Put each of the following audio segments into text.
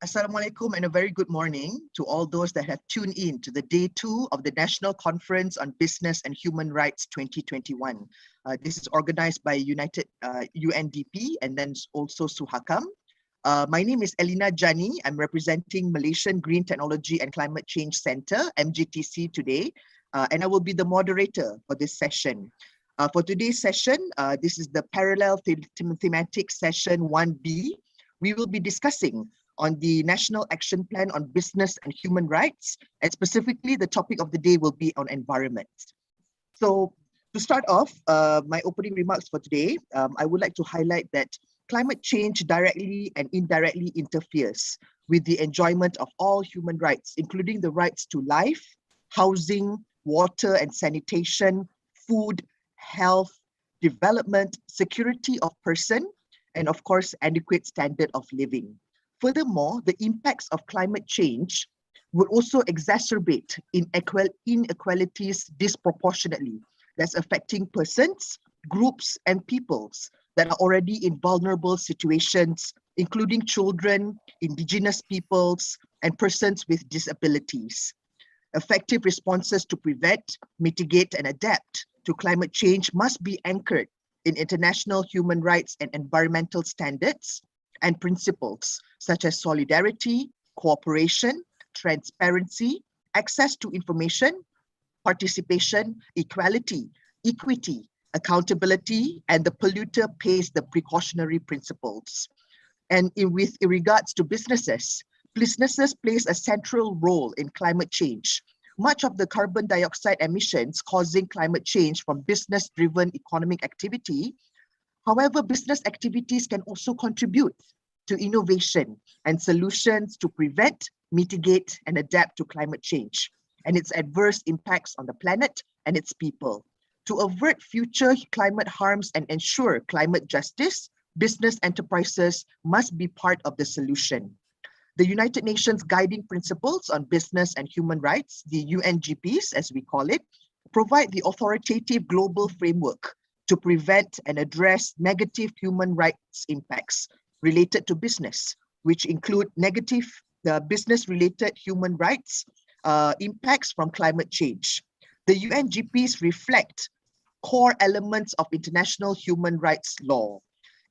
Assalamualaikum and a very good morning to all those that have tuned in to the day 2 of the National Conference on Business and Human Rights 2021. This is organized by United UNDP and then also Suhakam. My name is Elina Jani. I'm representing Malaysian Green Technology and Climate Change Centre, MGTC today, and I will be the moderator for this session. For today's session, this is the parallel thematic session 1B. We will be discussing on the National Action Plan on Business and Human Rights, and specifically the topic of the day will be on environment. So to start off, my opening remarks for today, I would like to highlight that climate change directly and indirectly interferes with the enjoyment of all human rights, including the rights to life, housing, water and sanitation, food, health, development, security of person, and of course, adequate standard of living. Furthermore, the impacts of climate change would also exacerbate inequalities disproportionately. That's affecting persons, groups, and peoples that are already in vulnerable situations, including children, indigenous peoples, and persons with disabilities. Effective responses to prevent, mitigate, and adapt to climate change must be anchored in international human rights and environmental standards and principles such as solidarity, cooperation, transparency, access to information, participation, equality, equity, accountability, and the polluter pays the precautionary principles. And with regards to businesses plays a central role in climate change. Much of the carbon dioxide emissions causing climate change from business-driven economic activity. However, business activities can also contribute to innovation and solutions to prevent, mitigate, and adapt to climate change and its adverse impacts on the planet and its people. To avert future climate harms and ensure climate justice, business enterprises must be part of the solution. The United Nations Guiding Principles on Business and Human Rights, the UNGPs as we call it, provide the authoritative global framework to prevent and address negative human rights impacts related to business, which include negative business-related human rights impacts from climate change. The UNGPs reflect core elements of international human rights law.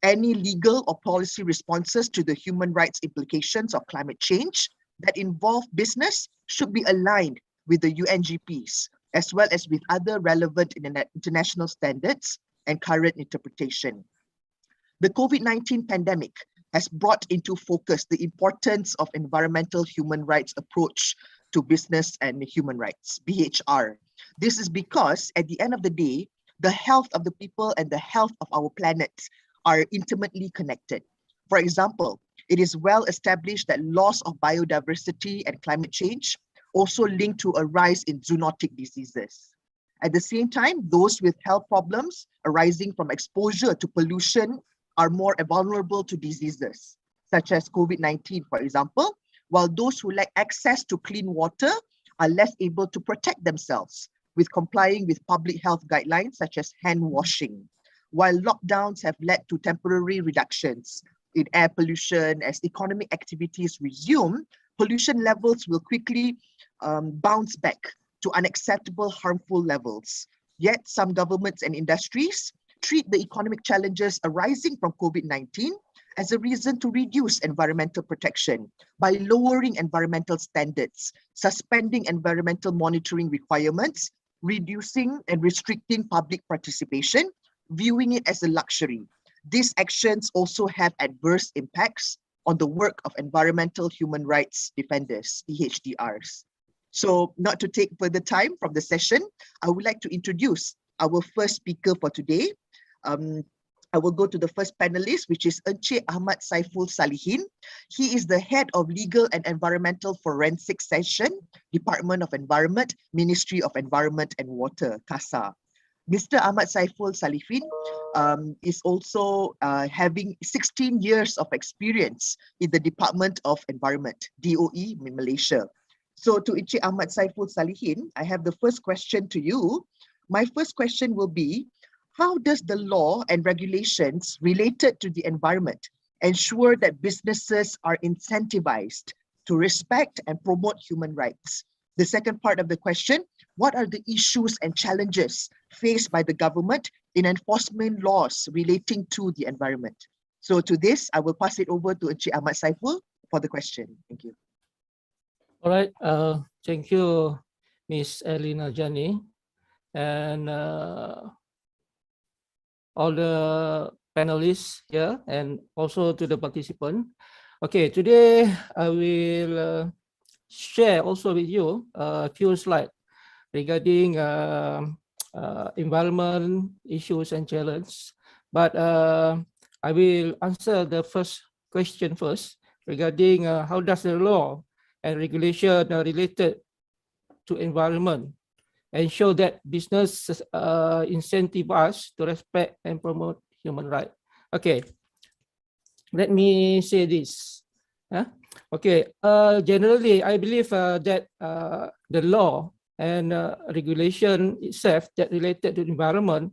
Any legal or policy responses to the human rights implications of climate change that involve business should be aligned with the UNGPs, as well as with other relevant international standards and current interpretation. The COVID-19 pandemic has brought into focus the importance of environmental human rights approach to business and human rights, BHR. This is because at the end of the day, the health of the people and the health of our planet are intimately connected. For example, it is well established that loss of biodiversity and climate change also link to a rise in zoonotic diseases. At the same time, those with health problems arising from exposure to pollution are more vulnerable to diseases, such as COVID-19, for example, while those who lack access to clean water are less able to protect themselves with complying with public health guidelines such as hand washing. While lockdowns have led to temporary reductions in air pollution, as economic activities resume, pollution levels will quickly bounce back to unacceptable harmful levels. Yet some governments and industries treat the economic challenges arising from COVID-19 as a reason to reduce environmental protection by lowering environmental standards, suspending environmental monitoring requirements, reducing and restricting public participation, viewing it as a luxury. These actions also have adverse impacts on the work of environmental human rights defenders, EHDRs. So not to take further time from the session, I would like to introduce our first speaker for today. I will go to the first panelist, which is Encik Ahmad Saiful Salihin. He is the head of Legal and Environmental Forensics Section, Department of Environment, Ministry of Environment and Water, CASA. Mr. Ahmad Saiful Salihin is also having 16 years of experience in the Department of Environment, DOE, in Malaysia. So to Encik Ahmad Saiful Salihin, I have the first question to you. My first question will be, how does the law and regulations related to the environment ensure that businesses are incentivized to respect and promote human rights. The second part of the question, what are the issues and challenges faced by the government in enforcement laws relating to the environment? So to this, I will pass it over to Encik Ahmad Saiful for the question. Thank you. All right. Thank you, Ms. Elina Jani, and all the panelists here, and also to the participant. Okay, today I will share also with you a few slides regarding environment issues and challenges. But I will answer the first question first regarding how does the law and regulation related to environment ensure that business incentivize to respect and promote human rights. Okay, let me say this. Okay, generally, I believe that the law and regulation itself that related to the environment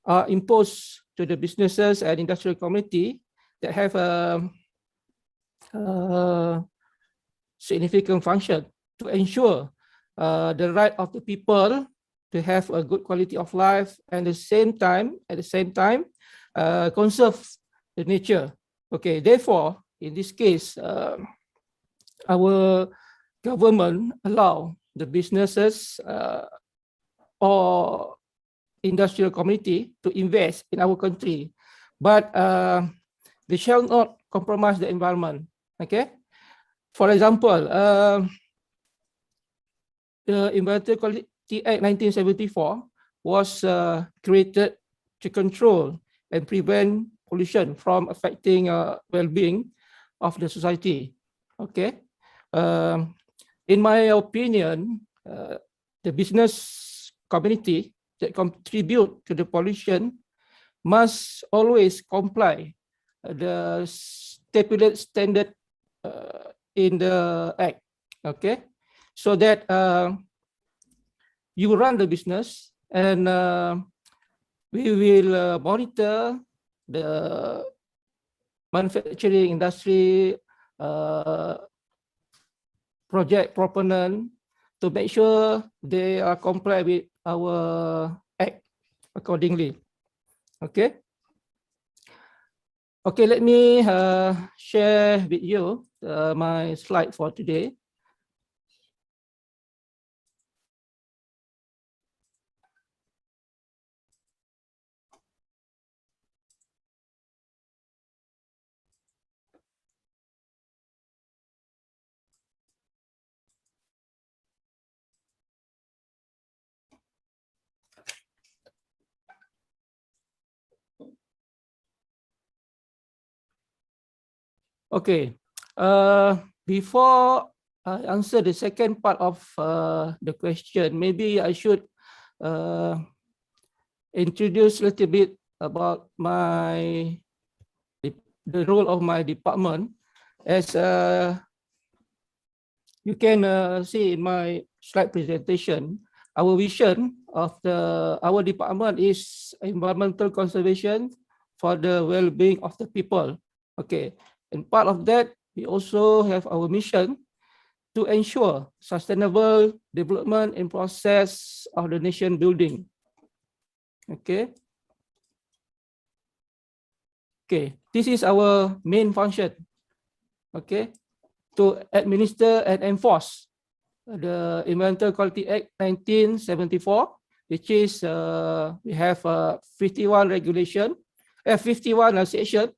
are imposed to the businesses and industrial community that have a significant function to ensure the right of the people to have a good quality of life, and at the same time, conserve the nature. Okay, therefore, in this case, our government allow the businesses or industrial community to invest in our country, but they shall not compromise the environment. Okay, for example, the Environmental Quality Act 1974 was created to control and prevent pollution from affecting well-being of the society. Okay, in my opinion, the business community that contribute to the pollution must always comply the stipulated standard in the act. Okay, so that you run the business, and we will monitor the manufacturing industry project proponent to make sure they are comply with our act accordingly. Okay. Okay, let me share with you my slide for today. Okay, before I answer the second part of the question, maybe I should introduce a little bit about the role of my department. As you can see in my slide presentation, our vision of our department is environmental conservation for the well-being of the people. Okay. And part of that, we also have our mission to ensure sustainable development and process of the nation building. Okay. Okay, this is our main function. Okay, to administer and enforce the Environmental Quality Act 1974, which is we have 51 regulation, 51 section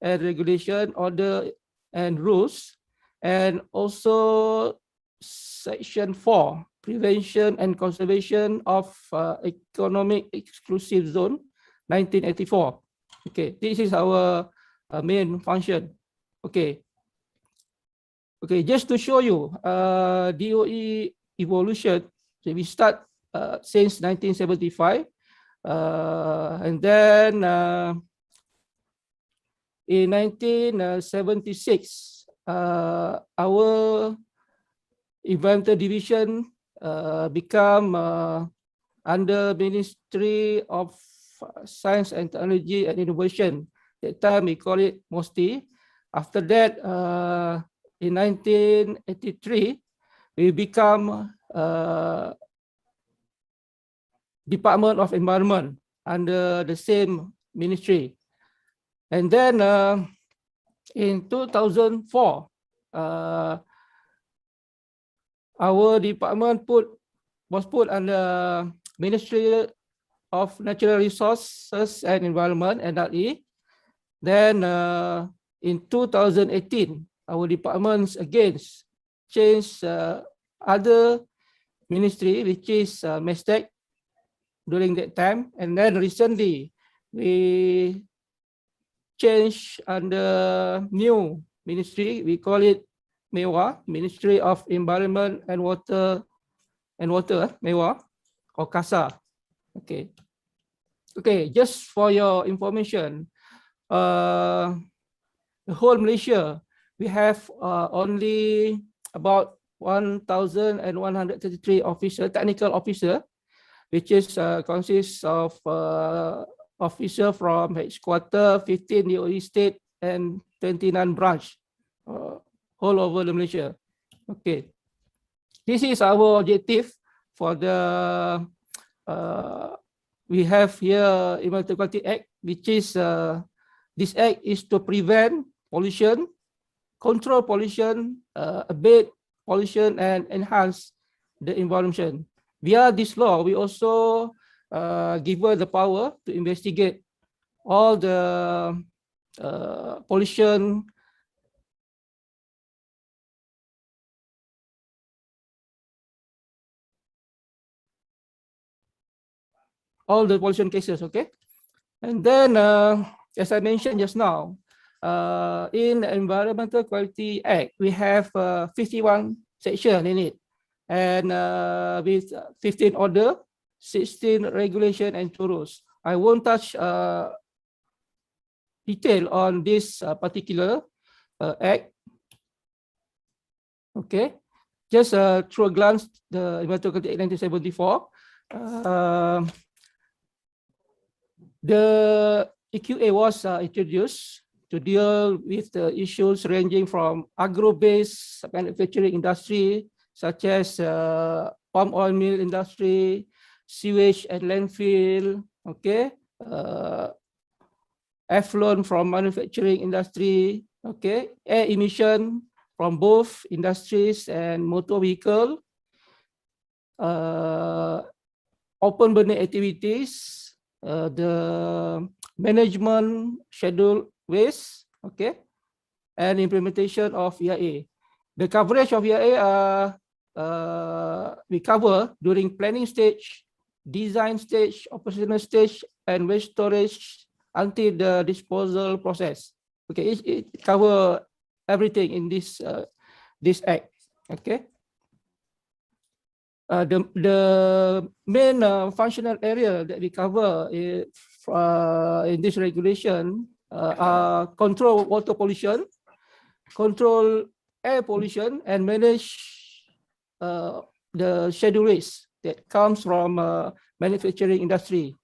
and regulation, order and rules, and also section 4, prevention and conservation of economic exclusive zone, 1984. Okay, this is our main function. Okay. Okay, just to show you DOE evolution, so we start since 1975, and then in 1976, our environmental division become under Ministry of Science and Technology and Innovation. At that time we call it MOSTI, After that, in 1983, we become Department of Environment under the same ministry. And then in 2004, our department was put under Ministry of Natural Resources and Environment, NRE. Then in 2018, our departments again changed other ministry, which is MESTEC during that time. And then recently, we changed under new ministry. We call it MEWA, Ministry of Environment and Water, MEWA, or CASA. Okay. Okay, just for your information, the whole Malaysia, we have only about 1,133 technical officer, which is consists of officer from headquarters, 15 DOE state, and 29 branch, all over the Malaysia. Okay, this is our objective for the we have here Environmental Quality Act, which is this act is to prevent pollution, control pollution, abate pollution, and enhance the environment. Via this law, we also give her the power to investigate all the pollution cases, okay? And then, as I mentioned just now, in the Environmental Quality Act, we have 51 sections in it, and with 15 order, 16 regulation, and 2 rules. I won't touch detail on this particular act. Okay, just through a glance, the Environmental Quality Act 1974. The EQA was introduced to deal with the issues ranging from agro-based manufacturing industry, such as palm oil mill industry, sewage and landfill, okay, effluent from manufacturing industry, okay, air emission from both industries and motor vehicle, open burning activities, the management schedule waste, okay, and implementation of EIA. The coverage of EIA we cover during planning stage, design stage, operational stage, and waste storage until the disposal process. Okay, it cover everything in this this act. Okay. The main functional area that we cover in this regulation are control water pollution, control air pollution, and manage the schedule waste that comes from manufacturing industry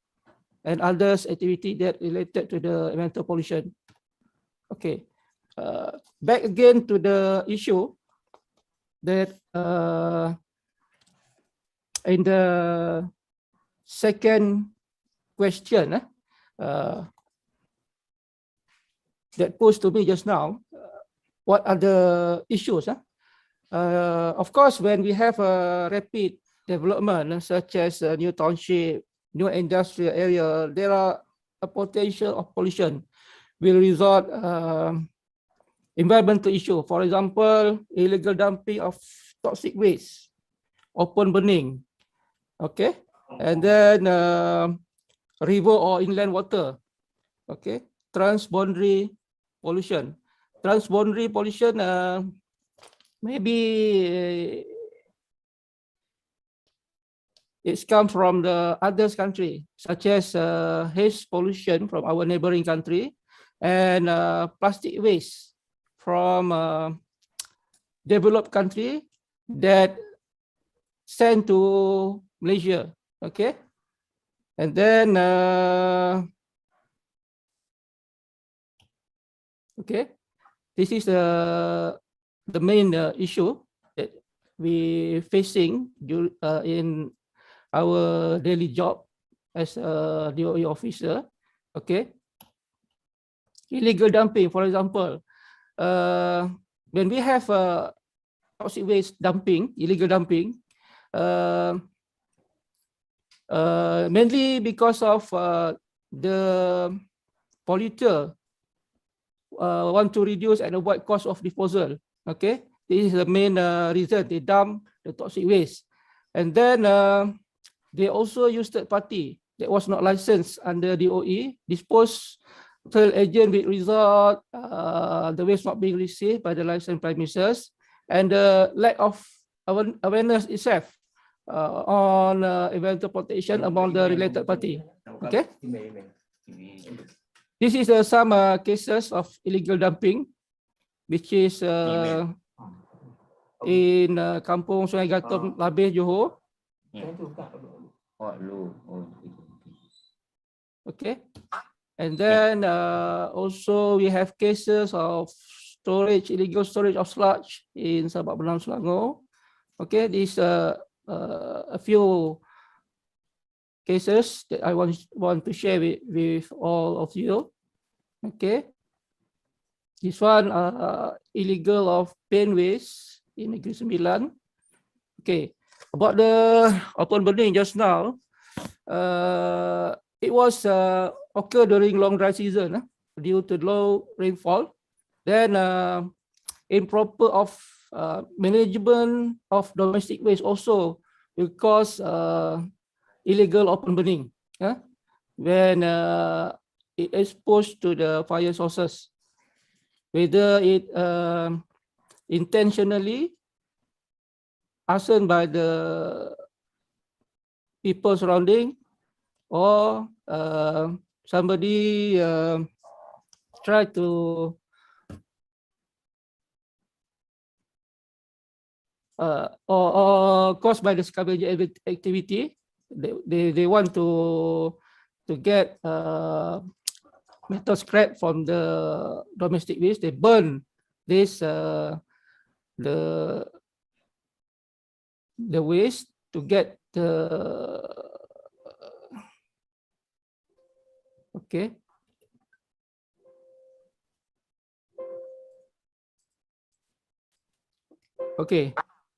and others activity that related to the environmental pollution. Okay, back again to the issue that in the second question that posed to me just now, what are the issues? Of course, when we have a rapid development such as a new township, new industrial area, there are a potential of pollution will result environmental issue. For example, illegal dumping of toxic waste, open burning, okay, and then river or inland water, okay, transboundary pollution. Transboundary pollution maybe it's come from the other country, such as haze pollution from our neighboring country, and plastic waste from developed country that sent to Malaysia, okay, and then okay, This is the main issue that we facing in our daily job as a DOE officer. Okay. Illegal dumping, for example, when we have toxic waste dumping, illegal dumping, mainly because of the polluter want to reduce and avoid cost of disposal. Okay, this is the main reason they dump the toxic waste, and then they also use third party that was not licensed under DOE, dispose agent with result, the waste not being received by the licensed premises, and the lack of awareness itself on environmental protection among the related party. Okay. This is some cases of illegal dumping, which is in Kampung Sungai Gantung, Labeh, Johor. Okay. And then also we have cases of storage, illegal storage of sludge in Sabak Benam, Selangor. Okay, these a few cases that I want to share with all of you. Okay, this one illegal of paint waste in Negeri Sembilan. Okay, about the open burning just now, it was occur during long dry season due to low rainfall. Then improper of management of domestic waste also will cause illegal open burning when it exposed to the fire sources, whether it intentionally arson by the people surrounding, or somebody try to or caused by the scavenger activity. They want to get metal scrap from the domestic waste. They burn this the waste to get the okay. Okay,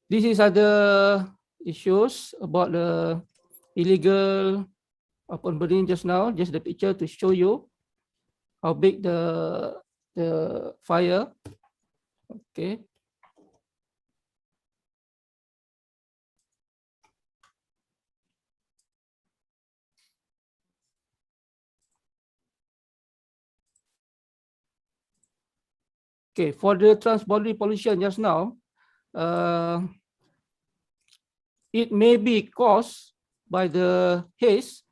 this is other issues about the illegal open burning just now. Just the picture to show you how big the fire. Okay. Okay, for the transboundary pollution just now, it may be caused by the haze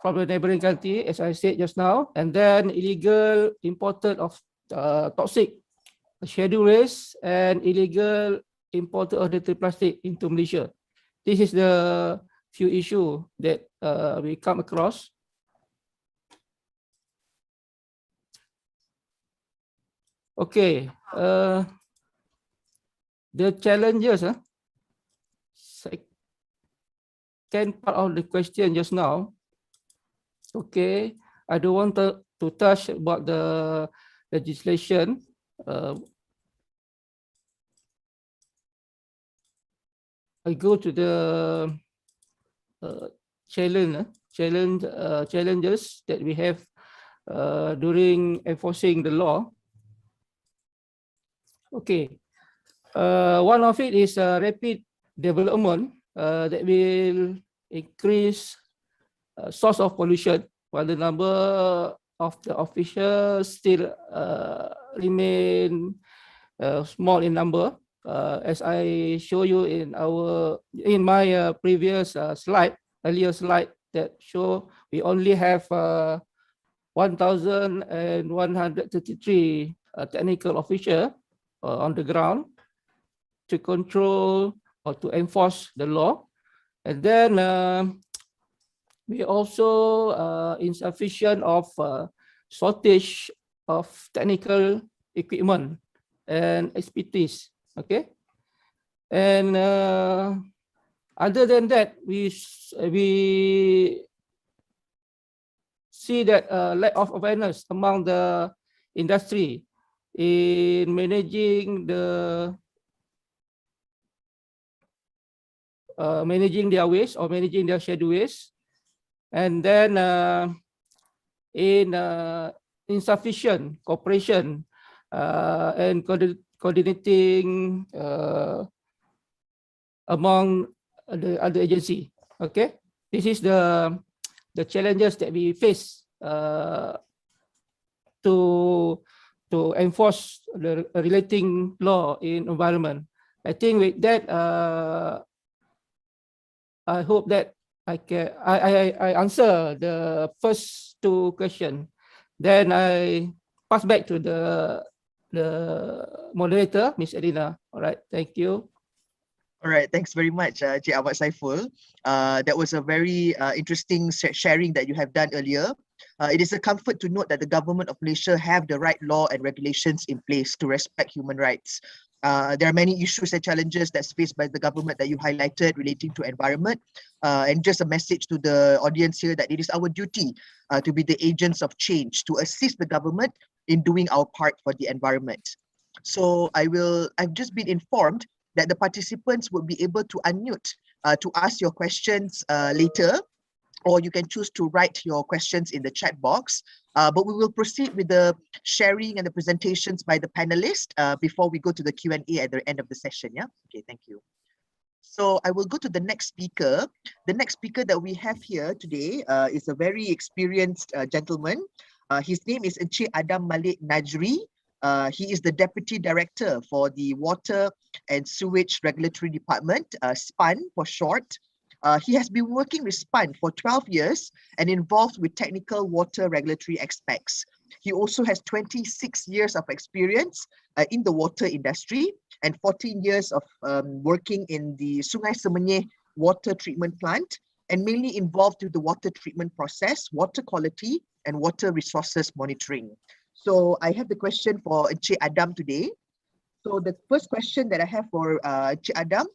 from the neighboring country, as I said just now, and then illegal imported of toxic schedule waste and illegal imported ordinary plastic into Malaysia. This is the few issues that we come across. Okay, the challenges, second part of the question just now. Okay, I don't want to touch about the legislation. I go to the challenges that we have during enforcing the law. Okay, one of it is rapid development that will increase source of pollution, while the number of the officials still remain small in number. As I show you in my previous earlier slide that show we only have 1,133 technical officials on the ground to control or to enforce the law. And then we also insufficient of shortage of technical equipment and expertise. Okay, and other than that, we see that lack of awareness among the industry in managing their waste or managing their schedule waste, and then in insufficient cooperation and coordinating among the other agency. Okay, this is the challenges that we face to enforce the relating law in environment. I think with that, I hope that I answer the first two questions. Then I pass back to the moderator, Miss Elena. All right, thank you. All right, thanks very much, Cik Ahmad Saiful. That was a very interesting sharing that you have done earlier. It is a comfort to note that the government of Malaysia have the right law and regulations in place to respect human rights. There are many issues and challenges that's faced by the government that you highlighted relating to environment. And just a message to the audience here that it is our duty to be the agents of change, to assist the government in doing our part for the environment. So I've just been informed that the participants will be able to unmute to ask your questions later, or you can choose to write your questions in the chat box. But we will proceed with the sharing and the presentations by the panelists before we go to the Q&A at the end of the session. Yeah. Okay. Thank you. So I will go to the next speaker. The next speaker that we have here today is a very experienced gentleman. His name is Encik Adam Malik Najri. He is the Deputy Director for the Water and Sewage Regulatory Department, SPAN for short. He has been working with SPAN for 12 years and involved with technical water regulatory aspects. He also has 26 years of experience in the water industry and 14 years of working in the Sungai Semenyih water treatment plant, and mainly involved with the water treatment process, water quality, and water resources monitoring. So I have the question for Encik Adam today. So the first question that I have for Encik Adam,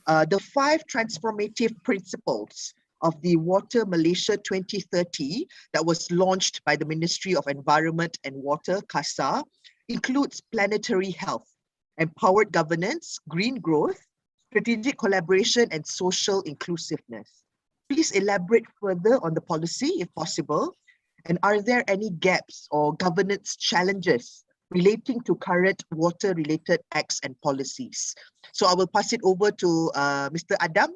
the 5 transformative principles of the Water Malaysia 2030 that was launched by the Ministry of Environment and Water, CASA, includes planetary health, empowered governance, green growth, strategic collaboration, and social inclusiveness. Please elaborate further on the policy, if possible. And are there any gaps or governance challenges relating to current water-related acts and policies? So I will pass it over to Mr. Adam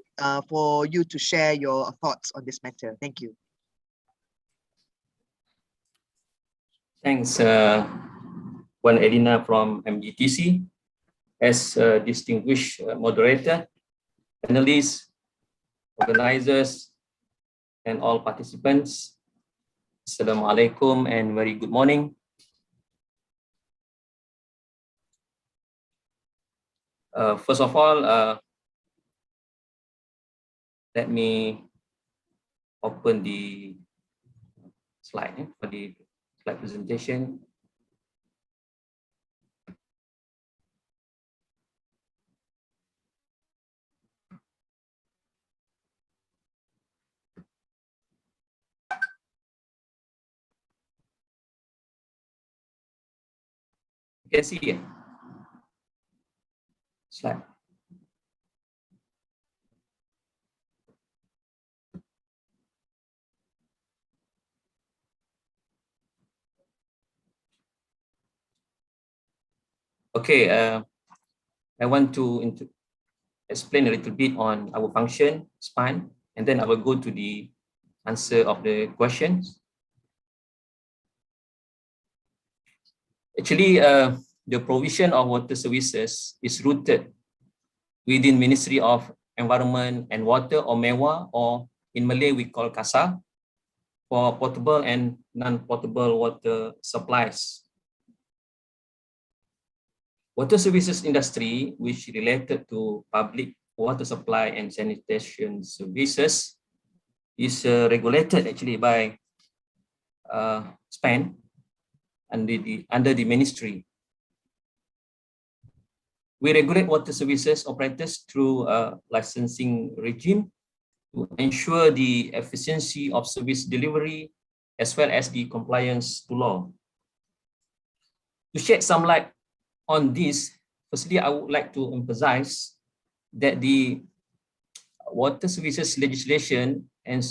for you to share your thoughts on this matter. Thank you. Thanks, Wan Elena from MGTC. As a distinguished moderator, panelists, organizers, and all participants, Assalamualaikum and very good morning. First of all, let me open the slide for the slide presentation. You can see it. Slide. Okay, I want to explain a little bit on our function, SPAN, and then I will go to the answer of the questions. Actually, the provision of water services is rooted within Ministry of Environment and Water, or MEWA, or in Malay we call CASA, for potable and non-potable water supplies. Water services industry, which related to public water supply and sanitation services, is regulated actually by SPAN under the ministry. We regulate water services operators through a licensing regime to ensure the efficiency of service delivery as well as the compliance to law. To shed some light on this, firstly, I would like to emphasize that the water services legislation and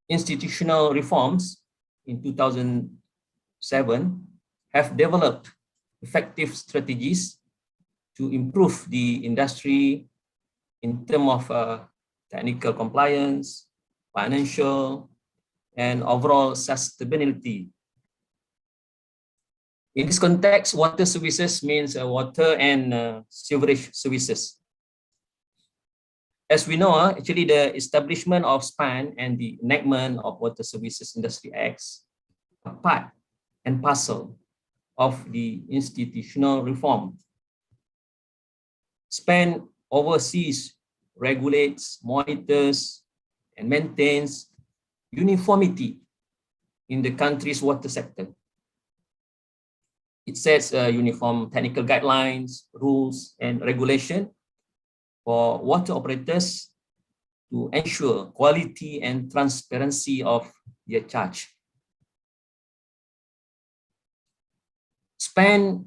institutional reforms in 2007 have developed effective strategies to improve the industry in terms of technical compliance, financial, and overall sustainability. In this context, water services means water and sewerage services. As we know, actually the establishment of SPAN and the enactment of Water Services Industry Acts are part and parcel of the institutional reform. SPAN oversees, regulates, monitors, and maintains uniformity in the country's water sector. It sets uniform technical guidelines, rules, and regulation for water operators to ensure quality and transparency of their charge. SPAN,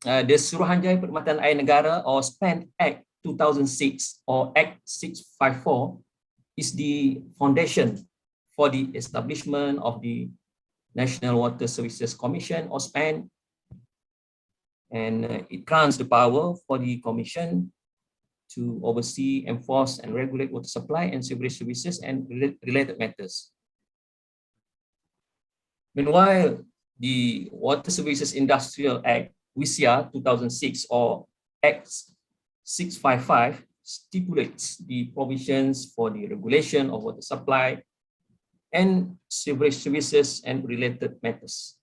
the Suruhanjaya Perkhidmatan Air Negara, or SPAN Act 2006 or Act 654, is the foundation for the establishment of the National Water Services Commission, or SPAN, and it grants the power for the Commission to oversee, enforce, and regulate water supply and sewerage services and related matters. Meanwhile, the Water Services Industrial Act, WISIA 2006, or Act 655, stipulates the provisions for the regulation of water supply and sewerage services and related matters.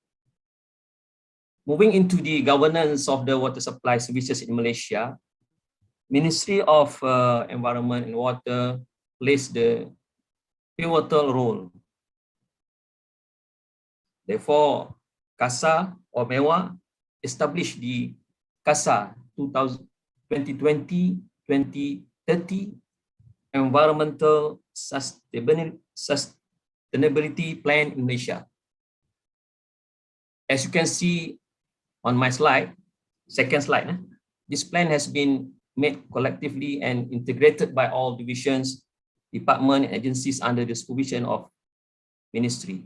Moving into the governance of the water supply services in Malaysia, Ministry of Environment and Water plays the pivotal role. Therefore, CASA or MEWA established the CASA 2020-2030 Environmental Sustainability Plan in Malaysia. As you can see on my slide, second slide, this plan has been made collectively and integrated by all divisions, departments, and agencies under the supervision of ministry.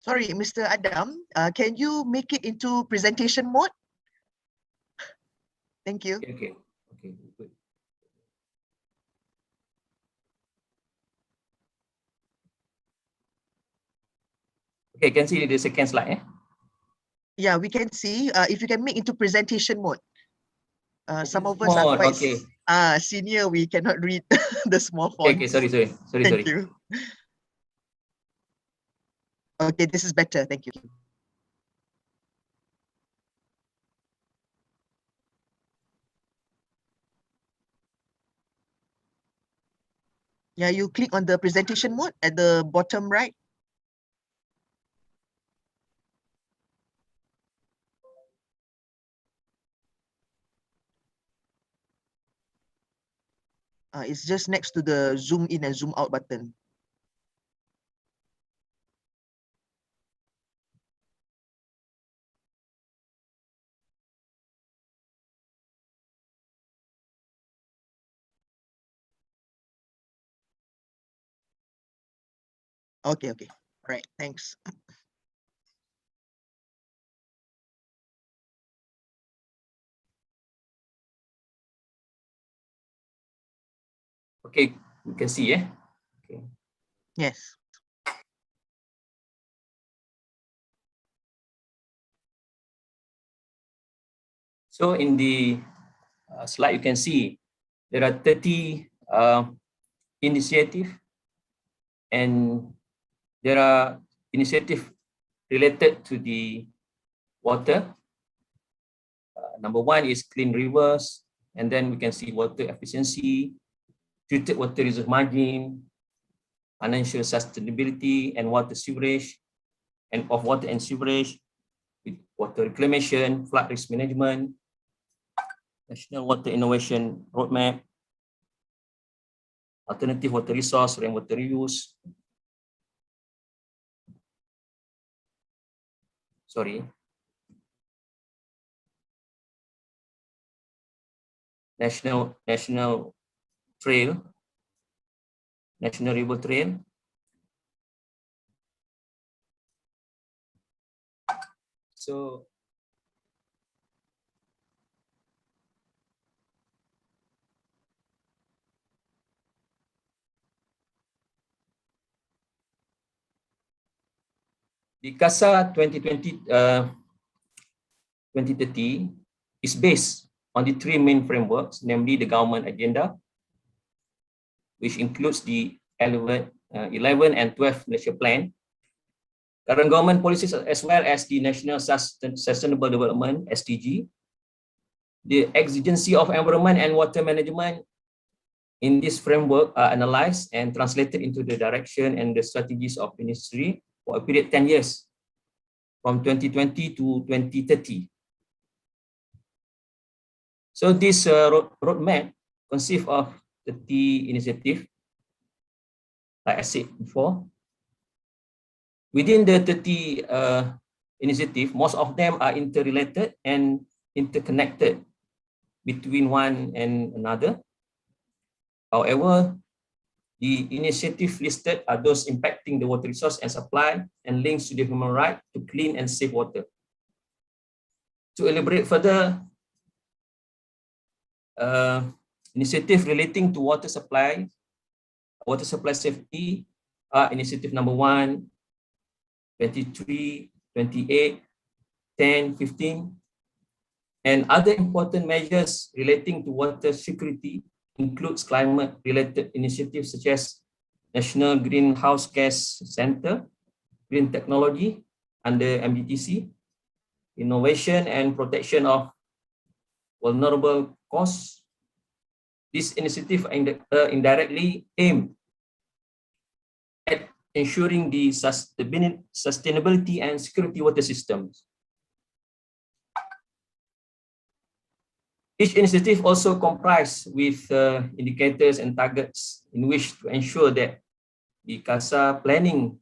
Sorry, Mr. Adam, can you make it into presentation mode? Thank you. Okay, good. Okay, can see the second slide. Yeah, we can see. If you can make into presentation mode. Some of us are quite senior. We cannot read the small font. Okay, sorry. Thank you. Okay, this is better. Thank you. Yeah, you click on the presentation mode at the bottom right. It's just next to the zoom in and zoom out button. Okay. All right, thanks. Okay, you can see, Okay. Yes. So in the slide, you can see there are 30 initiatives, and there are initiatives related to the water. Number one is clean rivers, and then we can see water efficiency, treated water reserve margin, financial sustainability, and water sewerage, and of water and sewerage, with water reclamation, flood risk management, National Water Innovation Roadmap, alternative water resource, rainwater reuse. Sorry. National Trail, National River Trail. So the CASA 2030 is based on the three main frameworks, namely the government agenda, which includes the 11 and 12 Malaysia Plan, current government policies, as well as the National Sustainable Development, SDG. The exigency of environment and water management in this framework are analyzed and translated into the direction and the strategies of ministry for a period 10 years, from 2020 to 2030. So this roadmap consists of 30 initiatives, like I said before. Within the 30 initiatives, most of them are interrelated and interconnected between one and another. However, the initiatives listed are those impacting the water resource and supply and links to the human right to clean and safe water. To elaborate further, initiative relating to water supply safety are initiative number 1, 23, 28, 10, 15, and other important measures relating to water security includes climate-related initiatives such as National Greenhouse Gas Center, Green Technology under MDTC, innovation and protection of vulnerable costs. This initiative indirectly aim at ensuring the sustainability and security water systems. Each initiative also comprised with indicators and targets in which to ensure that the CASA planning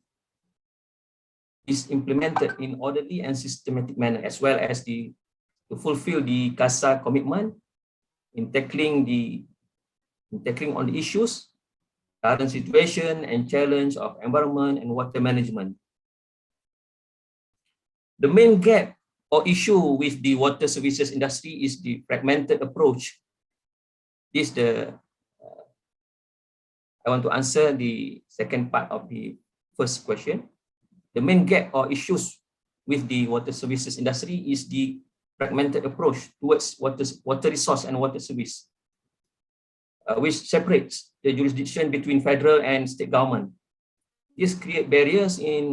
is implemented in orderly and systematic manner, as well as to fulfill the CASA commitment in tackling on the issues, current situation and challenge of environment and water management. The main gap or issue with the water services industry is the fragmented approach. This I want to answer the second part of the first question. The main gap or issues with the water services industry is the fragmented approach towards water resource and water service, which separates the jurisdiction between federal and state government. This creates barriers in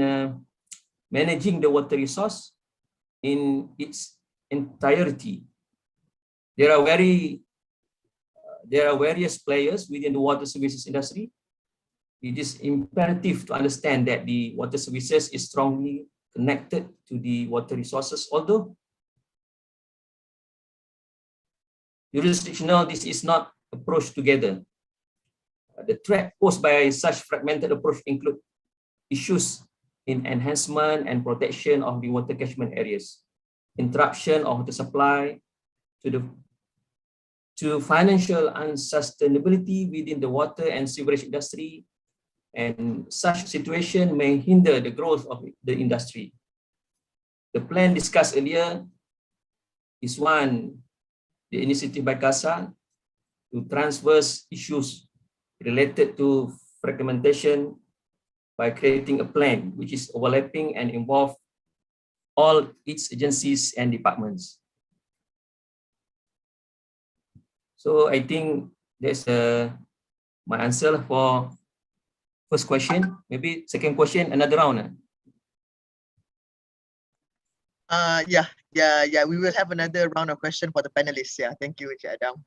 managing the water resource in its entirety. There are various players within the water services industry. It is imperative to understand that the water services is strongly connected to the water resources, although jurisdictional, this is not approached together. The threat posed by such fragmented approach include issues in enhancement and protection of the water catchment areas, interruption of the supply to financial unsustainability within the water and sewerage industry, and such situation may hinder the growth of the industry. The plan discussed earlier is one, the initiative by CASA to transverse issues related to fragmentation by creating a plan which is overlapping and involve all its agencies and departments. So I think that's my answer for first question. Maybe second question, another round. Yeah. We will have another round of questions for the panelists. Yeah, thank you, Encik Adam.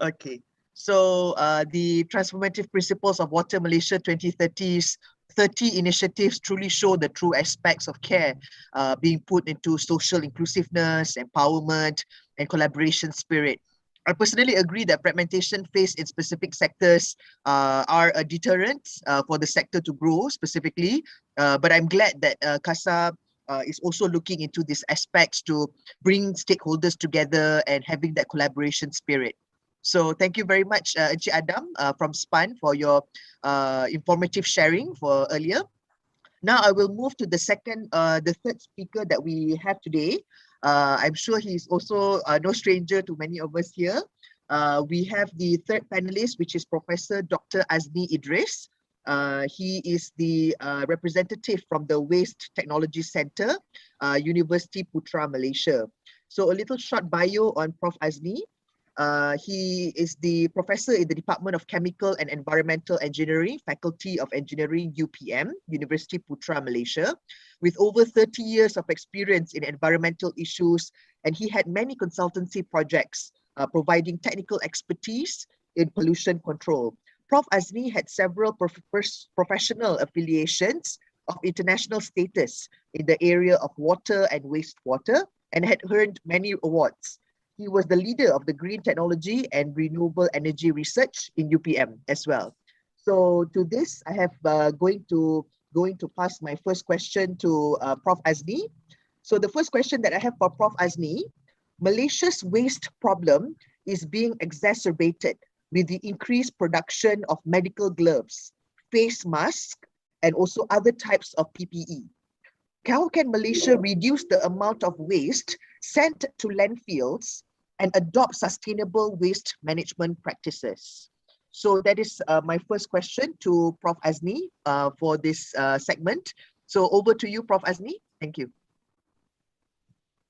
Okay. So the transformative principles of Water Malaysia 2030's 30 initiatives truly show the true aspects of care being put into social inclusiveness, empowerment, and collaboration spirit. I personally agree that fragmentation faced in specific sectors are a deterrent for the sector to grow specifically. But I'm glad that CASA is also looking into these aspects to bring stakeholders together and having that collaboration spirit. So thank you very much, Encik Adam from SPAN for your informative sharing for earlier. Now I will move to the third speaker that we have today. I'm sure he's also no stranger to many of us here. We have the third panelist, which is Professor Dr. Azni Idris. He is the representative from the Waste Technology Center, University Putra, Malaysia. So a little short bio on Prof. Azni. He is the professor in the Department of Chemical and Environmental Engineering, Faculty of Engineering, UPM, University Putra, Malaysia, with over 30 years of experience in environmental issues, and he had many consultancy projects providing technical expertise in pollution control. Prof. Azni had several professional affiliations of international status in the area of water and wastewater and had earned many awards. He was the leader of the Green Technology and Renewable Energy Research in UPM as well. So to this, I have going to pass my first question to Prof. Azni. So the first question that I have for Prof. Azni, Malaysia's waste problem is being exacerbated with the increased production of medical gloves, face masks, and also other types of PPE. How can Malaysia reduce the amount of waste sent to landfills and adopt sustainable waste management practices? So that is my first question to Prof. Azni for this segment. So over to you, Prof. Azni. Thank you.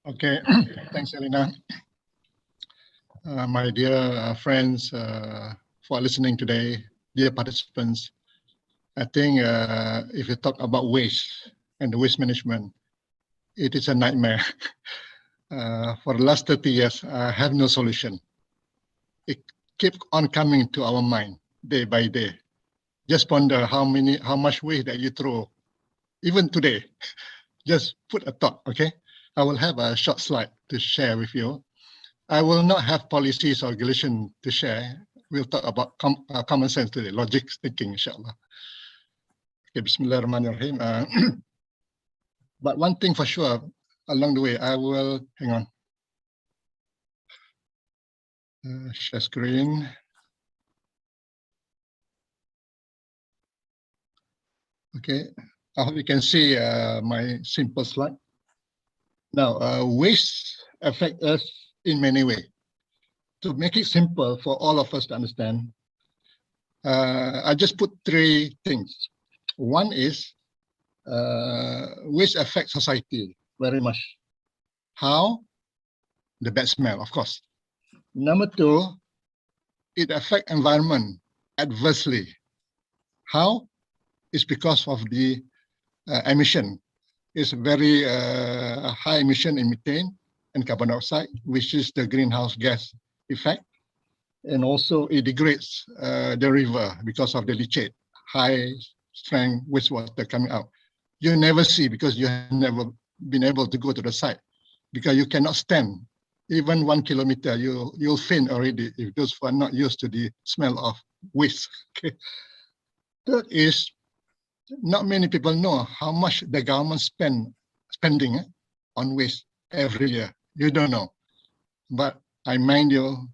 Okay, thanks, Elena. My dear friends, for listening today, dear participants, I think if you talk about waste and the waste management, it is a nightmare. For the last 30 years, I have no solution. It keeps on coming to our mind day by day. Just ponder how much waste that you throw, even today. Just put a thought, okay? I will have a short slide to share with you. I will not have policies or regulation to share. We'll talk about common sense today, logic thinking, inshallah. Okay, Bismillahirrahmanirrahim. But one thing for sure, along the way, I will, hang on. Share screen. Okay, I hope you can see my simple slide. Now, waste affect us in many ways. To make it simple for all of us to understand, I just put three things. One is waste affects society very much. How? The bad smell, of course. Number two, it affects environment adversely. How? It's because of the emission. It's very high emission in methane and carbon dioxide, which is the greenhouse gas effect. And also it degrades the river because of the leachate, high strength wastewater coming out. You never see because you have never been able to go to the site because you cannot stand. Even 1 kilometer, you'll faint already if those who are not used to the smell of waste. Okay. Third is, not many people know how much the government spending on waste every year. You don't know. But I mind you,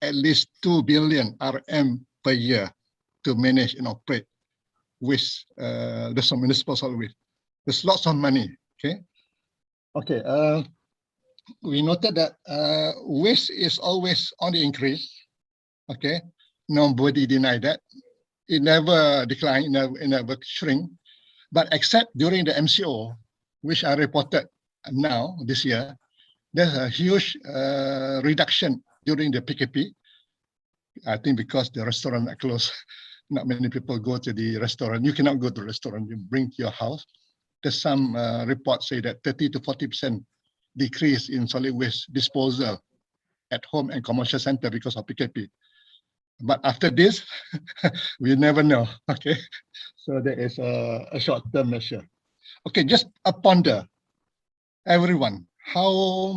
at least 2 billion RM per year to manage and operate waste, the municipal solid waste. There's lots of money, okay? Okay, we noted that waste is always on the increase, okay? Nobody denied that. It never declined, it never shrink, but except during the MCO, which I reported now, this year, there's a huge reduction during the PKP. I think because the restaurant are closed, not many people go to the restaurant. You cannot go to the restaurant, you bring to your house. There's some reports say that 30 to 40% decrease in solid waste disposal at home and commercial center because of PKP. But after this, we never know. Okay, so there is a short-term measure. Okay, just a ponder, everyone. How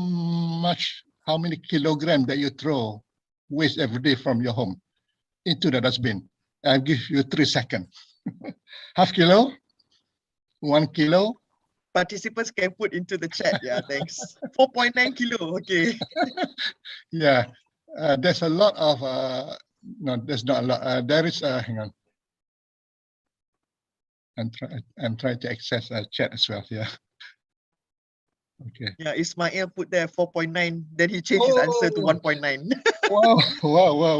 many kilograms that you throw waste every day from your home into the dustbin? I'll give you 3 seconds. Half kilo, 1 kilo. Participants can put into the chat. Yeah, thanks. 4.9 kilo. Okay. Yeah, there's a lot of, no, there's not a lot. There is, hang on. I'm trying to access a chat as well here. Okay. Yeah, Ismail put there 4.9. Then he changed his answer to 1.9. Wow, wow, wow,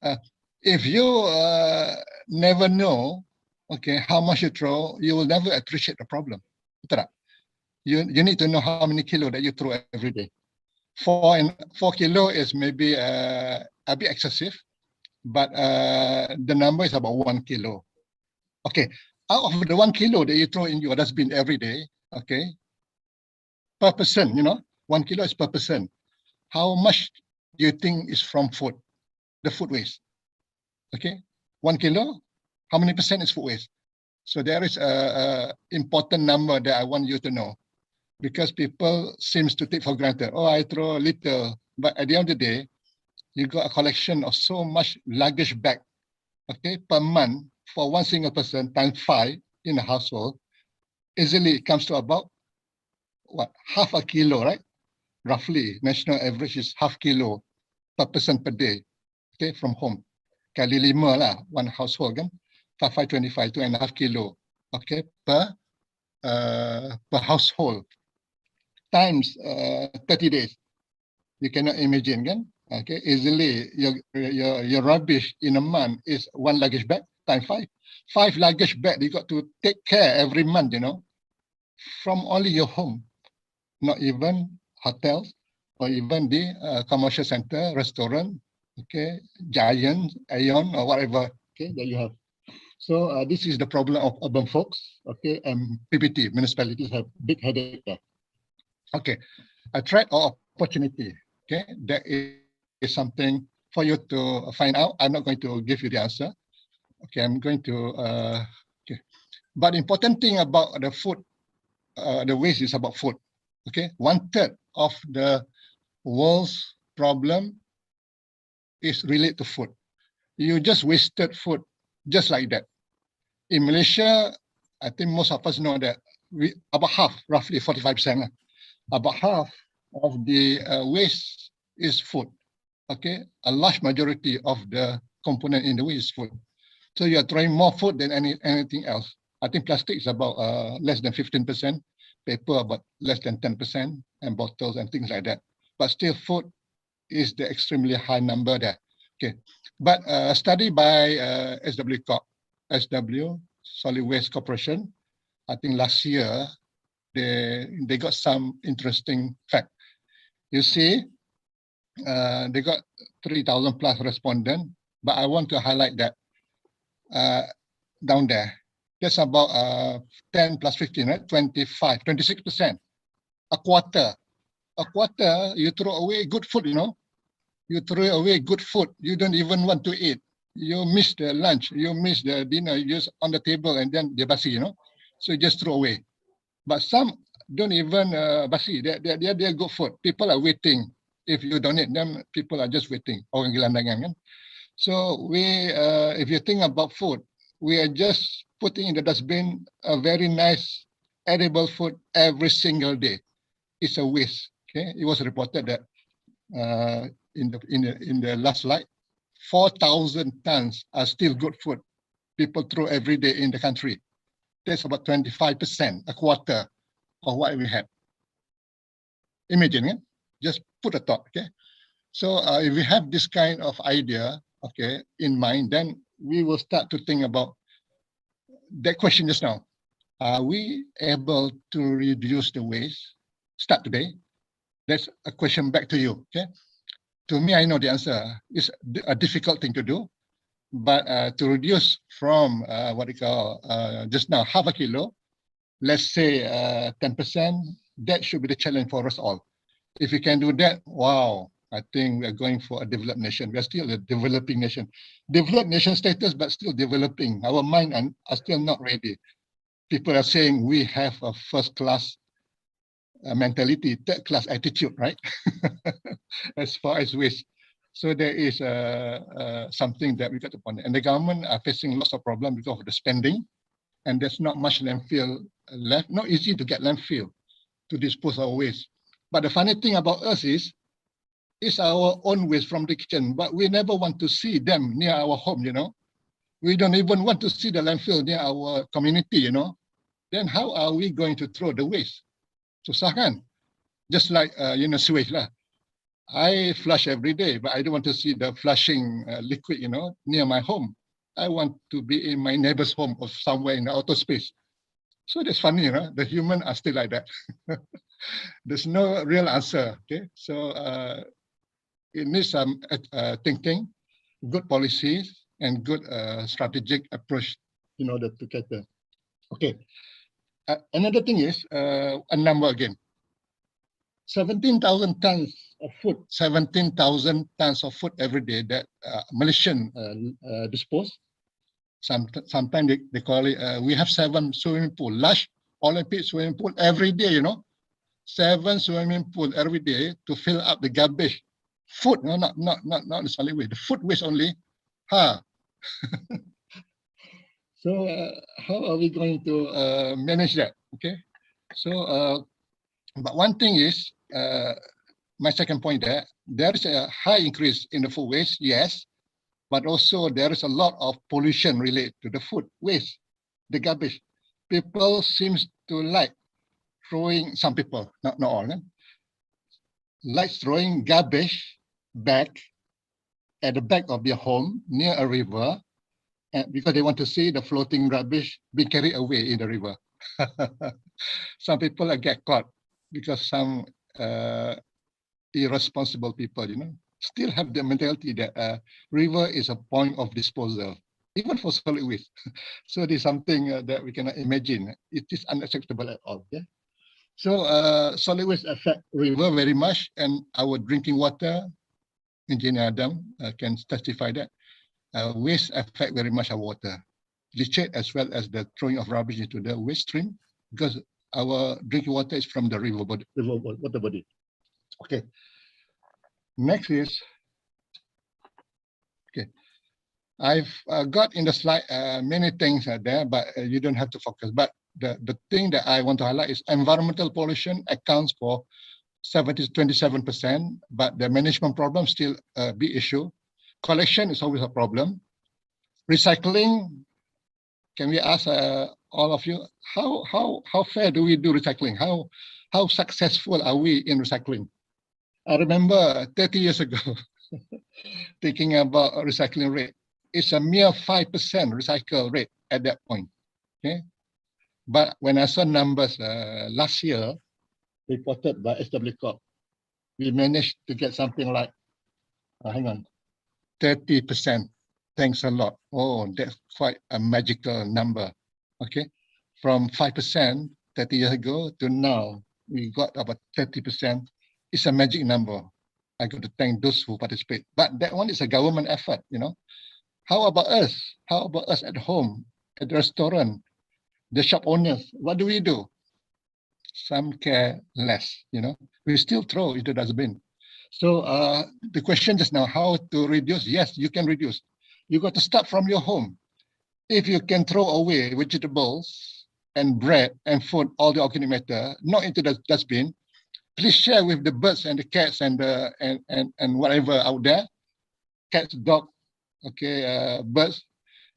wow. If you never know, okay, how much you throw, you will never appreciate the problem. Betul tak? You need to know how many kilo that you throw every day. 4 kilo is maybe a bit excessive, but the number is about 1 kilo. Okay, out of the 1 kilo that you throw in your dustbin every day, okay, per person, 1 kilo is per person. How much do you think is from food, the food waste? Okay, 1 kilo, how many percent is food waste? So there is a important number that I want you to know, because people seems to take for granted. Oh, I throw a little, but at the end of the day, you got a collection of so much luggage bag, okay, per month for one single person times 5 in a household. Easily it comes to about what, half a kilo, right? Roughly, national average is half kilo per person per day, okay, from home. Kali 5 lah, one household kan, 525, 2.5 kilo, okay, per household, times 30 days. You cannot imagine kan, okay, easily your rubbish in a month is 1 luggage bag times 5. 5 luggage bag you got to take care every month, from only your home, not even hotels or even the commercial center, restaurant, okay, Giant, Aeon or whatever, okay, that you have. So this is the problem of urban folks, okay, and PPT, municipalities have big headache there. Okay, a threat or opportunity, okay, that is something for you to find out. I'm not going to give you the answer. Okay, I'm going to, okay. But important thing about the food, the waste is about food, okay? 1/3 of the world's problem is related to food. You just wasted food just like that. In Malaysia, I think most of us know that about half, roughly 45%, about half of the waste is food, okay? A large majority of the component in the waste is food. So you're throwing more food than anything else. I think plastic is about less than 15%, paper about less than 10%, and bottles and things like that. But still food is the extremely high number there. Okay, but a study by SW, Solid Waste Corporation, I think last year, they got some interesting fact. You see, they got 3,000 plus respondents, but I want to highlight that down there, that's about 10 plus 15, right? 25, 26%. A quarter, you throw away good food, You throw away good food. You don't even want to eat. You miss the lunch, you miss the dinner, you just on the table and then they basi, So you just throw away. But some don't even basi. They're good food. People are waiting. If you donate them, people are just waiting. Orang gelandangan kan. So if you think about food, we are just putting in the dustbin a very nice edible food every single day. It's a waste. Okay, it was reported that in the last slide, 4,000 tons are still good food people throw every day in the country. That's about 25%, a quarter of what we have. Imagine, yeah? Just put a thought, okay? So if we have this kind of idea, okay, in mind, then we will start to think about that question just now. Are we able to reduce the waste? Start today. That's a question back to you, okay? To me, I know the answer. It's a difficult thing to do, but to reduce from what we call just now, half a kilo, let's say 10%, that should be the challenge for us all. If we can do that, wow, I think we are going for a developed nation. We are still a developing nation. Developed nation status, but still developing. Our mind are still not ready. People are saying we have a first-class mentality, third-class attitude, right? As far as waste. So there is something that we got to ponder. And the government are facing lots of problems because of the spending, and there's not much landfill left. Not easy to get landfill to dispose our waste. But the funny thing about us is, it's our own waste from the kitchen, but we never want to see them near our home, you know. We don't even want to see the landfill near our community, you know. Then how are we going to throw the waste? Susah kan? Just like, sewage lah. I flush every day, but I don't want to see the flushing liquid, you know, near my home. I want to be in my neighbor's home or somewhere in the outer space. So that's funny, you know, the human are still like that. There's no real answer, okay? So it needs some thinking, good policies, and good strategic approach in order to cater. Okay. Another thing is a number again. 17,000 tons of food, 17,000 tons of food every day that Malaysian dispose. Sometimes they call it, we have 7 swimming pool, large Olympic swimming pool every day, you know. 7 swimming pool every day to fill up the garbage. Food, no, not the solid waste, the food waste only. So how are we going to manage that? Okay. So, but one thing is, my second point there is a high increase in the food waste, yes, but also there is a lot of pollution related to the food waste, the garbage. People seems to like throwing, some people, not all, like throwing garbage back at the back of their home near a river, and because they want to see the floating rubbish be carried away in the river. Some people get caught because some irresponsible people, you know, still have the mentality that river is a point of disposal, even for solid waste. So there's something that we cannot imagine. It is unacceptable at all. Yeah. So solid waste affect river very much, and our drinking water. Engineer Adam can testify that waste affect very much our water, leachate as well as the throwing of rubbish into the waste stream, because our drinking water is from the river water body. Okay. Next is, okay. I've got in the slide many things there, but you don't have to focus. But the thing that I want to highlight is environmental pollution accounts for 27%, but the management problem still a big issue. Collection is always a problem. Recycling, can we ask all of you, how fair do we do recycling? How successful are we in recycling? I remember 30 years ago, thinking about a recycling rate. It's a mere 5% recycle rate at that point. Okay, but when I saw numbers last year, reported by SW Corp, we managed to get something like, 30%. Thanks a lot. Oh, that's quite a magical number. Okay, from 5% 30 years ago to now, we got about 30%. It's a magic number. I got to thank those who participate. But that one is a government effort, you know. How about us? How about us at home, at the restaurant, the shop owners? What do we do? Some care less, you know. We still throw into the dustbin. So the question just now, how to reduce? Yes, you can reduce. You got to start from your home. If you can throw away vegetables and bread and food, all the organic matter, not into the dustbin, please share with the birds and the cats and the and whatever out there, cats, dog, okay, birds.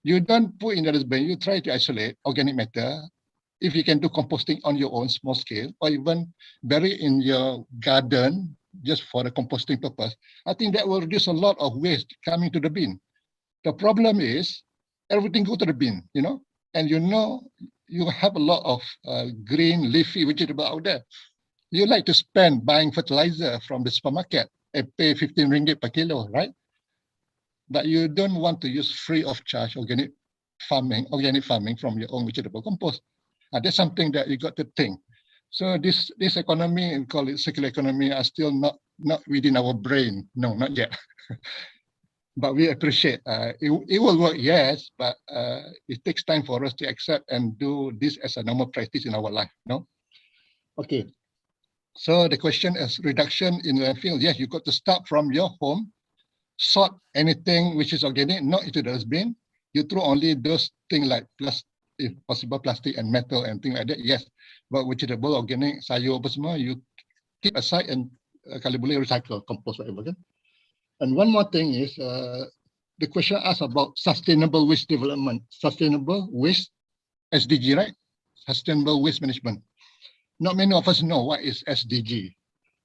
You don't put in the dustbin. You try to isolate organic matter. If you can do composting on your own small scale, or even bury in your garden just for the composting purpose, I think that will reduce a lot of waste coming to the bin. The problem is everything go to the bin, you know, and you know you have a lot of green leafy vegetable out there. You like to spend buying fertilizer from the supermarket and pay 15 ringgit per kilo, right? But you don't want to use free of charge organic farming from your own vegetable compost. That's something that you got to think. So this economy, and call it circular economy, are still not not within our brain. No, not yet. But we appreciate it will work, yes, but it takes time for us to accept and do this as a normal practice in our life. No, okay. So the question is reduction in landfill. Yes, you got to start from your home, sort anything which is organic, not into the dustbin. You throw only those things like plastic, if possible, plastic and metal and things like that. Yes, but vegetable, organic, sayur apa semua, you keep aside and kalau boleh recycle, compost, whatever. Kan? And one more thing is the question asked about sustainable waste development, sustainable waste SDG, right? Sustainable waste management. Not many of us know what is SDG,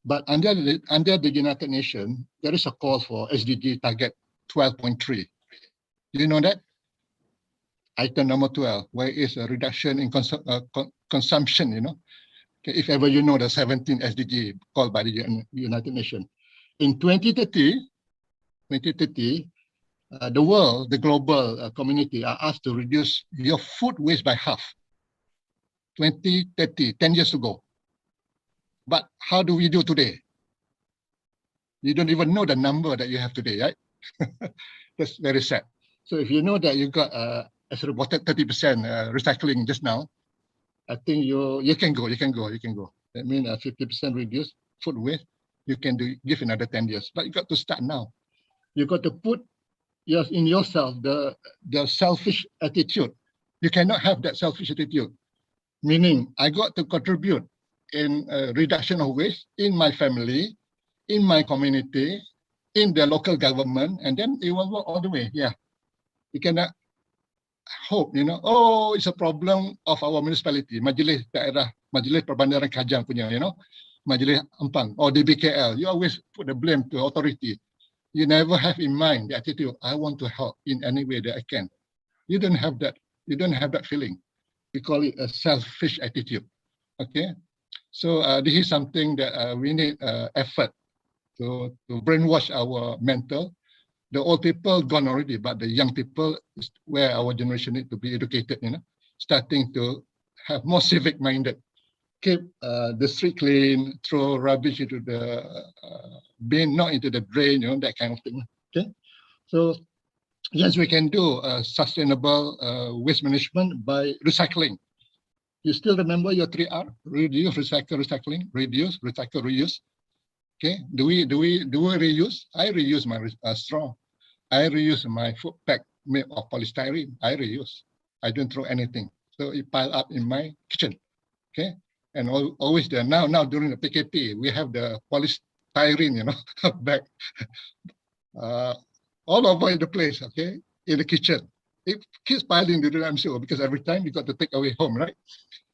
but under the United Nations, there is a call for SDG target 12.3. Do you know that? Item number 12, where is a reduction in consumption, you know? Okay, if ever you know the 17 SDG called by the United Nations. In 2030, the world, the global community are asked to reduce your food waste by half. 2030, 10 years ago. But how do we do today? You don't even know the number that you have today, right? That's very sad. So if you know that you got, as reported, 30% recycling just now, I think you can go. That means 50% reduce food waste. You can give another 10 years, but you got to start now. You got to put in yourself the selfish attitude. You cannot have that selfish attitude. Meaning, I got to contribute in reduction of waste in my family, in my community, in the local government, and then it will work all the way. Yeah, you cannot hope, you know, oh, it's a problem of our municipality, Majlis Daerah, Majlis Perbandaran Kajang punya, you know, Majlis Ampang or DBKL. You always put the blame to authority. You never have in mind the attitude, I want to help in any way that I can. You don't have that. You don't have that feeling. We call it a selfish attitude. Okay, so this is something that we need effort to brainwash our mental. The old people gone already, but the young people is where our generation need to be educated. You know, starting to have more civic minded. Keep the street clean, throw rubbish into the bin, not into the drain. You know, that kind of thing. Okay, so yes, we can do sustainable waste management by recycling. You still remember your 3R? Reduce, recycle, recycling. Reduce, recycle, reuse. Okay. Do we reuse? I reuse my straw. I reuse my food pack made of polystyrene. I reuse. I don't throw anything. So it pile up in my kitchen. Okay. And always there. Now during the PKP, we have the polystyrene, you know, bag. All over the place, okay, in the kitchen. It keeps piling during MCO because every time you got to take away home, right?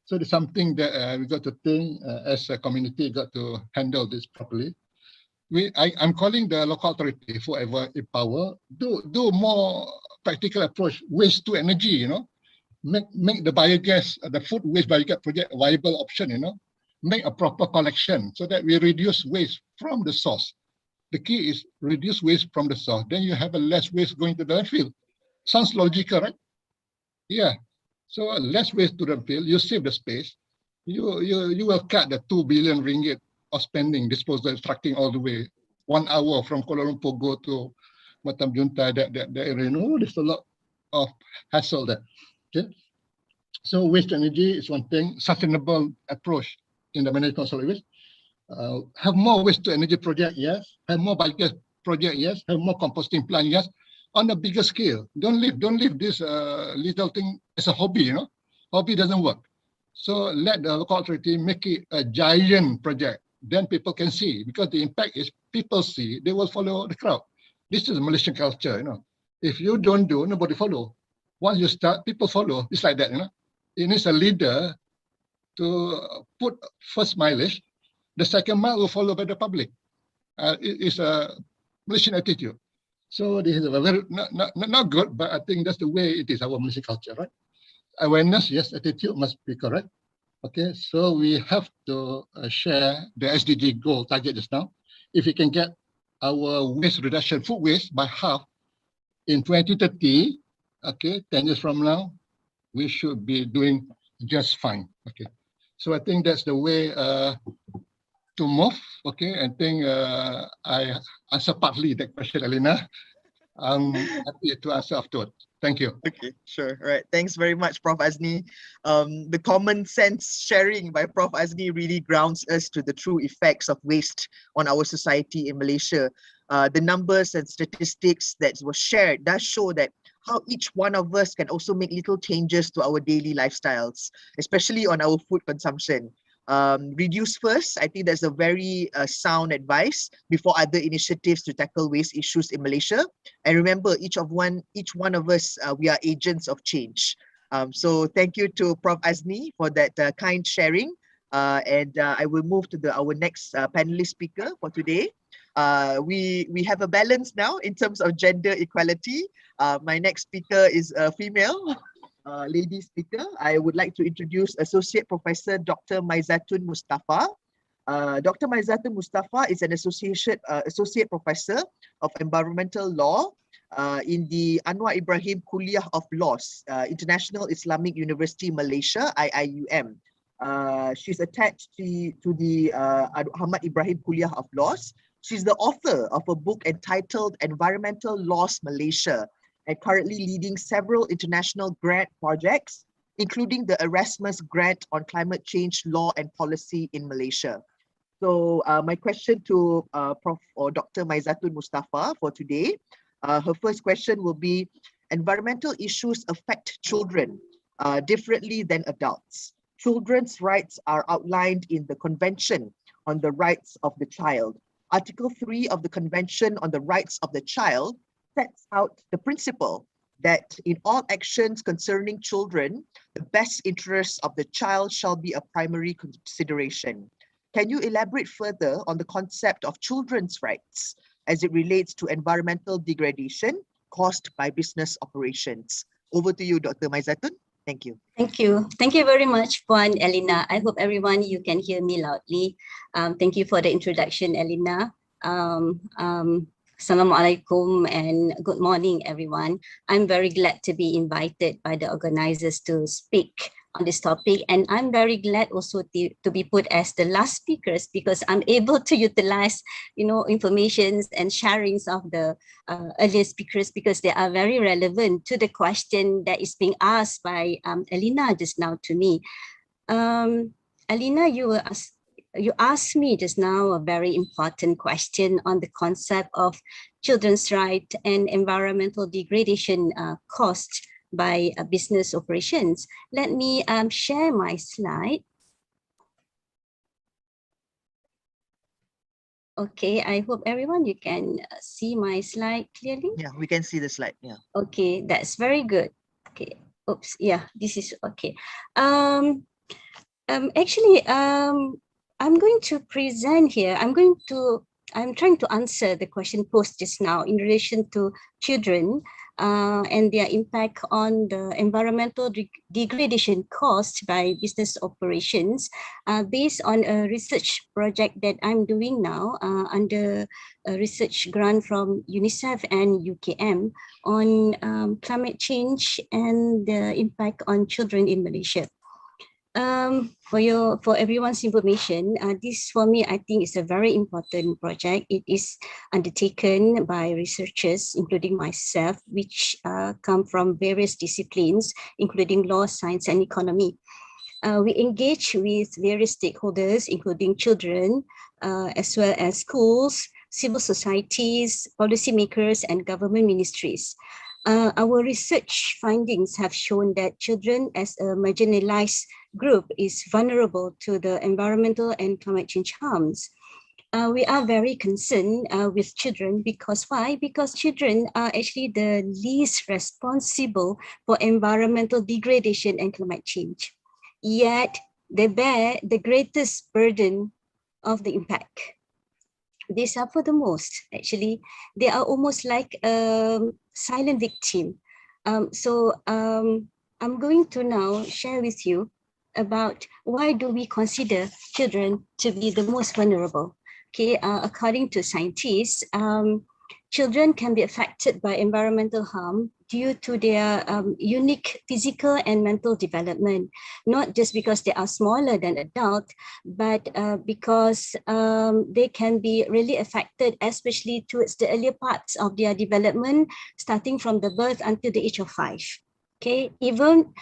So there's something that we got to think as a community, got to handle this properly. I'm calling the local authority, whoever in power, do more practical approach, waste to energy, you know, make the biogas, the food waste biogas project a viable option, you know, make a proper collection so that we reduce waste from the source. The key is reduce waste from the source. Then you have a less waste going to the landfill. Sounds logical, right? Yeah. So less waste to the landfill. You save the space. You will cut the 2 billion ringgit of spending disposal trucking all the way 1 hour from Kuala Lumpur go to Batam Junta. That area. No, there's a lot of hassle there. Okay. So waste energy is one thing. Sustainable approach in the management of solid waste. Have more waste to energy project, yes. Have more biogas project, yes. Have more composting plant, yes. On a bigger scale, don't leave this little thing as a hobby. You know, hobby doesn't work. So let the local authority make it a giant project. Then people can see, because the impact is people see, they will follow the crowd. This is Malaysian culture. You know, if you don't do, nobody follow. Once you start, people follow. It's like that. You know, it needs a leader to put first mileage. The second mile will follow by the public. It is a Malaysian attitude. So this is a very not good, but I think that's the way it is, our Malaysian culture, right? Awareness, yes, attitude must be correct. Okay, so we have to share the SDG goal target just now. If we can get our waste reduction, food waste by half in 2030, okay, 10 years from now, we should be doing just fine. Okay, so I think that's the way to move. Okay, I think I answer partly that question, Elena. I'm happy to answer afterward. Thank you. Okay, sure. All right. Thanks very much, Prof. Azni. The common sense sharing by Prof. Azni really grounds us to the true effects of waste on our society in Malaysia. The numbers and statistics that were shared does show that how each one of us can also make little changes to our daily lifestyles, especially on our food consumption. Reduce first. I think that's a very sound advice before other initiatives to tackle waste issues in Malaysia. And remember, each one of us, we are agents of change. So thank you to Prof. Azni for that kind sharing. And I will move to our next panelist speaker for today. We have a balance now in terms of gender equality. My next speaker is a female. Lady speaker. I would like to introduce Associate Professor Dr. Maizatun Mustafa. Dr. Maizatun Mustafa is an Associate Professor of Environmental Law in the Anwar Ibrahim Kuliah of Laws, International Islamic University Malaysia, IIUM. She's attached to the Ahmad Ibrahim Kuliah of Laws. She's the author of a book entitled Environmental Laws Malaysia, and currently leading several international grant projects, including the Erasmus Grant on Climate Change Law and Policy in Malaysia. So my question to Prof. or Dr. Maizatun Mustafa for today, her first question will be, environmental issues affect children differently than adults. Children's rights are outlined in the Convention on the Rights of the Child. Article 3 of the Convention on the Rights of the Child sets out the principle that in all actions concerning children, the best interests of the child shall be a primary consideration. Can you elaborate further on the concept of children's rights as it relates to environmental degradation caused by business operations? Over to you, Dr. Maizatun. Thank you. Thank you. Thank you very much, Puan Elena. I hope everyone, you can hear me loudly. Thank you for the introduction, Elena. Assalamualaikum and good morning, everyone. I'm very glad to be invited by the organizers to speak on this topic, and I'm very glad also to be put as the last speakers, because I'm able to utilize, informations and sharings of the earlier speakers, because they are very relevant to the question that is being asked by Elena just now to me. Elena, you asked me just now a very important question on the concept of children's right and environmental degradation caused by business operations. Let me share my slide. Okay, I hope everyone, you can see my slide clearly. Yeah, we can see the slide. Yeah. Okay, that's very good. Okay, oops, yeah, this is okay. I'm going to present here. I'm trying to answer the question posed just now in relation to children and their impact on the environmental degradation caused by business operations based on a research project that I'm doing now under a research grant from UNICEF and UKM on climate change and the impact on children in Malaysia. For everyone's information, this for me, I think is a very important project. It is undertaken by researchers, including myself, which come from various disciplines, including law, science, and economy. We engage with various stakeholders, including children, as well as schools, civil societies, policymakers, and government ministries. Our research findings have shown that children as a marginalized group is vulnerable to the environmental and climate change harms. We are very concerned with children because why? Because children are actually the least responsible for environmental degradation and climate change. Yet they bear the greatest burden of the impact. They suffer the most, actually. They are almost like a silent victim. I'm going to now share with you about why do we consider children to be the most vulnerable. Okay, according to scientists, children can be affected by environmental harm due to their unique physical and mental development, not just because they are smaller than adult, but because they can be really affected, especially towards the earlier parts of their development, starting from the birth until the age of 5. Okay, even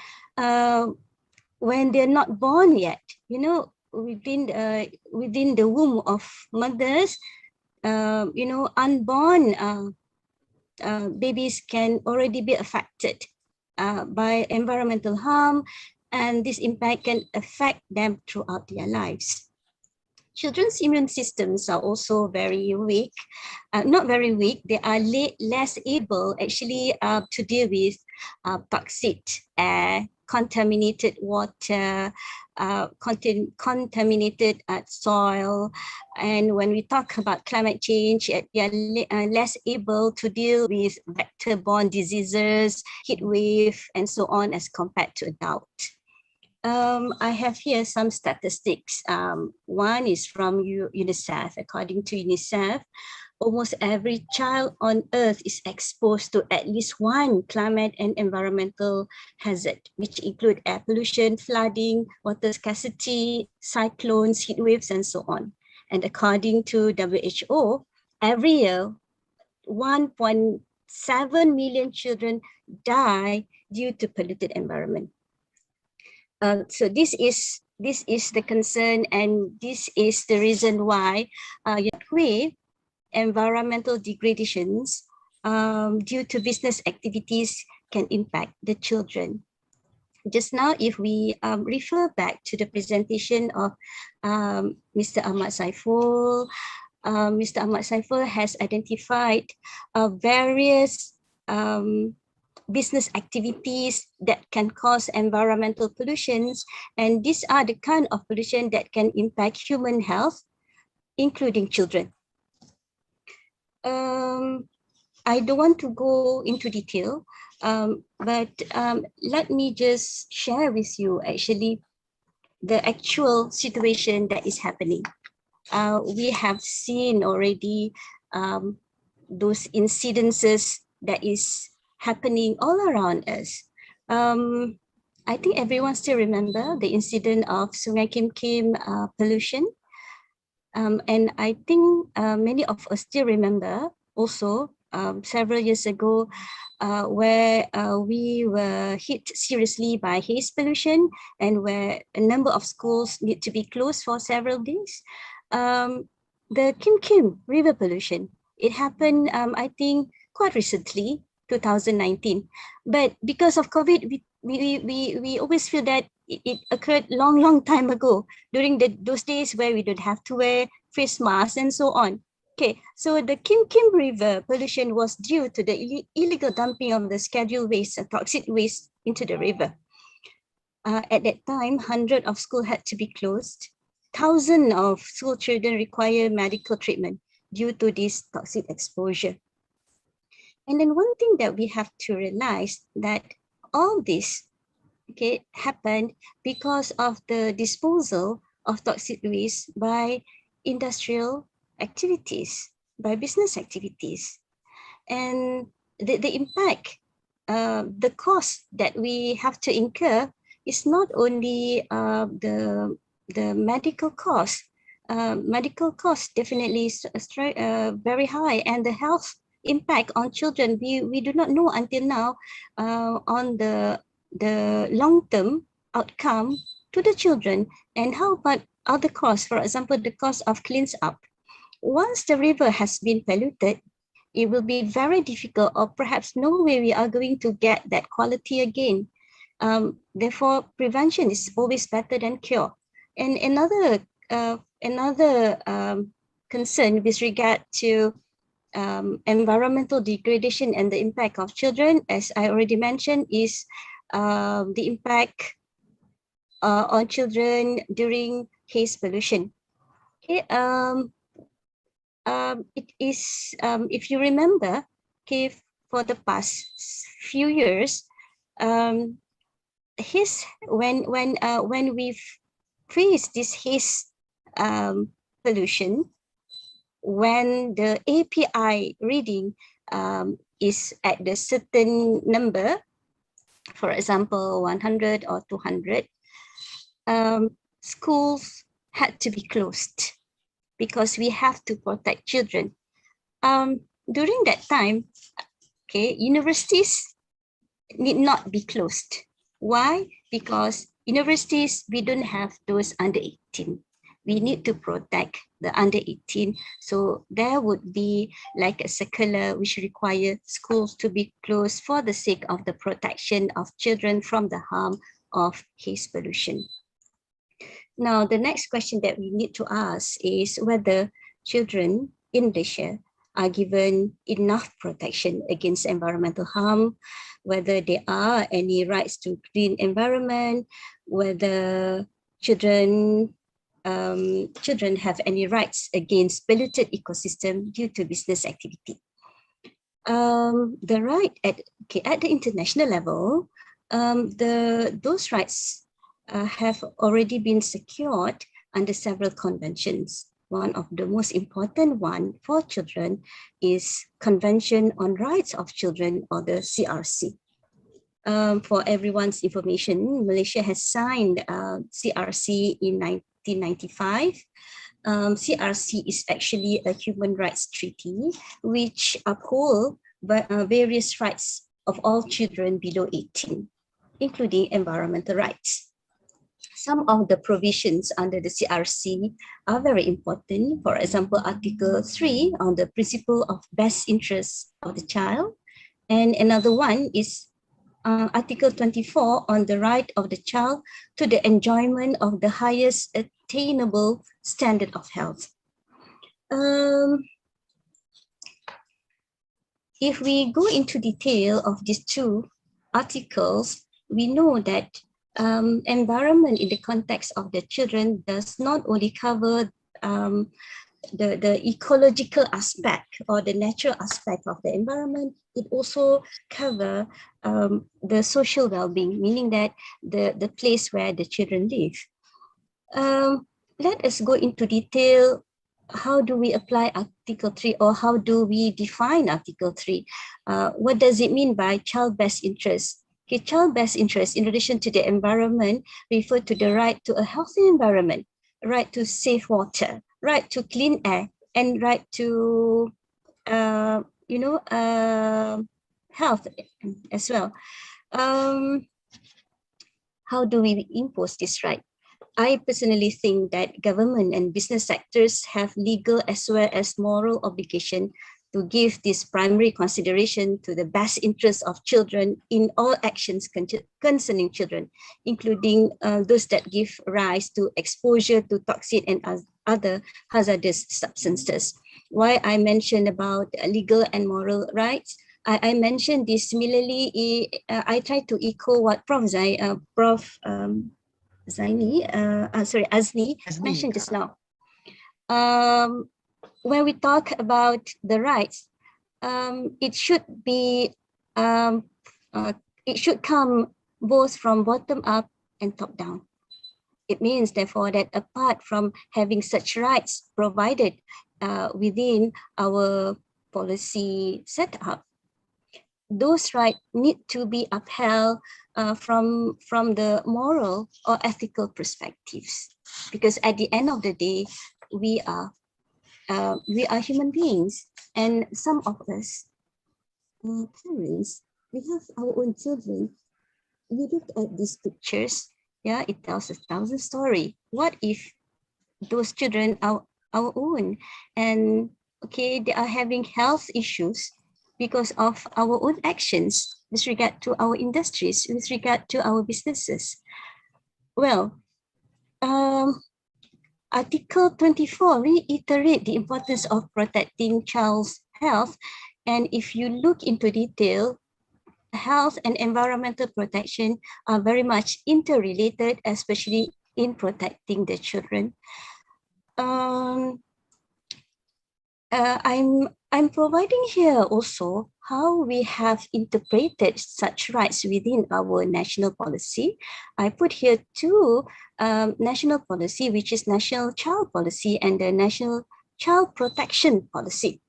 when they're not born yet, you know, within the womb of mothers, you know, unborn babies can already be affected by environmental harm, and this impact can affect them throughout their lives. Children's immune systems are also very weak, not very weak, they are less able actually to deal with toxic air, contaminated water, contaminated soil. And when we talk about climate change, they are less able to deal with vector-borne diseases, heat wave, and so on as compared to adults. I have here some statistics. One is from UNICEF. According to UNICEF, almost every child on Earth is exposed to at least one climate and environmental hazard, which include air pollution, flooding, water scarcity, cyclones, heat waves, and so on. And according to WHO, every year, 1.7 million children die due to polluted environment. So this is the concern, and this is the reason why environmental degradations due to business activities can impact the children. Just now, if we refer back to the presentation of Mr. Ahmad Saiful, Mr. Ahmad Saiful has identified various business activities that can cause environmental pollutions, and these are the kind of pollution that can impact human health, including children. I don't want to go into detail, but let me just share with you actually the actual situation that is happening. We have seen already those incidences that is happening all around us. I think everyone still remember the incident of Sungai Kim Kim pollution. And I think many of us still remember also several years ago where we were hit seriously by haze pollution, and where a number of schools need to be closed for several days. The Kim Kim river pollution, it happened I think quite recently, 2019. But because of COVID, we always feel that it occurred long time ago, during those days where we don't have to wear face masks and so on. Okay, so the Kim Kim River pollution was due to the illegal dumping of the scheduled waste, toxic waste into the river. At that time, hundreds of schools had to be closed. Thousands of school children require medical treatment due to this toxic exposure. And then one thing that we have to realize, that all this happened because of the disposal of toxic waste by industrial activities, by business activities. And the impact, the cost that we have to incur is not only the medical cost. Medical cost definitely is very high, and the health impact on children, we do not know until now on the long-term outcome to the children. And how about other costs? For example, the cost of cleans up. Once the river has been polluted, it will be very difficult, or perhaps no way we are going to get that quality again. Therefore, prevention is always better than cure. And another concern with regard to environmental degradation and the impact of children, as I already mentioned, is the impact on children during haze pollution. Okay, it is, if you remember, okay, for the past few years, haze, when we've faced this haze pollution, when the API reading is at the certain number, for example, 100 or 200, schools had to be closed because we have to protect children. During that time, okay, universities need not be closed. Why? Because universities, we don't have those under 18. We need to protect the under 18. So there would be like a circular which require schools to be closed for the sake of the protection of children from the harm of haze pollution. Now, the next question that we need to ask is whether children in Malaysia are given enough protection against environmental harm, whether there are any rights to clean environment, whether children have any rights against polluted ecosystem due to business activity. The right at the international level, those rights have already been secured under several conventions. One of the most important one for children is Convention on Rights of Children, or the CRC. For everyone's information, Malaysia has signed CRC in 1995. CRC is actually a human rights treaty which upholds various rights of all children below 18, including environmental rights. Some of the provisions under the CRC are very important. For example, Article 3 on the principle of best interest of the child. And another one is Article 24 on the right of the child to the enjoyment of the highest attainable standard of health. If we go into detail of these two articles, we know that environment in the context of the children does not only cover the ecological aspect or the natural aspect of the environment, it also covers the social well-being, meaning that the place where the children live. Let us go into detail. How do we apply Article 3, or how do we define Article 3? What does it mean by child best interest? Okay, child best interest in relation to the environment refer to the right to a healthy environment, right to safe water, right to clean air, and right to health as well. How do we impose this right? I personally think that government and business sectors have legal as well as moral obligation to give this primary consideration to the best interests of children in all actions concerning children, including those that give rise to exposure to toxic and other hazardous substances. Why I mentioned about legal and moral rights, I mentioned this similarly. I try to echo what Azmi mentioned just now. When we talk about the rights, it should be it should come both from bottom up and top down. It means, therefore, that apart from having such rights provided within our policy setup, those rights need to be upheld from the moral or ethical perspectives, because at the end of the day, we are human beings, and some of us parents, we have our own children. We look at these pictures, yeah, it tells 1,000 stories. What if those children are our own, and okay, they are having health issues because of our own actions with regard to our industries, with regard to our businesses? Well, Article 24 reiterates the importance of protecting child's health. And if you look into detail, health and environmental protection are very much interrelated, especially in protecting the children. I'm providing here also how we have interpreted such rights within our national policy. I put here two national policy, which is National Child Policy and the National child protection policy.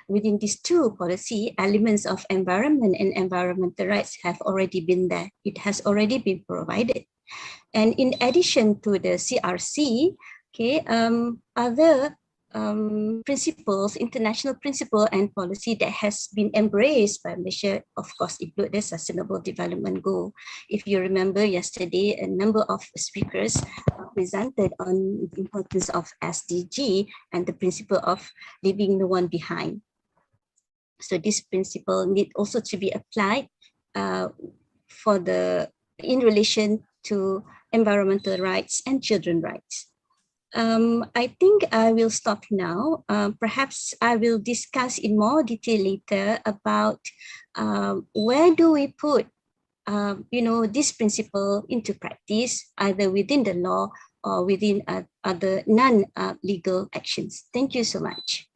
Within these two policy, elements of environment and environmental rights have already been there. It has already been provided. And in addition to the CRC, okay, other principles, international principle and policy that has been embraced by Malaysia, of course, include the Sustainable Development Goal. If you remember yesterday, a number of speakers presented on the importance of SDG and the principle of leaving no one behind. So this principle need also to be applied in relation to environmental rights and children's rights. I think I will stop now. Perhaps I will discuss in more detail later about where do we put this principle into practice, either within the law or within other non-legal actions. Thank you so much.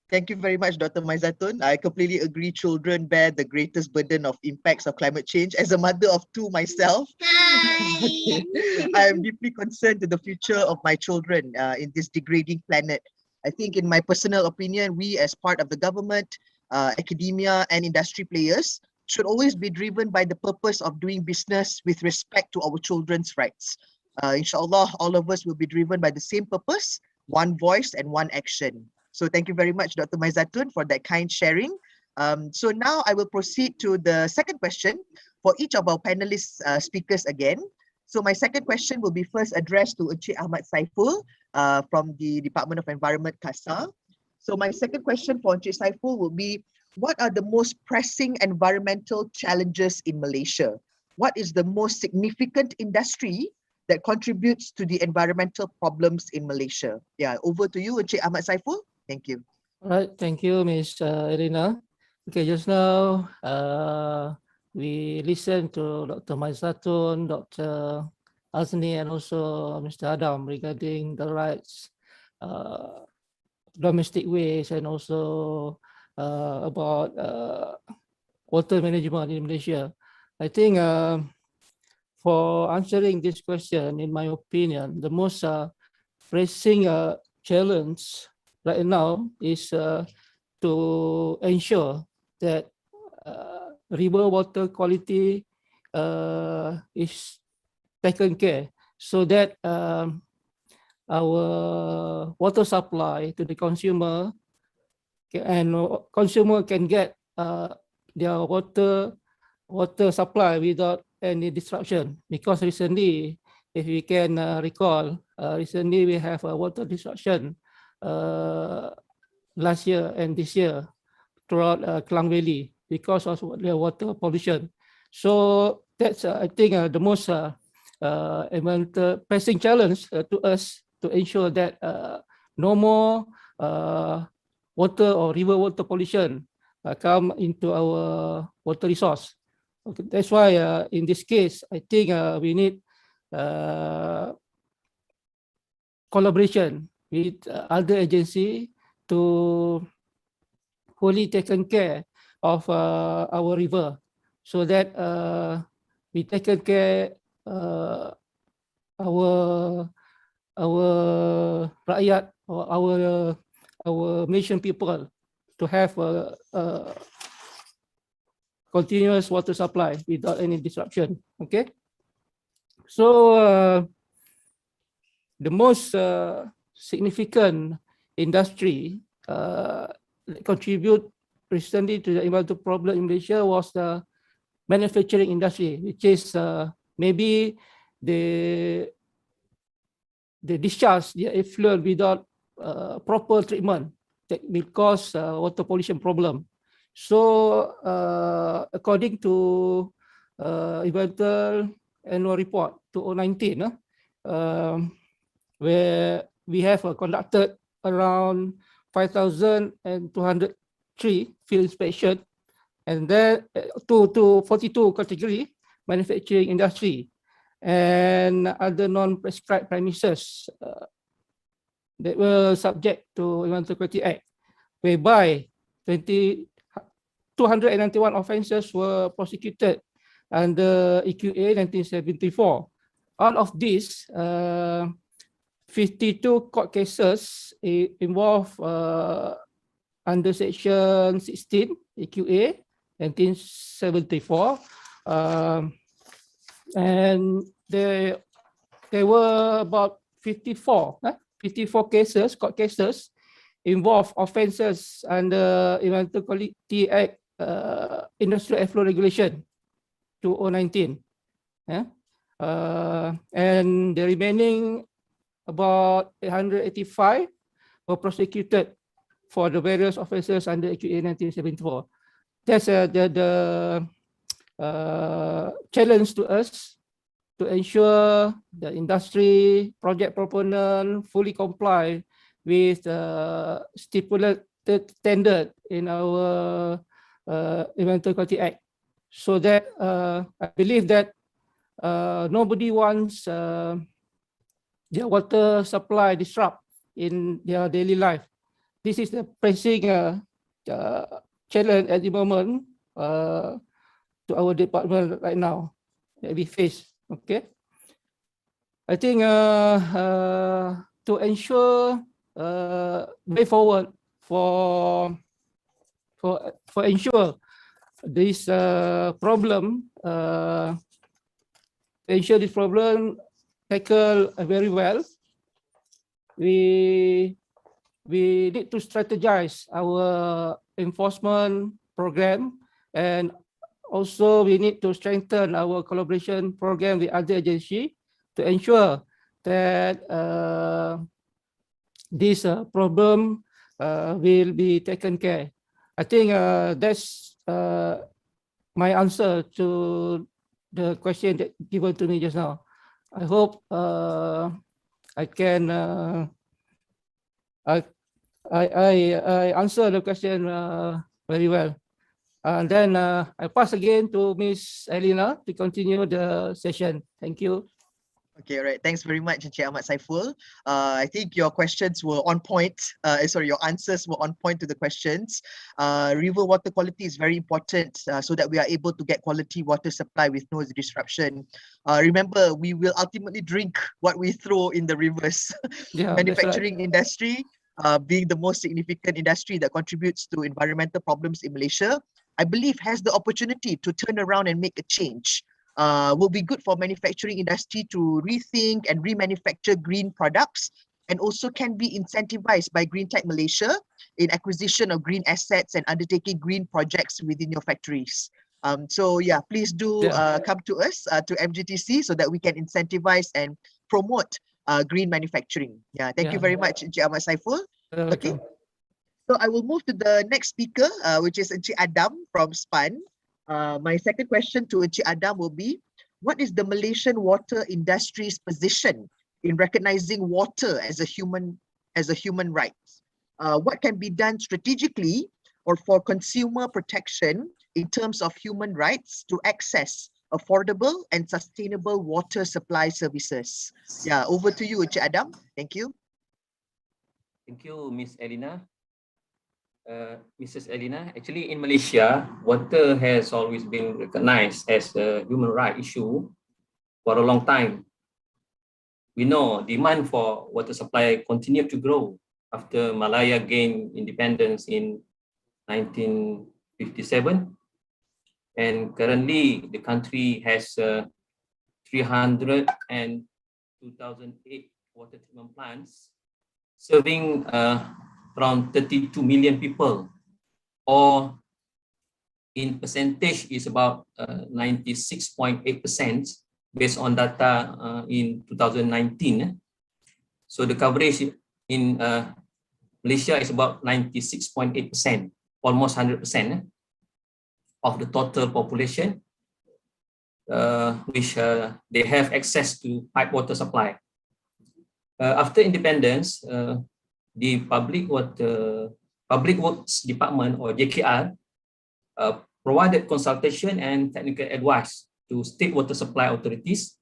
Thank you very much, Dr. Maizatun. I completely agree. Children bear the greatest burden of impacts of climate change. As a mother of two myself, I am deeply concerned to the future of my children in this degrading planet. I think, in my personal opinion, we as part of the government, academia, and industry players should always be driven by the purpose of doing business with respect to our children's rights. Inshallah, all of us will be driven by the same purpose, one voice and one action. So thank you very much, Dr. Maizatun, for that kind sharing. So now I will proceed to the second question for each of our panelist speakers again. So my second question will be first addressed to Encik Ahmad Saiful from the Department of Environment, CASA. So my second question for Encik Saiful will be, what are the most pressing environmental challenges in Malaysia? What is the most significant industry that contributes to the environmental problems in Malaysia? Yeah, over to you, Encik Ahmad Saiful. Thank you. All right, thank you, Ms. Irina. Okay, just now we listened to Dr. Maizatun, Dr. Azni, and also Mr. Adam regarding the rights, domestic waste, and also about water management in Malaysia. I think for answering this question, in my opinion, the most pressing challenge right now is to ensure that river water quality is taken care, so that our water supply to the consumer and consumer can get their water supply without any disruption. Because recently, if we can recall, recently we have a water disruption last year and this year throughout Klang Valley because of the water pollution. So that's I think the most pressing challenge to us to ensure that no more water or river water pollution come into our water resource. Okay, that's why in this case, I think we need collaboration with other agency to fully taken care of our river, so that we taken care our rakyat or our Malaysian people to have a continuous water supply without any disruption. Okay, so the most significant industry that contribute recently to the environmental problem in Malaysia was the manufacturing industry, which is maybe the discharge the effluent without proper treatment that will cause water pollution problem. So according to environmental annual report 2019, where we have conducted around 5,203 field inspection, and then to 42 category manufacturing industry and other non-prescribed premises that were subject to Environmental Quality Act, whereby 291 offences were prosecuted under EQA 1974, out of these, 52 court cases involve under Section 16 AQA 1974, and there were about 54 cases, court cases, involve offences under Environmental Quality Act, Industrial Effluent Regulation 2019. And the remaining about 885 were prosecuted for the various offences under AQA 1974. That's the challenge to us, to ensure the industry project proponent fully comply with stipulated standard in our Environmental Quality Act, so that I believe that nobody wants their water supply disrupt in their daily life. This is the pressing challenge at the moment to our department right now that we face. Okay, I think to ensure way forward for ensure this problem, tackle very well, we need to strategize our enforcement program, and also we need to strengthen our collaboration program with other agencies to ensure that this problem will be taken care. I think that's my answer to the question that given to me just now. I hope I can I answer the question very well. And then I pass again to Ms. Elena to continue the session. Thank you. Okay, all right. Thanks very much, Encik Ahmad Saiful. I think your questions were on point. Your answers were on point to the questions. River water quality is very important so that we are able to get quality water supply with no disruption. Remember, we will ultimately drink what we throw in the rivers. Yeah, manufacturing industry, being the most significant industry that contributes to environmental problems in Malaysia, I believe has the opportunity to turn around and make a change. Will be good for manufacturing industry to rethink and remanufacture green products, and also can be incentivized by Green Tech Malaysia in acquisition of green assets and undertaking green projects within your factories. So yeah, please do come to us, to MGTC, so that we can incentivize and promote green manufacturing. Yeah, thank you very much, Encik Ahmad Saiful. Okay, so I will move to the next speaker, which is Encik Adam from SPAN. My second question to Encik Adam will be, what is the Malaysian water industry's position in recognizing water as a human right? What can be done strategically or for consumer protection in terms of human rights to access affordable and sustainable water supply services? Yeah, over to you, Encik Adam. Thank you. Thank you, Ms. Elena. Mrs. Elena, actually in Malaysia, water has always been recognized as a human right issue for a long time. We know demand for water supply continued to grow after Malaya gained independence in 1957. And currently the country has 302,008 water treatment plants serving around 32 million people, or in percentage is about 96.8% based on data in 2019. So the coverage in Malaysia is about 96.8%, almost 100% of the total population, which they have access to pipe water supply. After independence, the Public Works Department, or JKR, provided consultation and technical advice to state water supply authorities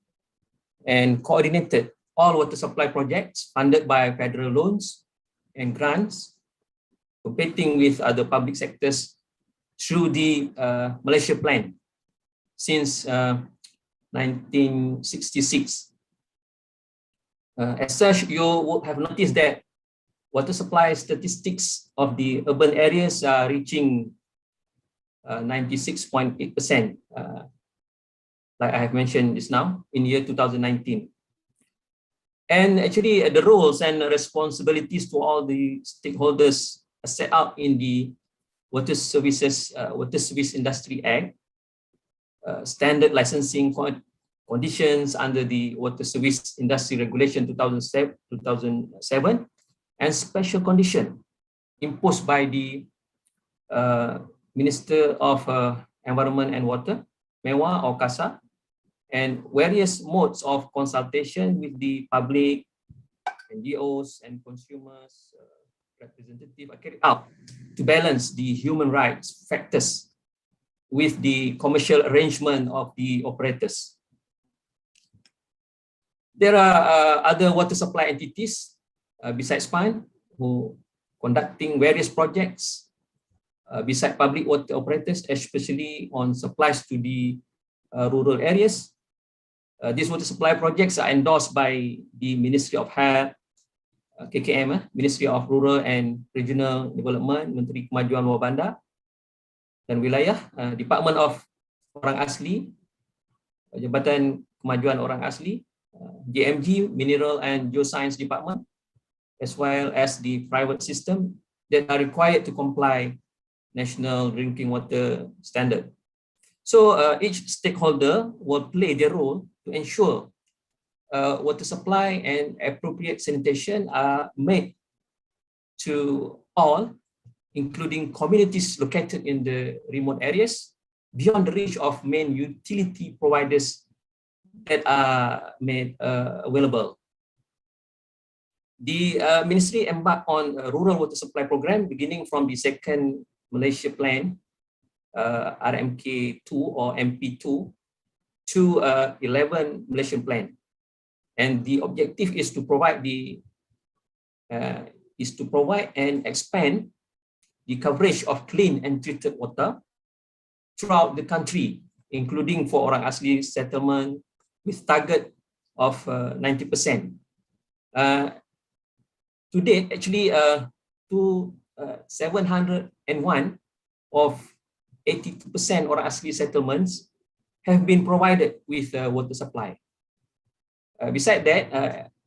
and coordinated all water supply projects funded by federal loans and grants, competing with other public sectors through the Malaysia Plan since 1966. As such, you would have noticed that water supply statistics of the urban areas are reaching 96.8%, like I have mentioned just now, in year 2019. And actually, the roles and responsibilities to all the stakeholders are set out in the Water Service Industry Act, standard licensing conditions under the Water Service Industry Regulation 2007, and special condition imposed by the Minister of Environment and Water, MEWA or CASA, and various modes of consultation with the public, NGOs, and consumers representative are carried out to balance the human rights factors with the commercial arrangement of the operators. There are other water supply entities besides PAN who conducting various projects besides public water operators, especially on supplies to the rural areas. These water supply projects are endorsed by the Ministry of Health, KKM, Ministry of Rural and Regional Development, Menteri Kemajuan Luar Bandar dan Wilayah, Department of Orang Asli, Jabatan Kemajuan Orang Asli, JMG, Mineral and Geoscience Department, as well as the private system that are required to comply national drinking water standard. So each stakeholder will play their role to ensure water supply and appropriate sanitation are made to all, including communities located in the remote areas, beyond the reach of main utility providers that are made available. The Ministry embarked on a rural water supply program beginning from the second Malaysia Plan, RMK2 or MP2, to 11 Malaysian Plan, and the objective is to provide and expand the coverage of clean and treated water throughout the country, including for Orang Asli settlement, with target of 90%. To date, actually, 701 of 82% Orang Asli settlements have been provided with water supply. Besides that,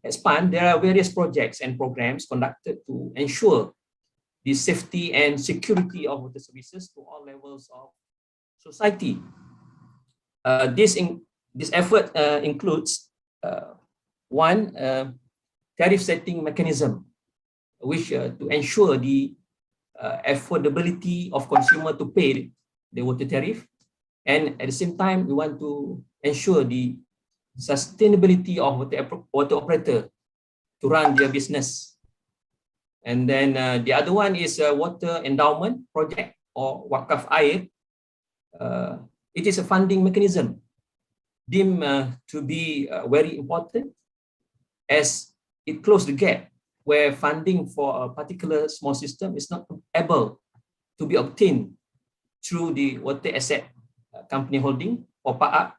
at PAN, there are various projects and programs conducted to ensure the safety and security of water services to all levels of society. This effort includes one, tariff setting mechanism, which to ensure the affordability of consumer to pay the water tariff, and at the same time we want to ensure the sustainability of water operator to run their business. And then the other one is a water endowment project or Wakaf Air. It is a funding mechanism deemed to be very important, as it closed the gap where funding for a particular small system is not able to be obtained through the water asset company holding or PAA,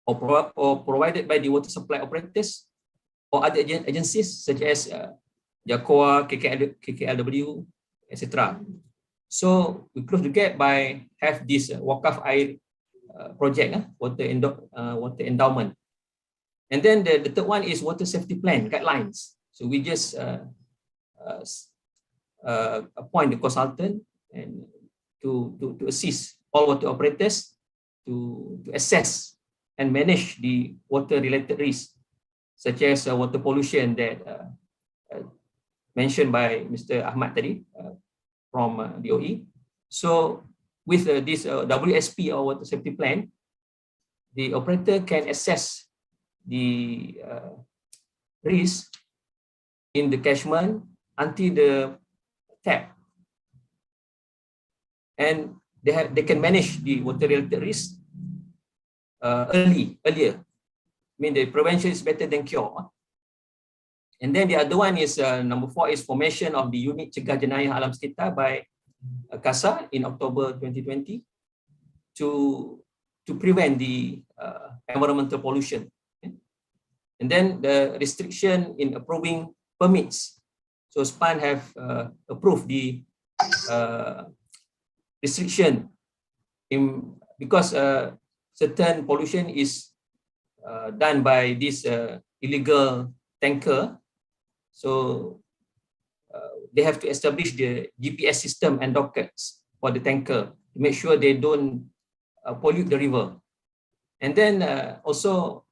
or provided by the water supply operators or other agencies such as JAKOA, KKLW, etc. So we close the gap by have this Wakaf Air project, water endowment. And then the third one is water safety plan guidelines. So we just appoint the consultant and to assist all water operators to assess and manage the water-related risks, such as water pollution that mentioned by Mr. Ahmad tadi from DOE. So with this WSP or water safety plan, the operator can assess the risk in the catchment until the tap, and they can manage the water-related risk earlier. I mean, the prevention is better than cure. And then the other one is number 4 is formation of the unit cegah jenayah alam sekitar by CASA in October 2020 to prevent the environmental pollution. And then the restriction in approving permits. So SPAN have approved the restriction because certain pollution is done by this illegal tanker. So they have to establish the GPS system and dockets for the tanker to make sure they don't pollute the river. And then also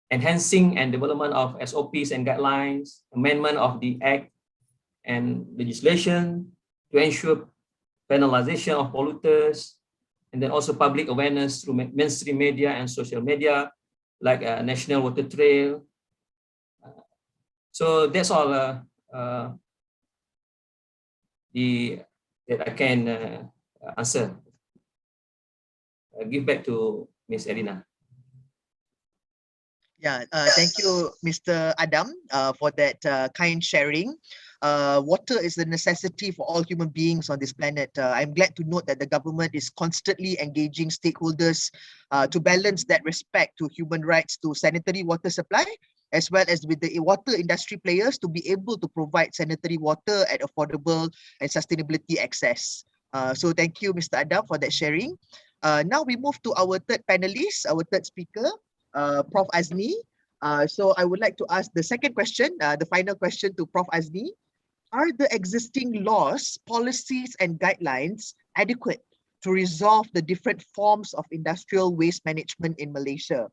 enhancing and development of SOPs and guidelines, amendment of the act and legislation to ensure penalization of polluters, and then also public awareness through mainstream media and social media, like National Water Trail. So that's all that I can answer. I'll give back to Ms. Elina. Yeah, thank you, Mr. Adam, for that kind sharing. Water is a necessity for all human beings on this planet. I'm glad to note that the government is constantly engaging stakeholders to balance that respect to human rights to sanitary water supply, as well as with the water industry players to be able to provide sanitary water at affordable and sustainability access. So thank you, Mr. Adam, for that sharing. Now we move to our third panelist, our third speaker, Prof. Azmi. So I would like to ask the second question, the final question to Prof. Azmi. Are the existing laws, policies, and guidelines adequate to resolve the different forms of industrial waste management in Malaysia?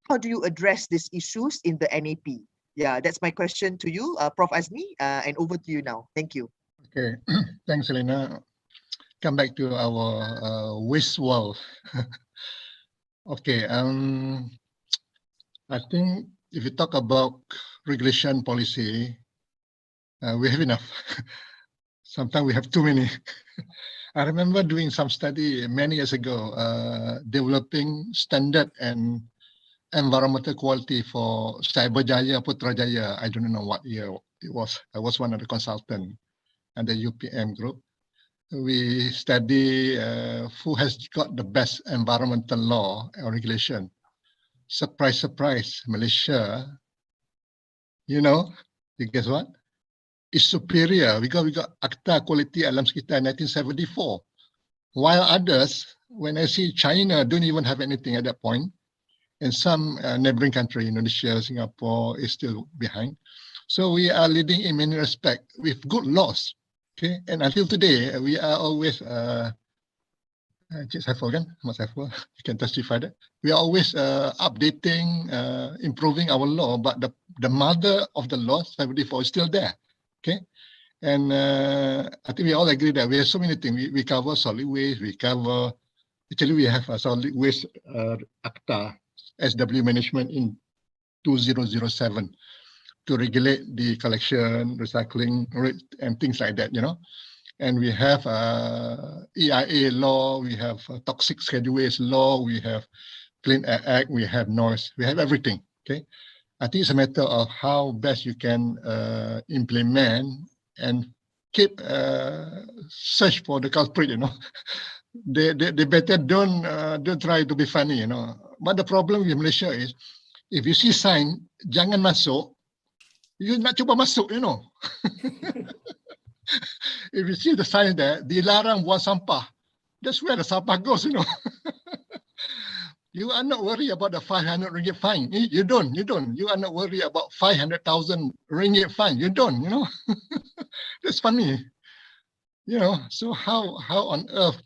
How do you address these issues in the NAP? Yeah, that's my question to you, Prof. Azmi, and over to you now. Thank you. Okay, thanks, Elena. Come back to our waste world. Okay, I think if you talk about regulation policy, we have enough. Sometimes we have too many. I remember doing some study many years ago, developing standard and environmental quality for Cyberjaya, Putrajaya. I don't know what year it was. I was one of the consultants and the UPM group. We study who has got the best environmental law or regulation. Surprise, surprise, Malaysia, you know, you guess what? It's superior because we got Akta Quality Alam Sekitar 1974. While others, when I see China, don't even have anything at that point. And some neighboring country, Indonesia, Singapore, is still behind. So we are leading in many respects with good laws. Okay, and until today, we are always, Cik Saiful kan, Mas Saiful, you can testify that. We are always updating, improving our law, but the mother of the law, 74, is still there. Okay, and I think we all agree that we have so many things. We cover solid waste, we cover, actually we have a solid waste Akta, SW management in 2007. To regulate the collection, recycling rate, and things like that, you know. And we have EIA law, we have toxic schedule waste law, we have Clean Air Act, we have noise, we have everything. Okay, I think it's a matter of how best you can implement and keep search for the culprit. You know, they better don't try to be funny. You know, but the problem with Malaysia is if you see sign jangan masuk. You nak cuba masuk, you know. If you see the sign there, dilarang buang sampah. That's where the sampah goes, you know. You are not worried about the 500 ringgit fine. You don't. You are not worried about 500,000 ringgit fine. You don't, you know. That's funny. You know, so how on earth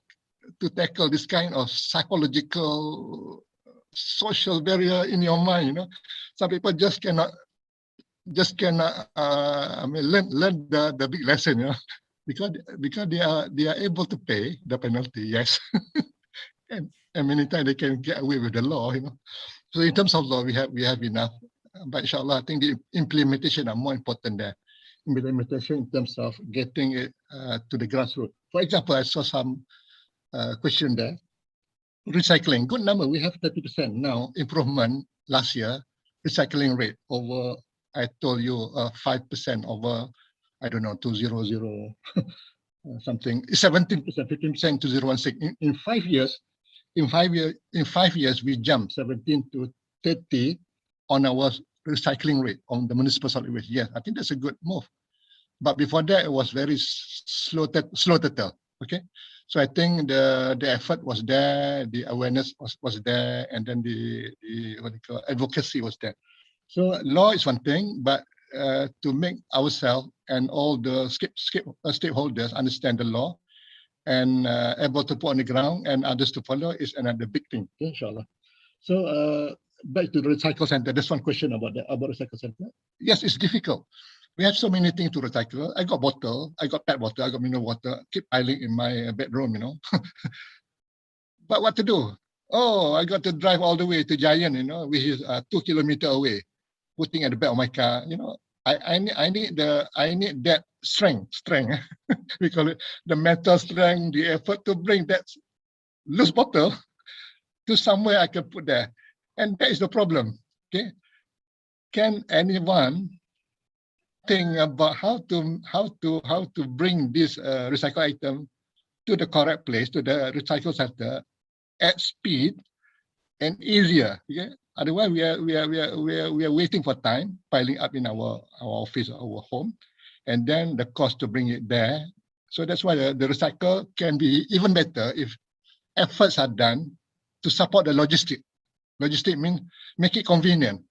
to tackle this kind of psychological, social barrier in your mind, you know. Some people just cannot I mean, learn the big lesson, you know, because they are able to pay the penalty, yes, and many times they can get away with the law, you know. So in terms of law, we have enough, but inshallah, I think the implementation are more important there. Implementation in terms of getting it to the grassroots. For example, I saw some question there. Recycling, good number. We have 30% now improvement last year. Recycling rate over. I told you 5% over, I don't know, 200 something, 17%, 15% to 016. In 5 years, we jumped 17 to 30 on our recycling rate, on the municipal solid waste. Yes, I think that's a good move. But before that, it was very slow to tell. Okay, so I think the effort was there, the awareness was there, and then the what you call advocacy was there. So law is one thing, but to make ourselves and all the stakeholders understand the law and able to put on the ground and others to follow is another big thing. Okay, inshallah. So back to the recycle center. There's one question about the recycle center. Yes, it's difficult. We have so many things to recycle. I got bottle, I got pet water, I got mineral water, keep piling in my bedroom, you know. But what to do? Oh, I got to drive all the way to Giant, you know, which is 2 kilometers away, putting at the back of my car. You know, I need that strength. We call it the mental strength, the effort to bring that loose bottle to somewhere I can put there, and that is the problem. Okay, can anyone think about how to bring this recycle item to the correct place, to the recycle center at speed and easier? Okay, otherwise we are waiting for time, piling up in our office or our home, and then the cost to bring it there. So that's why the recycle can be even better if efforts are done to support the logistic. Logistic means make it convenient.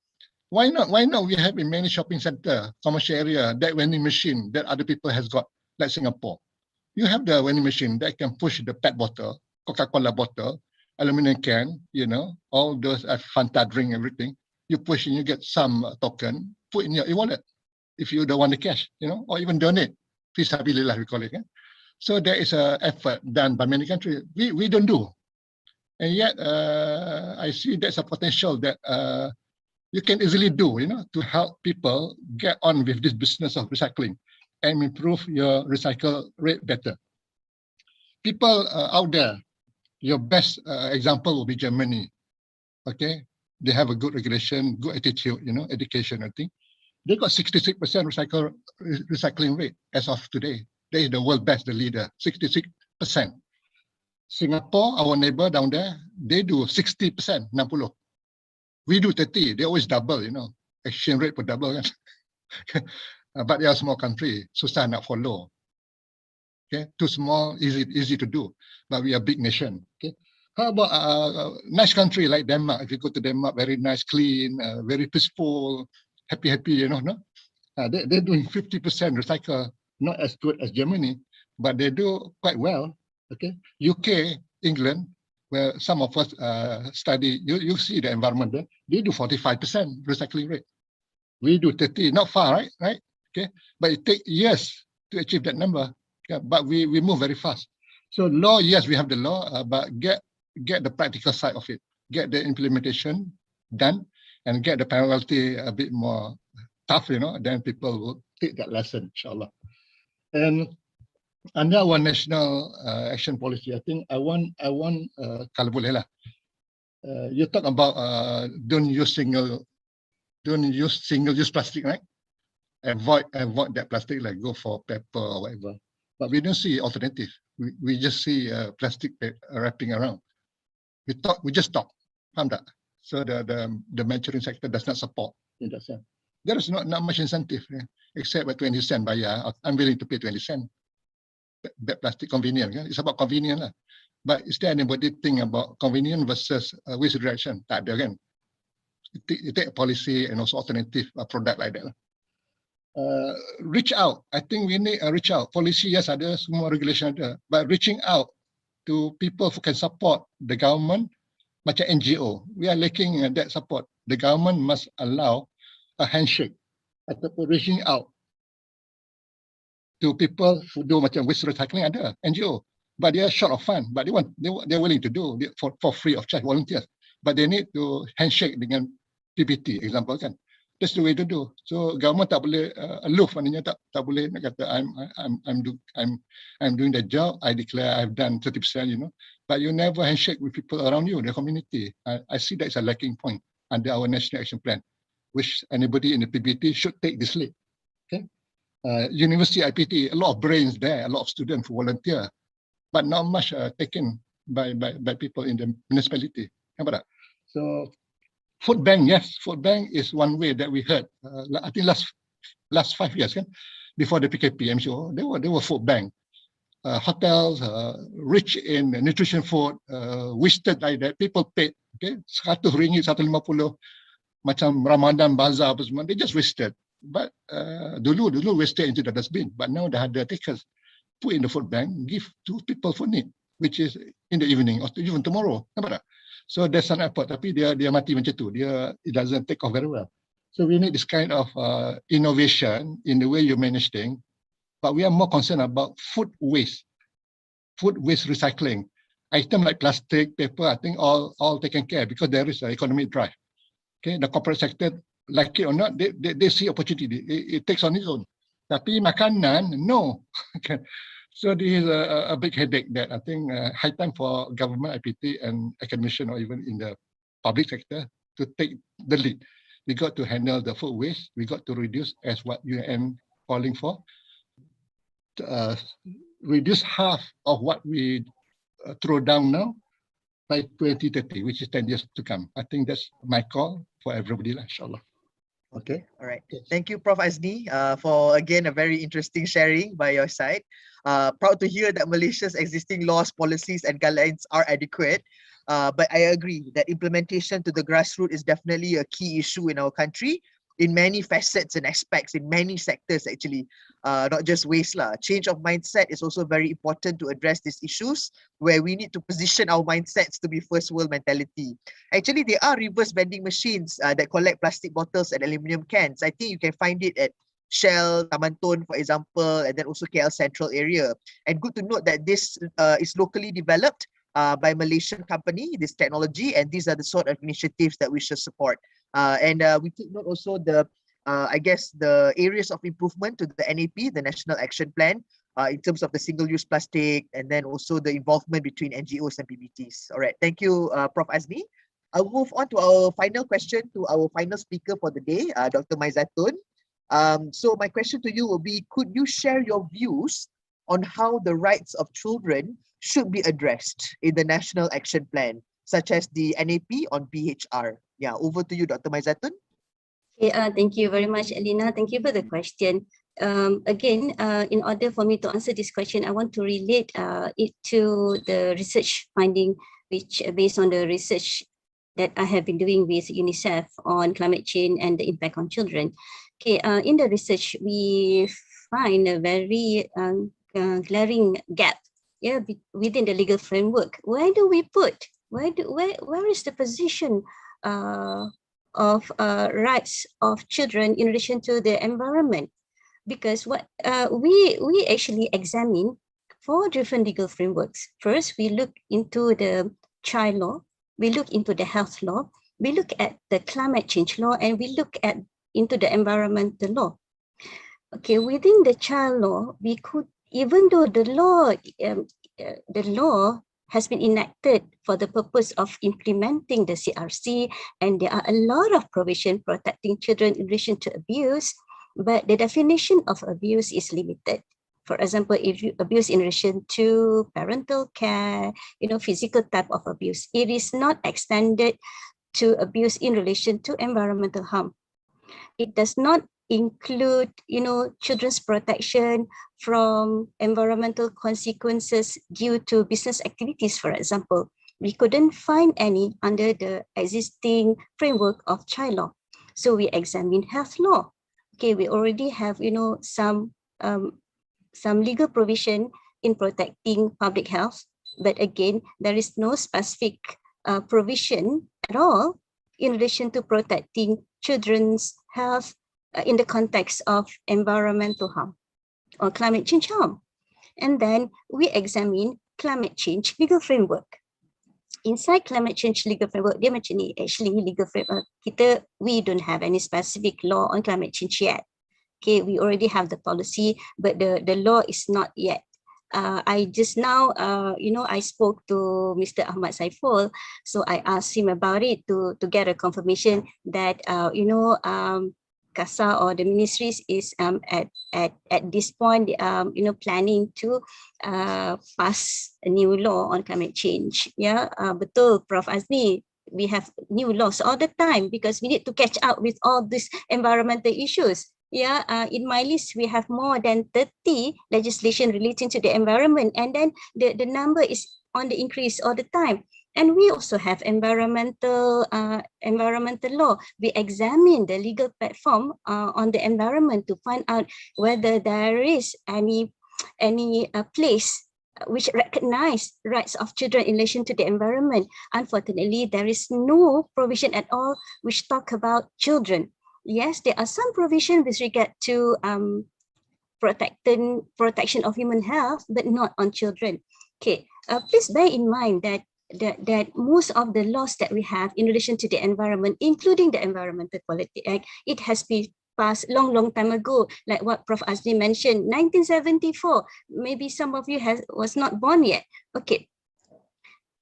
Why not? Why not? We have in many shopping center, commercial area, that vending machine that other people has got, like Singapore. You have the vending machine that can push the PET bottle, Coca-Cola bottle, aluminum can, you know, all those Fanta drink, everything. You push and you get some token, put in your e-wallet if you don't want the cash, you know, or even donate. Fisabilillah, we call it. Eh? So there is an effort done by many countries. We don't do. And yet, I see there's a potential that you can easily do, you know, to help people get on with this business of recycling and improve your recycle rate better. People out there, your best example will be Germany. Okay, they have a good regulation, good attitude, you know, education, I think. They got 66% recycling rate as of today. They is the world best, the leader, 66%. Singapore, our neighbor down there, they do 60%, 60. We do 30, they always double, you know, exchange rate for double. But they are a small country, susah nak follow. Okay, too small, easy to do, but we are a big nation. Okay, how about a nice country like Denmark? If you go to Denmark, very nice, clean, very peaceful, happy, you know, no? They're doing 50% recycle, not as good as Germany, but they do quite well. Okay, UK, England, where some of us study, you see the environment there, they do 45% recycling rate. We do 30, not far, right? Okay, but it takes years to achieve that number. Yeah, but we move very fast. So law, yes, we have the law, but get the practical side of it, get the implementation done, and get the penalty a bit more tough, you know, then people will take that lesson, inshallah. And under our national action policy, I think I want kalau boleh lah, you talk about don't use single-use plastic, right? Avoid that plastic, like go for paper or whatever. But we don't see alternative. We just see plastic wrapping around. We just talk. Faham tak? So the manufacturing sector does not support in that sense. There is not much incentive, except at 20 cents bayar. I'm willing to pay 20 cents. That plastic convenient, kan? It's about convenient lah. But is there anybody think about convenient versus waste reduction? Tak ada, kan? You take a policy and also alternative product like that lah. Reach out. I think we need a reach out. Policy, yes, ada, semua regulation ada. But reaching out to people who can support the government, macam NGO, we are lacking that support. The government must allow a handshake ataupun reaching out to people who do macam waste recycling, ada NGO, but they are short of fund, but they're willing to do for free of charge, volunteers, but they need to handshake dengan PBT, example, kan? That's the way to do. So government tak boleh aloof, maknanya tak boleh nak kata I'm doing the job, I declare I've done 30%, you know, but you never handshake with people around you, the community. I see that's a lacking point under our national action plan, which anybody in the PBT should take this lead. Okay, university IPT, a lot of brains there, a lot of students who volunteer, but not much taken by people in the municipality. So Food bank, yes, food bank is one way that we heard. I think last 5 years, before the PKP, I'm sure there were food bank. Hotels rich in nutrition food, wasted like that. People paid, okay, RM100, RM150, macam Ramadan bazaar apa semua. They just wasted. But dulu wasted into the dustbin. But now dah ada takers put in the food bank, give to people for need, which is in the evening or even tomorrow. Nampak tak? So there's an effort, tapi dia mati macam tu. It doesn't take off very well. So we need this kind of innovation in the way you manage things. But we are more concerned about food waste recycling. Item like plastic, paper, I think all taken care because there is an economic drive. Okay, the corporate sector, like it or not, they see opportunity. It takes on its own. Tapi makanan, no. So this is a big headache that I think high time for government, IPT, and academician, or even in the public sector to take the lead. We got to handle the food waste. We got to reduce, as what UN calling for, reduce half of what we throw down now by 2030, which is 10 years to come. I think that's my call for everybody, inshallah. Okay, all right. Thank you, Prof. Azmi, for again a very interesting sharing by your side. Proud to hear that Malaysia's existing laws, policies, and guidelines are adequate. But I agree that implementation to the grassroots is definitely a key issue in our country, in many facets and aspects, in many sectors actually, not just waste lah. Change of mindset is also very important to address these issues, where we need to position our mindsets to be first world mentality. Actually, there are reverse vending machines that collect plastic bottles and aluminum cans. I think you can find it at Shell, Taman Tun, for example, and then also KL Central area. And good to note that this is locally developed by Malaysian company, this technology, and these are the sort of initiatives that we should support. And we took note also I guess the areas of improvement to the NAP, the National Action Plan, in terms of the single-use plastic, and then also the involvement between NGOs and PBTs. All right, thank you, Prof. Azmi. I'll move on to our final question, to our final speaker for the day, Dr. Maizatun. So my question to you will be, could you share your views on how the rights of children should be addressed in the National Action Plan, such as the NAP on BHR? Yeah, over to you, Dr. Maizatun. Okay, thank you very much, Alina. Thank you for the question. Again, in order for me to answer this question, I want to relate it to the research finding, which based on the research that I have been doing with UNICEF on climate change and the impact on children. Okay, in the research, we find a very glaring gap, yeah, within the legal framework. Where do we put? Where is the position of rights of children in relation to the environment? Because what we actually examine 4 different legal frameworks. First, we look into the child law, we look into the health law, we look at the climate change law, and we look at into the environmental law. Okay, within the child law, we could, even though the law has been enacted for the purpose of implementing the CRC, and there are a lot of provision protecting children in relation to abuse, but the definition of abuse is limited. For example, if you abuse in relation to parental care, physical type of abuse, it is not extended to abuse in relation to environmental harm. It does not include, children's protection from environmental consequences due to business activities, for example. We couldn't find any under the existing framework of child law. So we examine health law. Okay, we already have, some legal provision in protecting public health, but again, there is no specific provision at all in relation to protecting children's health in the context of environmental harm or climate change harm. And then we examine climate change legal framework. Inside climate change legal framework, dia macam ni, actually legal framework, we don't have any specific law on climate change yet. Okay, we already have the policy, but the law is not yet. I just now, I spoke to Mr. Ahmad Saiful, so I asked him about it to get a confirmation that, CASA or the ministries is at this point, planning to pass a new law on climate change. Yeah, betul, Prof. Azmi. we have new laws all the time because we need to catch up with all these environmental issues. Yeah, in my list, we have more than 30 legislation relating to the environment, and then the number is on the increase all the time. And we also have environmental law. We examine the legal platform on the environment to find out whether there is any place which recognize rights of children in relation to the environment. Unfortunately, there is no provision at all which talk about children. Yes, there are some provision with regard to protection of human health, but not on children. Okay, please bear in mind that most of the laws that we have in relation to the environment, including the Environmental Quality Act, it has been passed long time ago, like what Prof. Azli mentioned, 1974. Maybe some of you was not born yet. Okay,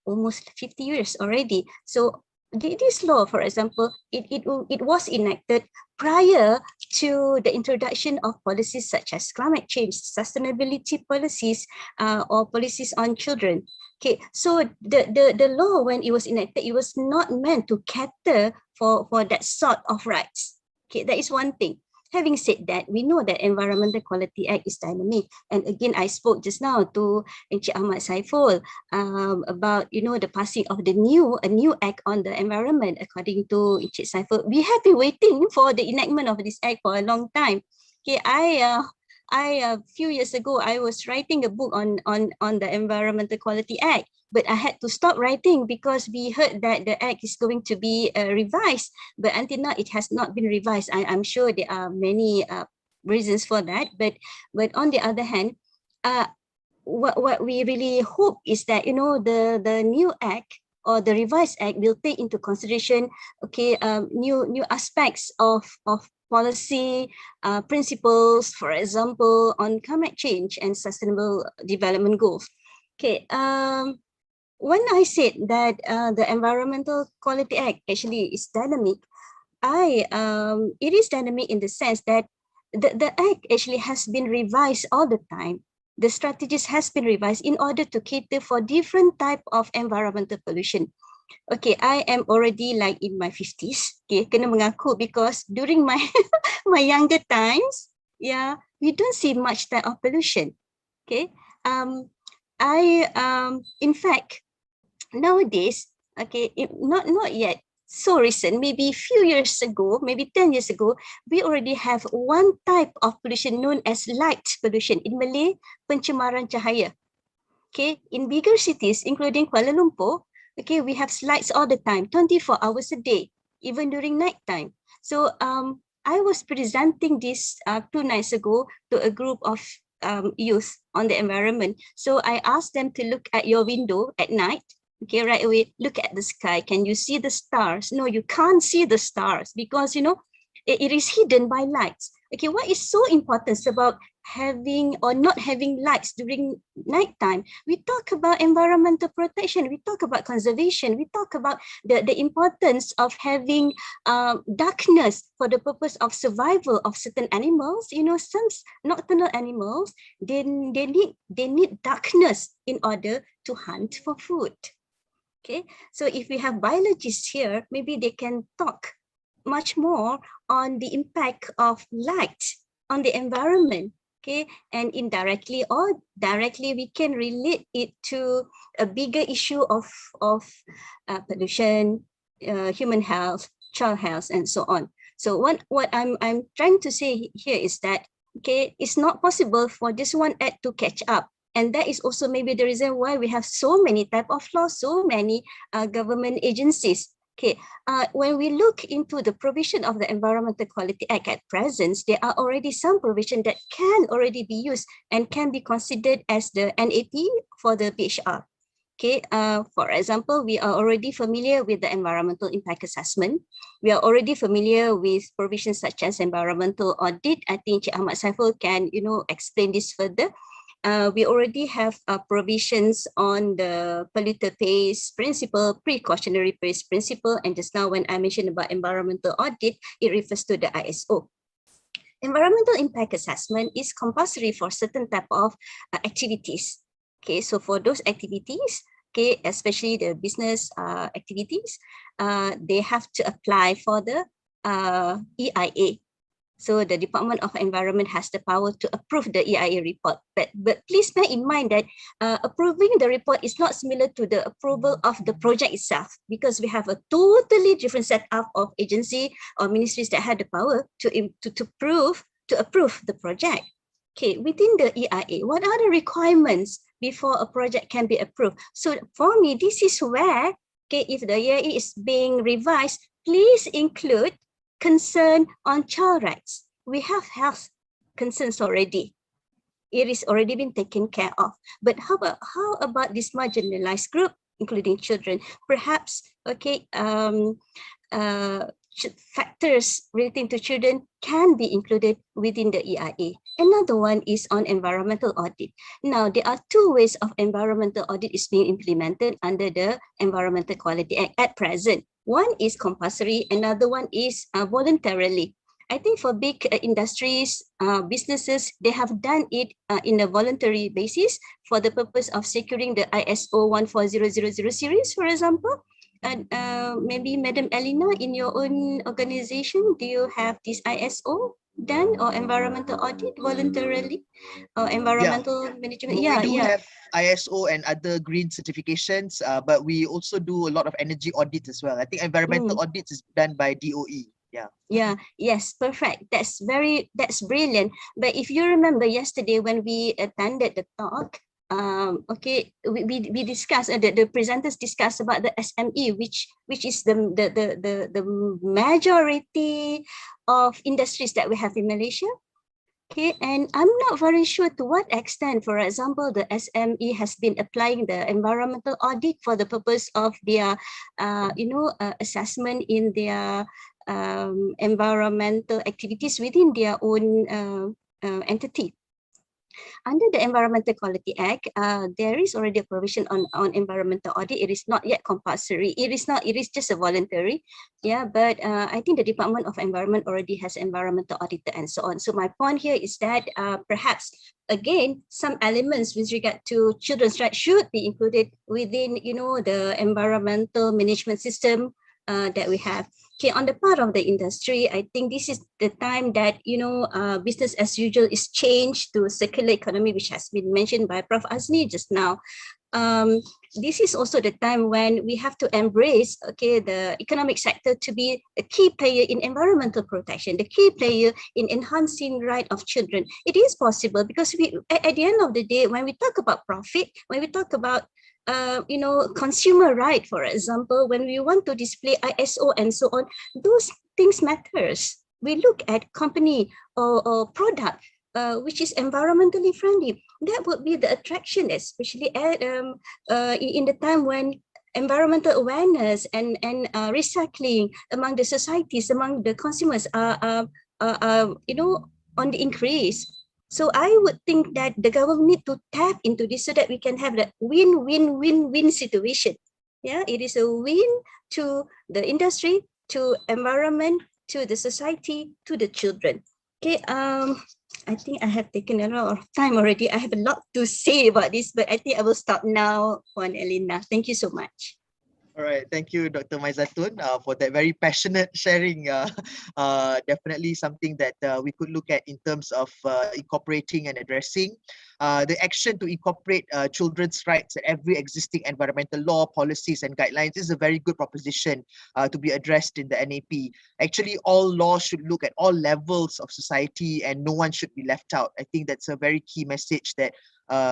almost 50 years already. So this law, for example, it was enacted prior to the introduction of policies such as climate change, sustainability policies, or policies on children. Okay, so the law, when it was enacted, it was not meant to cater for that sort of rights. Okay, that is one thing. Having said that, we know that Environmental Quality Act is dynamic. And again, I spoke just now to Encik Ahmad Saiful about, the passing of a new act on the environment. According to Encik Saiful, we have been waiting for the enactment of this act for a long time. Okay, a few years ago, I was writing a book on the Environmental Quality Act, but I had to stop writing because we heard that the act is going to be revised. But until now, it has not been revised. I'm sure there are many reasons for that. But on the other hand, what we really hope is that the new act or the revised act will take into consideration new aspects of policy principles, for example, on climate change and sustainable development goals. Okay, when I said that the Environmental Quality Act actually is dynamic, it is dynamic in the sense that the act actually has been revised all the time. The strategies has been revised in order to cater for different type of environmental pollution. Okay, I am already like in my 50s. Okay, kena mengaku because during my my younger times, yeah, we don't see much type of pollution. Okay, in fact, nowadays, okay, not yet so recent, maybe a few years ago, maybe 10 years ago, we already have one type of pollution known as light pollution. In Malay, pencemaran cahaya. Okay, in bigger cities, including Kuala Lumpur, okay, we have lights all the time, 24 hours a day, even during night time. So I was presenting this 2 nights ago to a group of youth on the environment. So I asked them to look at your window at night. Okay, right away, look at the sky. Can you see the stars? No, you can't see the stars because, it is hidden by lights. Okay, what is so important about having or not having lights during nighttime? We talk about environmental protection. We talk about conservation. We talk about the importance of having darkness for the purpose of survival of certain animals. Some nocturnal animals, they need darkness in order to hunt for food. Okay, so if we have biologists here, maybe they can talk much more on the impact of light on the environment. Okay, and indirectly or directly, we can relate it to a bigger issue of pollution, human health, child health, and so on. So what I'm trying to say here is that, okay, it's not possible for this one act to catch up. And that is also maybe the reason why we have so many type of laws, so many government agencies. Okay, when we look into the provision of the Environmental Quality Act at present, there are already some provision that can already be used and can be considered as the NAP for the BHR. Okay, for example, we are already familiar with the environmental impact assessment. We are already familiar with provisions such as environmental audit. I think Cik Ahmad Saiful can, explain this further. We already have provisions on the polluter pays principle, precautionary pays principle, and just now when I mentioned about environmental audit, it refers to the ISO. Environmental impact assessment is compulsory for certain type of activities. Okay, so for those activities, okay, especially the business activities, they have to apply for the EIA. So the Department of Environment has the power to approve the EIA report. But please bear in mind that approving the report is not similar to the approval of the project itself, because we have a totally different setup of agency or ministries that had the power to approve the project. Okay, within the EIA, what are the requirements before a project can be approved? So for me, this is where, okay, if the EIA is being revised, please include concern on child rights. We have health concerns already. It is already been taken care of. But how about this marginalized group, including children? Perhaps, okay, factors relating to children can be included within the EIA. Another one is on environmental audit. Now, there are two ways of environmental audit is being implemented under the Environmental Quality Act at present. One is compulsory, another one is voluntarily. I think for big industries, businesses, they have done it in a voluntary basis for the purpose of securing the ISO 14000 series, for example. And maybe Madam Elena, in your own organization, do you have this ISO done or environmental audit voluntarily or environmental management? We do have ISO and other green certifications, but we also do a lot of energy audits as well. I think environmental audits is done by DOE. Yes, perfect. That's brilliant. But if you remember yesterday when we attended the talk, okay, we discussed, the presenters discussed about the SME, which is the majority of industries that we have in Malaysia. Okay, and I'm not very sure to what extent, for example, the SME has been applying the environmental audit for the purpose of their, assessment in their environmental activities within their own entity. Under the Environmental Quality Act, there is already a provision on environmental audit. It is not yet compulsory. It is just a voluntary. But I think the Department of Environment already has environmental auditor and so on. So my point here is that perhaps, again, some elements with regard to children's rights should be included within, the environmental management system that we have. Okay, on the part of the industry, I think this is the time that, business as usual is changed to circular economy, which has been mentioned by Prof. Azni just now. This is also the time when we have to embrace, okay, the economic sector to be a key player in environmental protection, the key player in enhancing right of children. It is possible because at the end of the day, when we talk about profit, when we talk about consumer right, for example, when we want to display ISO and so on, those things matters. We look at company or product which is environmentally friendly. That would be the attraction, especially at in the time when environmental awareness and recycling among the societies, among the consumers are on the increase. So I would think that the government need to tap into this so that we can have the win-win-win-win situation. Yeah, it is a win to the industry, to environment, to the society, to the children. Okay, I think I have taken a lot of time already. I have a lot to say about this, but I think I will stop now, Puan Elena. Thank you so much. All right, thank you, Dr. Maizatun, for that very passionate sharing. Definitely something that we could look at in terms of incorporating and addressing. The action to incorporate children's rights in every existing environmental law, policies and guidelines is a very good proposition to be addressed in the NAP. Actually, all laws should look at all levels of society and no one should be left out. I think that's a very key message that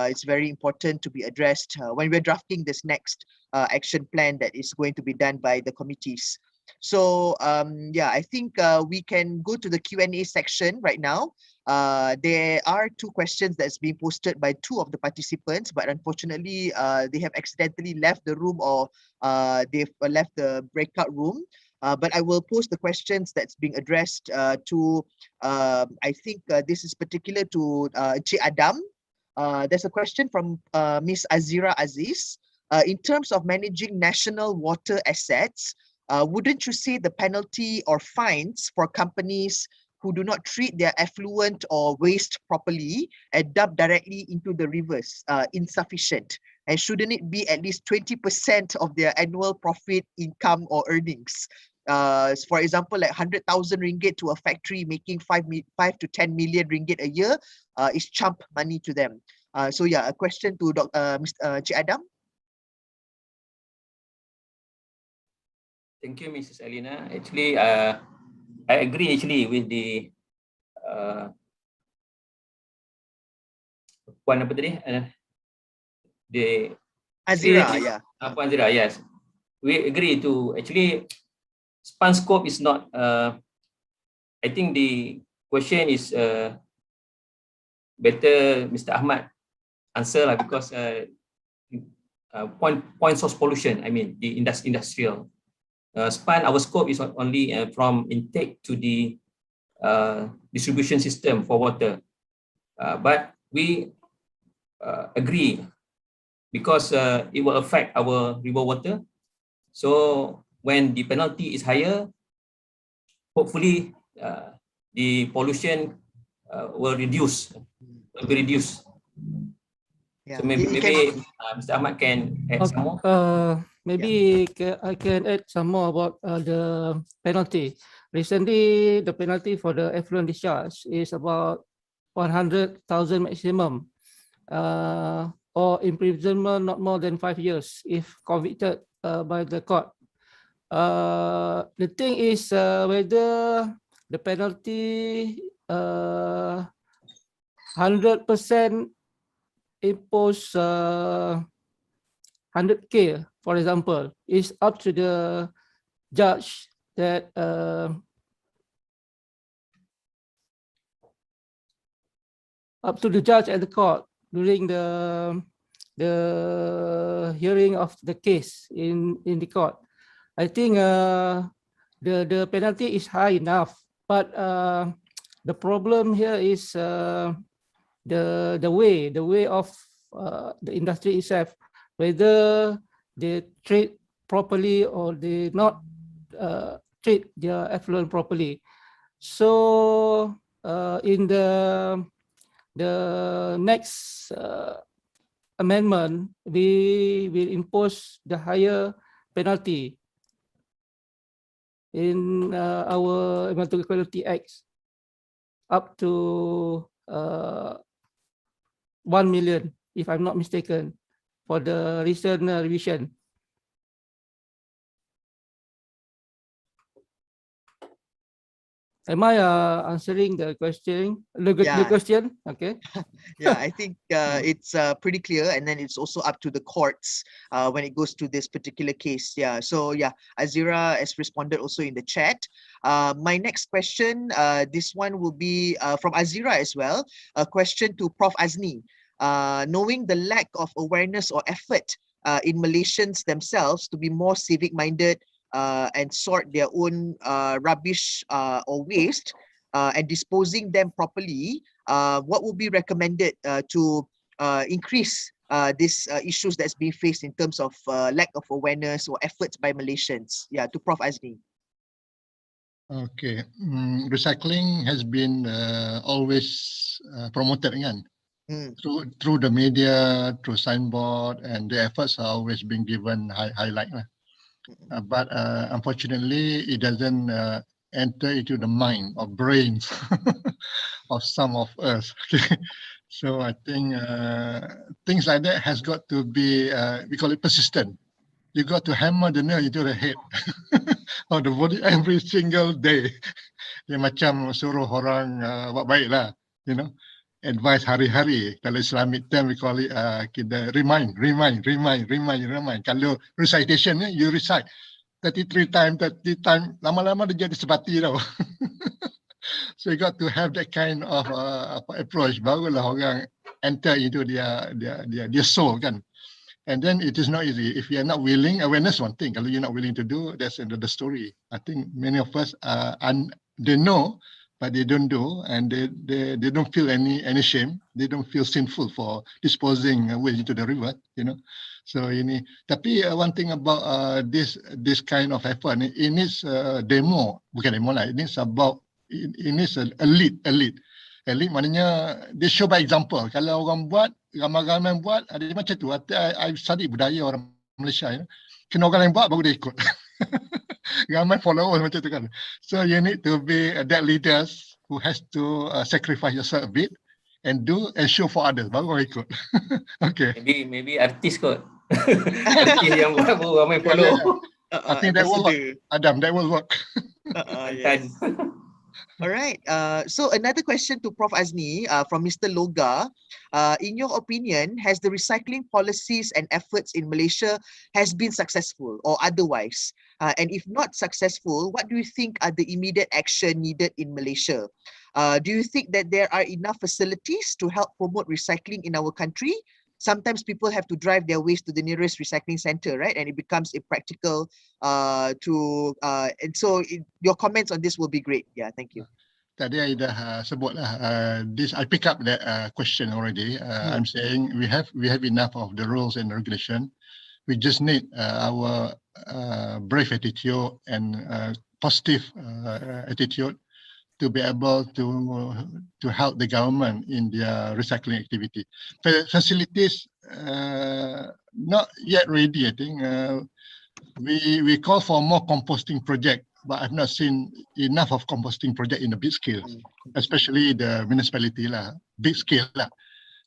it's very important to be addressed when we're drafting this next action plan that is going to be done by the committees. So I think we can go to the Q&A section right now. There are two questions that's being posted by two of the participants, but unfortunately they have accidentally left the room or they've left the breakout room. But I will post the questions that's being addressed to, I think this is particular to Cik Adam. There's a question from Miss Azira Aziz. In terms of managing national water assets, wouldn't you say the penalty or fines for companies who do not treat their effluent or waste properly and dump directly into the rivers insufficient? And shouldn't it be at least 20% of their annual profit, income, or earnings? For example, like 100,000 ringgit to a factory making 5 to 10 million ringgit a year is chump money to them. So yeah, a question to Mr. Cik Adam. Thank you, Mrs. Alina. Actually, I agree actually with the Puan apa tadi? The Azira, yeah. Puan Azira, yes. We agree to actually span scope is not. I think the question is better Mr. Ahmad answer lah, because point source pollution. I mean the industrial. Span, our scope is only from intake to the distribution system for water. But we agree because it will affect our river water. So when the penalty is higher, hopefully the pollution will be reduced. Yeah. So maybe Mr. Ahmad can add some more. Maybe I can add some more about the penalty. Recently, the penalty for the effluent discharge is about 100,000 maximum, or imprisonment not more than 5 years if convicted by the court. The thing is whether the penalty 100% impose 100K, for example, is up to the judge that up to the judge at the court during the hearing of the case in the court. I think the penalty is high enough, but the problem here is the way of the industry itself, whether they treat properly or they not treat their effluent properly. So in the next amendment, we will impose the higher penalty in our Environmental Quality Act up to 1 million, if I'm not mistaken, for the recent revision. Am I answering the question? The question? Okay. Yeah, I think it's pretty clear, and then it's also up to the courts when it goes to this particular case. Yeah. So yeah, Azira has responded also in the chat. My next question, this one will be from Azira as well. A question to Prof. Azni. Knowing the lack of awareness or effort in Malaysians themselves to be more civic-minded and sort their own rubbish or waste and disposing them properly, what will be recommended to increase these issues that's being faced in terms of lack of awareness or efforts by Malaysians? Yeah, to Prof. Azni. Okay, recycling has been always promoted again. Through the media, through signboard, and the efforts are always being given highlight. But unfortunately, it doesn't enter into the mind or brains of some of us. So I think things like that has got to be, we call it persistent. You got to hammer the nail into the head of the body every single day. Dia macam suruh orang buat baik lah, you know. Advice hari-hari. Kalau Islamic term, we call it kita remind. Kalau recitation, you recite 33 times, 30 times, lama-lama dia jadi sebati tau. So you got to have that kind of approach. Barulah orang enter into their soul kan. And then it is not easy. If you are not willing, awareness one thing. Kalau you're not willing to do, that's another story. I think many of us, they know, but they don't do, and they don't feel any shame. They don't feel sinful for disposing waste into the river, you know. So ini. Tapi one thing about this kind of effort, it needs demo, bukan demo lah. It needs about it needs a elite. Elite maknanya dia show by example. Kalau orang buat, ramai-ramai buat, ada macam tu. I study budaya orang Malaysia. Ya. Kena orang lain buat, baru dia ikut. Ramai followers macam tu kan. So you need to be that leaders who has to sacrifice yourself a bit and do and show for others. Baru orang ikut. Okay. Maybe artis kot. Artis yang buat baru ramai follow. I think that will work. Adam, that will work. Yes. All right. So another question to Prof. Azni from Mr. Loga. In your opinion, has the recycling policies and efforts in Malaysia has been successful or otherwise? And if not successful, what do you think are the immediate action needed in Malaysia? Do you think that there are enough facilities to help promote recycling in our country? Sometimes people have to drive their waste to the nearest recycling center, right? And it becomes impractical and so your comments on this will be great. Yeah, thank you. Tadi I dah sebut lah. I pick up that question already. I'm saying we have enough of the rules and regulation. We just need our brave attitude and positive attitude to be able to help the government in their recycling activity. Facilities not yet ready. I think we call for more composting project, but I've not seen enough of composting project in a big scale, especially the municipality lah, big scale lah.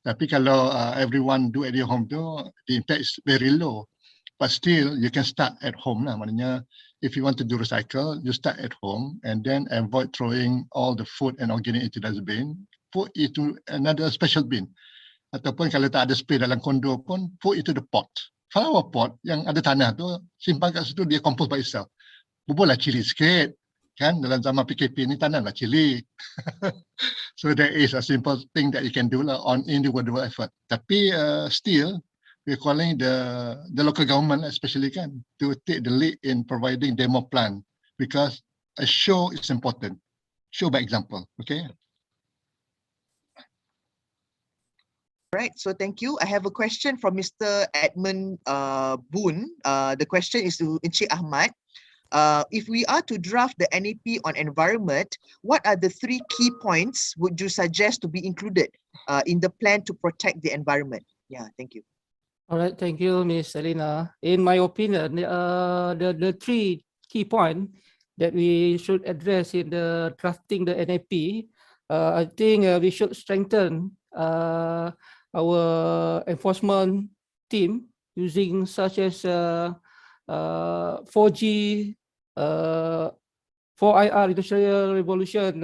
Tapi kalau everyone do at your home tu, the impact is very low. But still, you can start at home lah. Maknanya, if you want to do recycle, you start at home and then avoid throwing all the food and organic into dustbin. Put it to another special bin. Ataupun kalau tak ada space dalam kondo pun, put it to the pot. Flower pot yang ada tanah tu, simpan kat situ, dia compose by itself. Bubuhlah cili sikit. Kan? Dalam zaman PKP ni, tanamlah cili. So there is a simple thing that you can do lah on individual effort. Tapi still, we're calling the local government, especially kan, to take the lead in providing demo plan because a show is important. Show by example, okay? Right, so thank you. I have a question from Mr. Edmund Boone. The question is to Encik Ahmad. If we are to draft the NEP on environment, what are the 3 key points would you suggest to be included in the plan to protect the environment? Yeah, thank you. All right, thank you, Ms. Selina. In my opinion, the 3 key points that we should address in the drafting the NAP, I think we should strengthen our enforcement team using such as 4G, 4IR, Industrial Revolution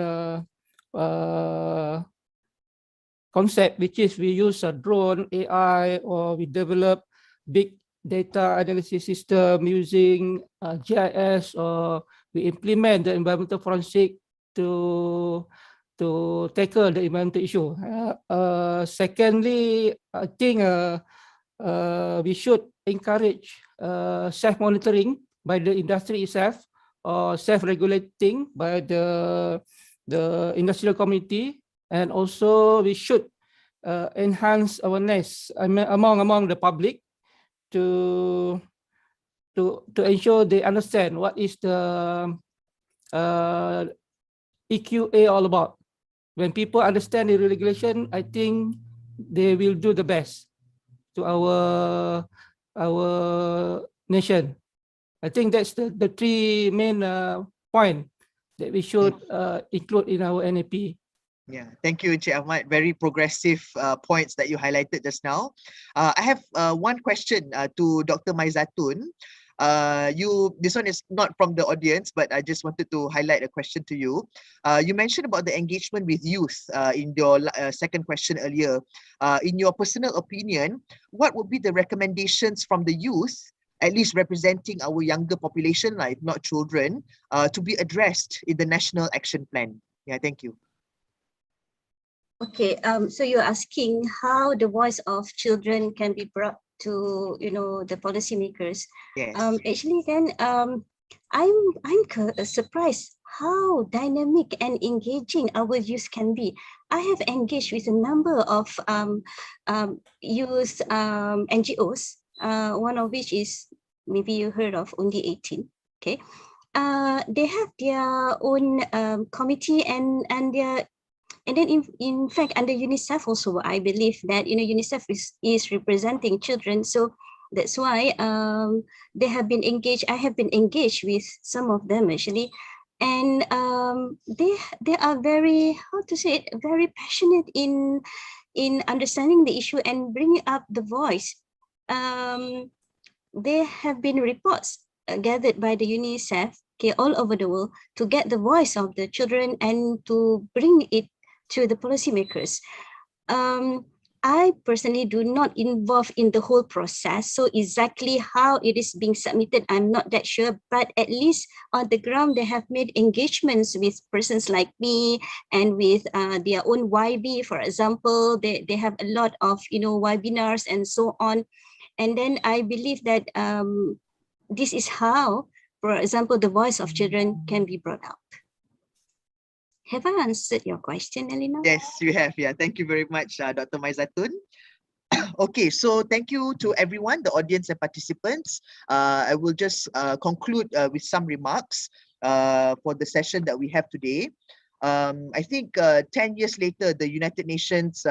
concept, which is we use a drone, AI, or we develop big data analysis system using GIS, or we implement the environmental forensic to tackle the environmental issue. Secondly, I think we should encourage self-monitoring by the industry itself, or self-regulating by the industrial community. And also we should enhance awareness among the public to ensure they understand what is the EQA all about. When people understand the regulation, I think they will do the best to our nation. I think that's the 3 main points that we should include in our NAP. Yeah, thank you, Encik Ahmad. Very progressive points that you highlighted just now. I have one question to Dr. Maizatun. This one is not from the audience, but I just wanted to highlight a question to you. You mentioned about the engagement with youth in your second question earlier. In your personal opinion, what would be the recommendations from the youth, at least representing our younger population, if not children, to be addressed in the National Action Plan? Yeah, thank you. Okay, so you're asking how the voice of children can be brought to the policymakers. Yes. Actually, then I'm surprised how dynamic and engaging our youth can be. I have engaged with a number of youth NGOs. One of which is, maybe you heard of, Only 18. Okay, they have their own committee and their And then in fact, under UNICEF also, I believe that, UNICEF is representing children. So that's why they have been engaged. I have been engaged with some of them actually. And they are very, how to say it, very passionate in understanding the issue and bringing up the voice. There have been reports gathered by the UNICEF, all over the world, to get the voice of the children and to bring it to the policymakers. I personally do not involve in the whole process, so exactly how it is being submitted, I'm not that sure, but at least on the ground, they have made engagements with persons like me and with their own YB, for example. They have a lot of, webinars and so on. And then I believe that this is how, for example, the voice of children can be brought up. Have I answered your question, Elena? Yes, you have. Yeah, thank you very much, Dr. Maizatun. Okay, so thank you to everyone, the audience and participants. I will just conclude with some remarks for the session that we have today. I think 10 years later, the United Nations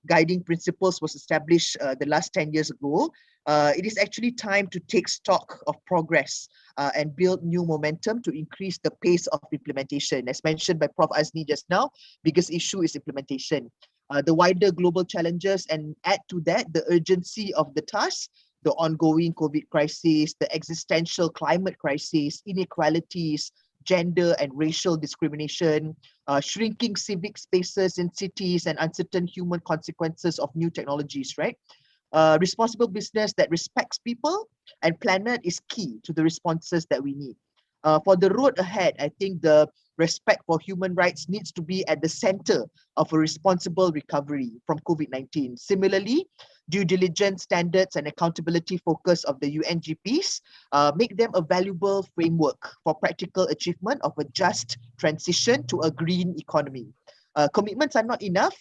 guiding principles was established the last 10 years ago. It is actually time to take stock of progress and build new momentum to increase the pace of implementation. As mentioned by Prof. Azni just now, biggest issue is implementation. The wider global challenges, and add to that the urgency of the task, the ongoing COVID crisis, the existential climate crisis, inequalities, gender and racial discrimination, shrinking civic spaces in cities, and uncertain human consequences of new technologies, right? Responsible business that respects people and planet is key to the responses that we need. For the road ahead, I think the respect for human rights needs to be at the center of a responsible recovery from COVID-19. Similarly, due diligence standards and accountability focus of the UNGPs make them a valuable framework for practical achievement of a just transition to a green economy. Commitments are not enough.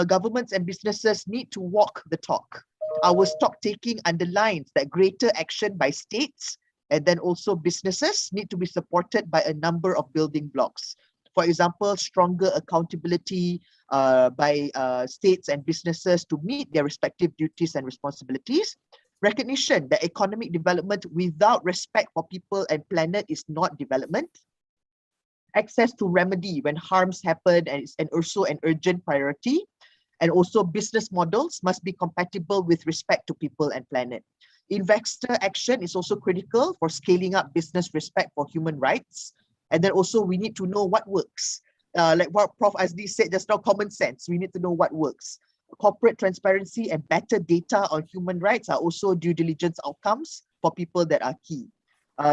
Governments and businesses need to walk the talk. Our stock taking underlines that greater action by states and then also businesses need to be supported by a number of building blocks. For example, stronger accountability by states and businesses to meet their respective duties and responsibilities. Recognition that economic development without respect for people and planet is not development. Access to remedy when harms happen and also an urgent priority. And also business models must be compatible with respect to people and planet. Investor action is also critical for scaling up business respect for human rights. And then also we need to know what works. Like what Prof. Azli said, there's no common sense. We need to know what works. Corporate transparency and better data on human rights are also due diligence outcomes for people that are key.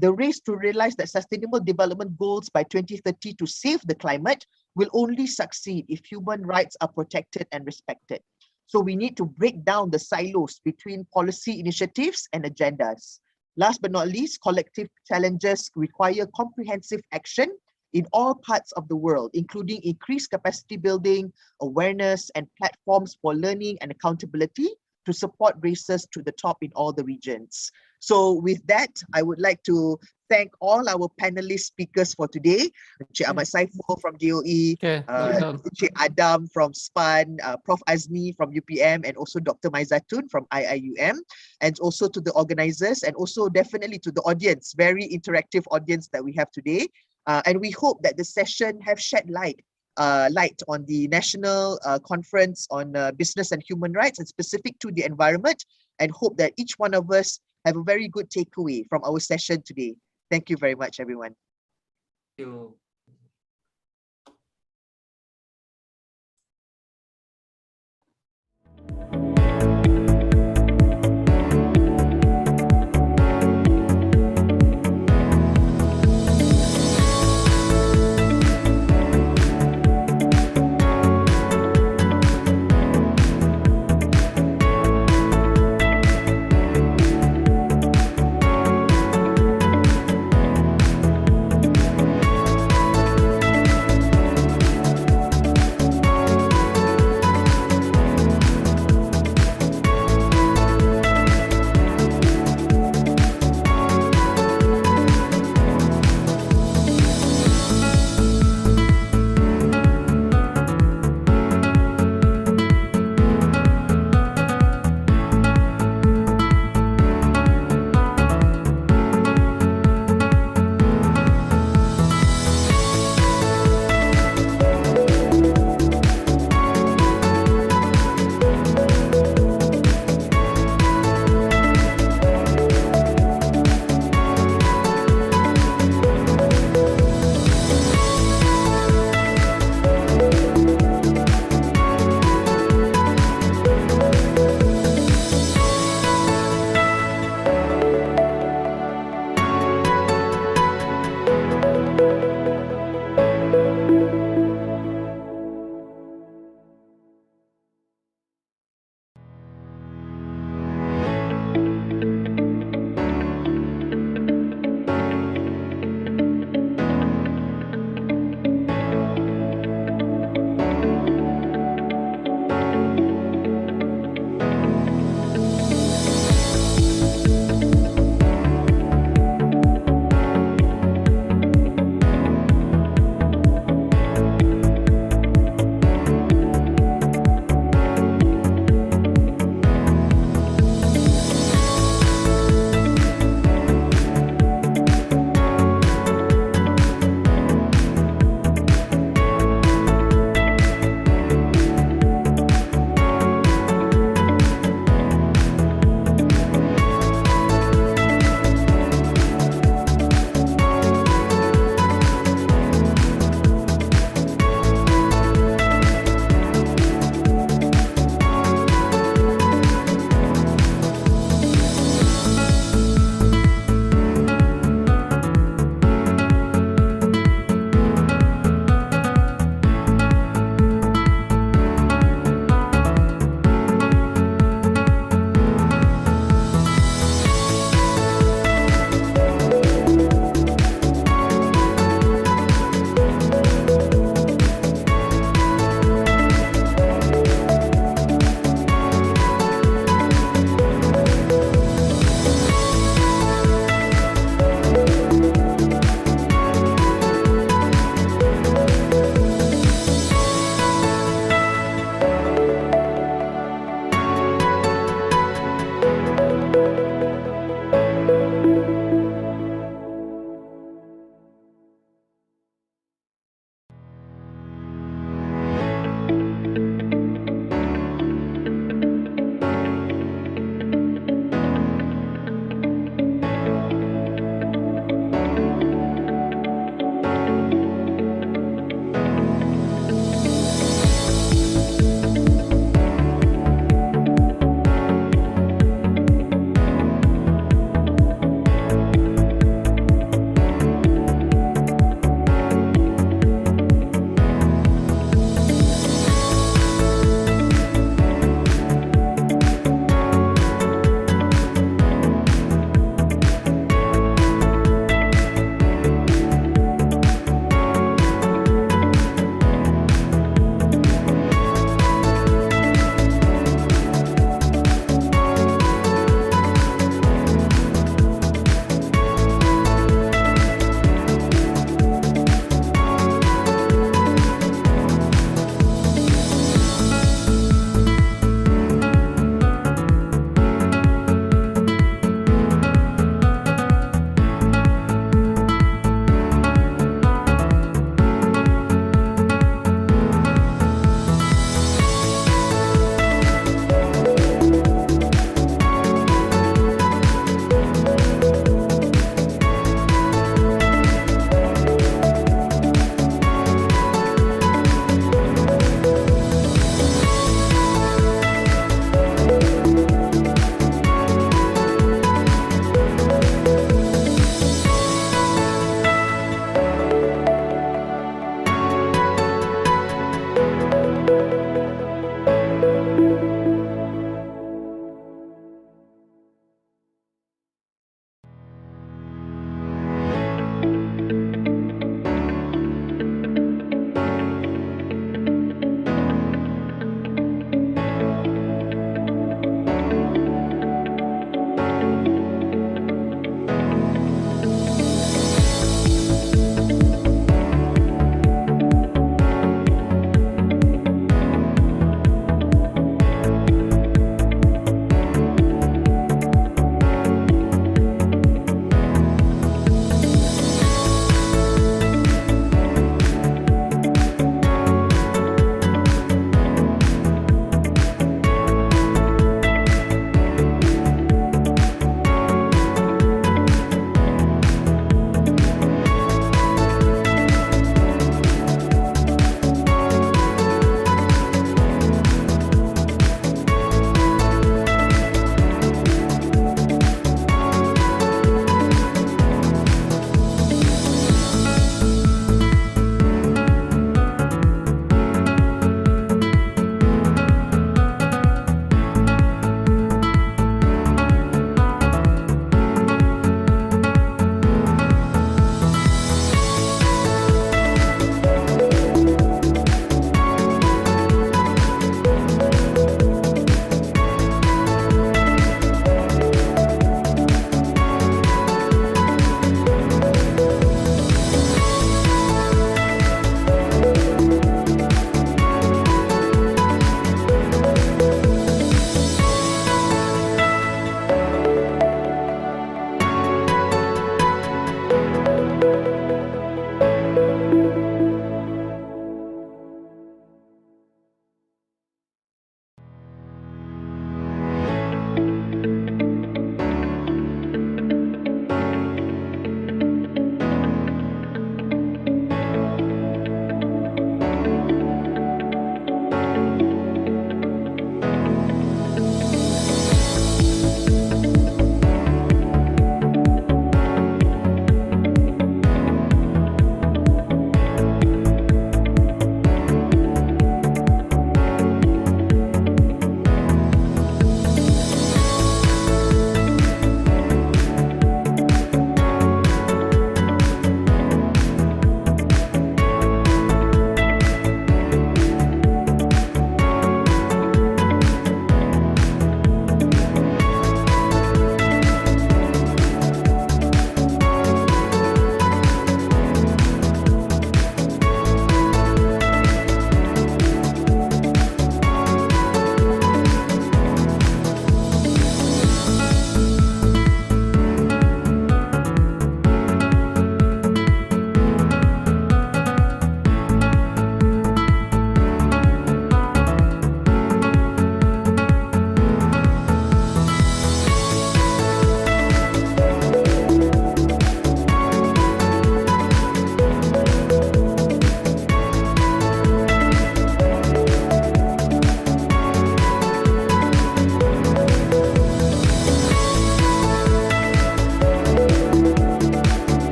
The race to realize that sustainable development goals by 2030 to save the climate will only succeed if human rights are protected and respected. So we need to break down the silos between policy initiatives and agendas. Last but not least, collective challenges require comprehensive action in all parts of the world, including increased capacity building, awareness, and platforms for learning and accountability to support races to the top in all the regions. So with that, I would like to thank all our panelist speakers for today. Cik Ahmad Saiful from DOE, Cik Adam from SPAN, Prof. Azni from UPM, and also Dr. Maizatun from IIUM, and also to the organizers, and also definitely to the audience, very interactive audience that we have today. And we hope that the session have shed light on the National Conference on Business and Human Rights and specific to the environment, and hope that each one of us have a very good takeaway from our session today. Thank you very much, everyone. Thank you.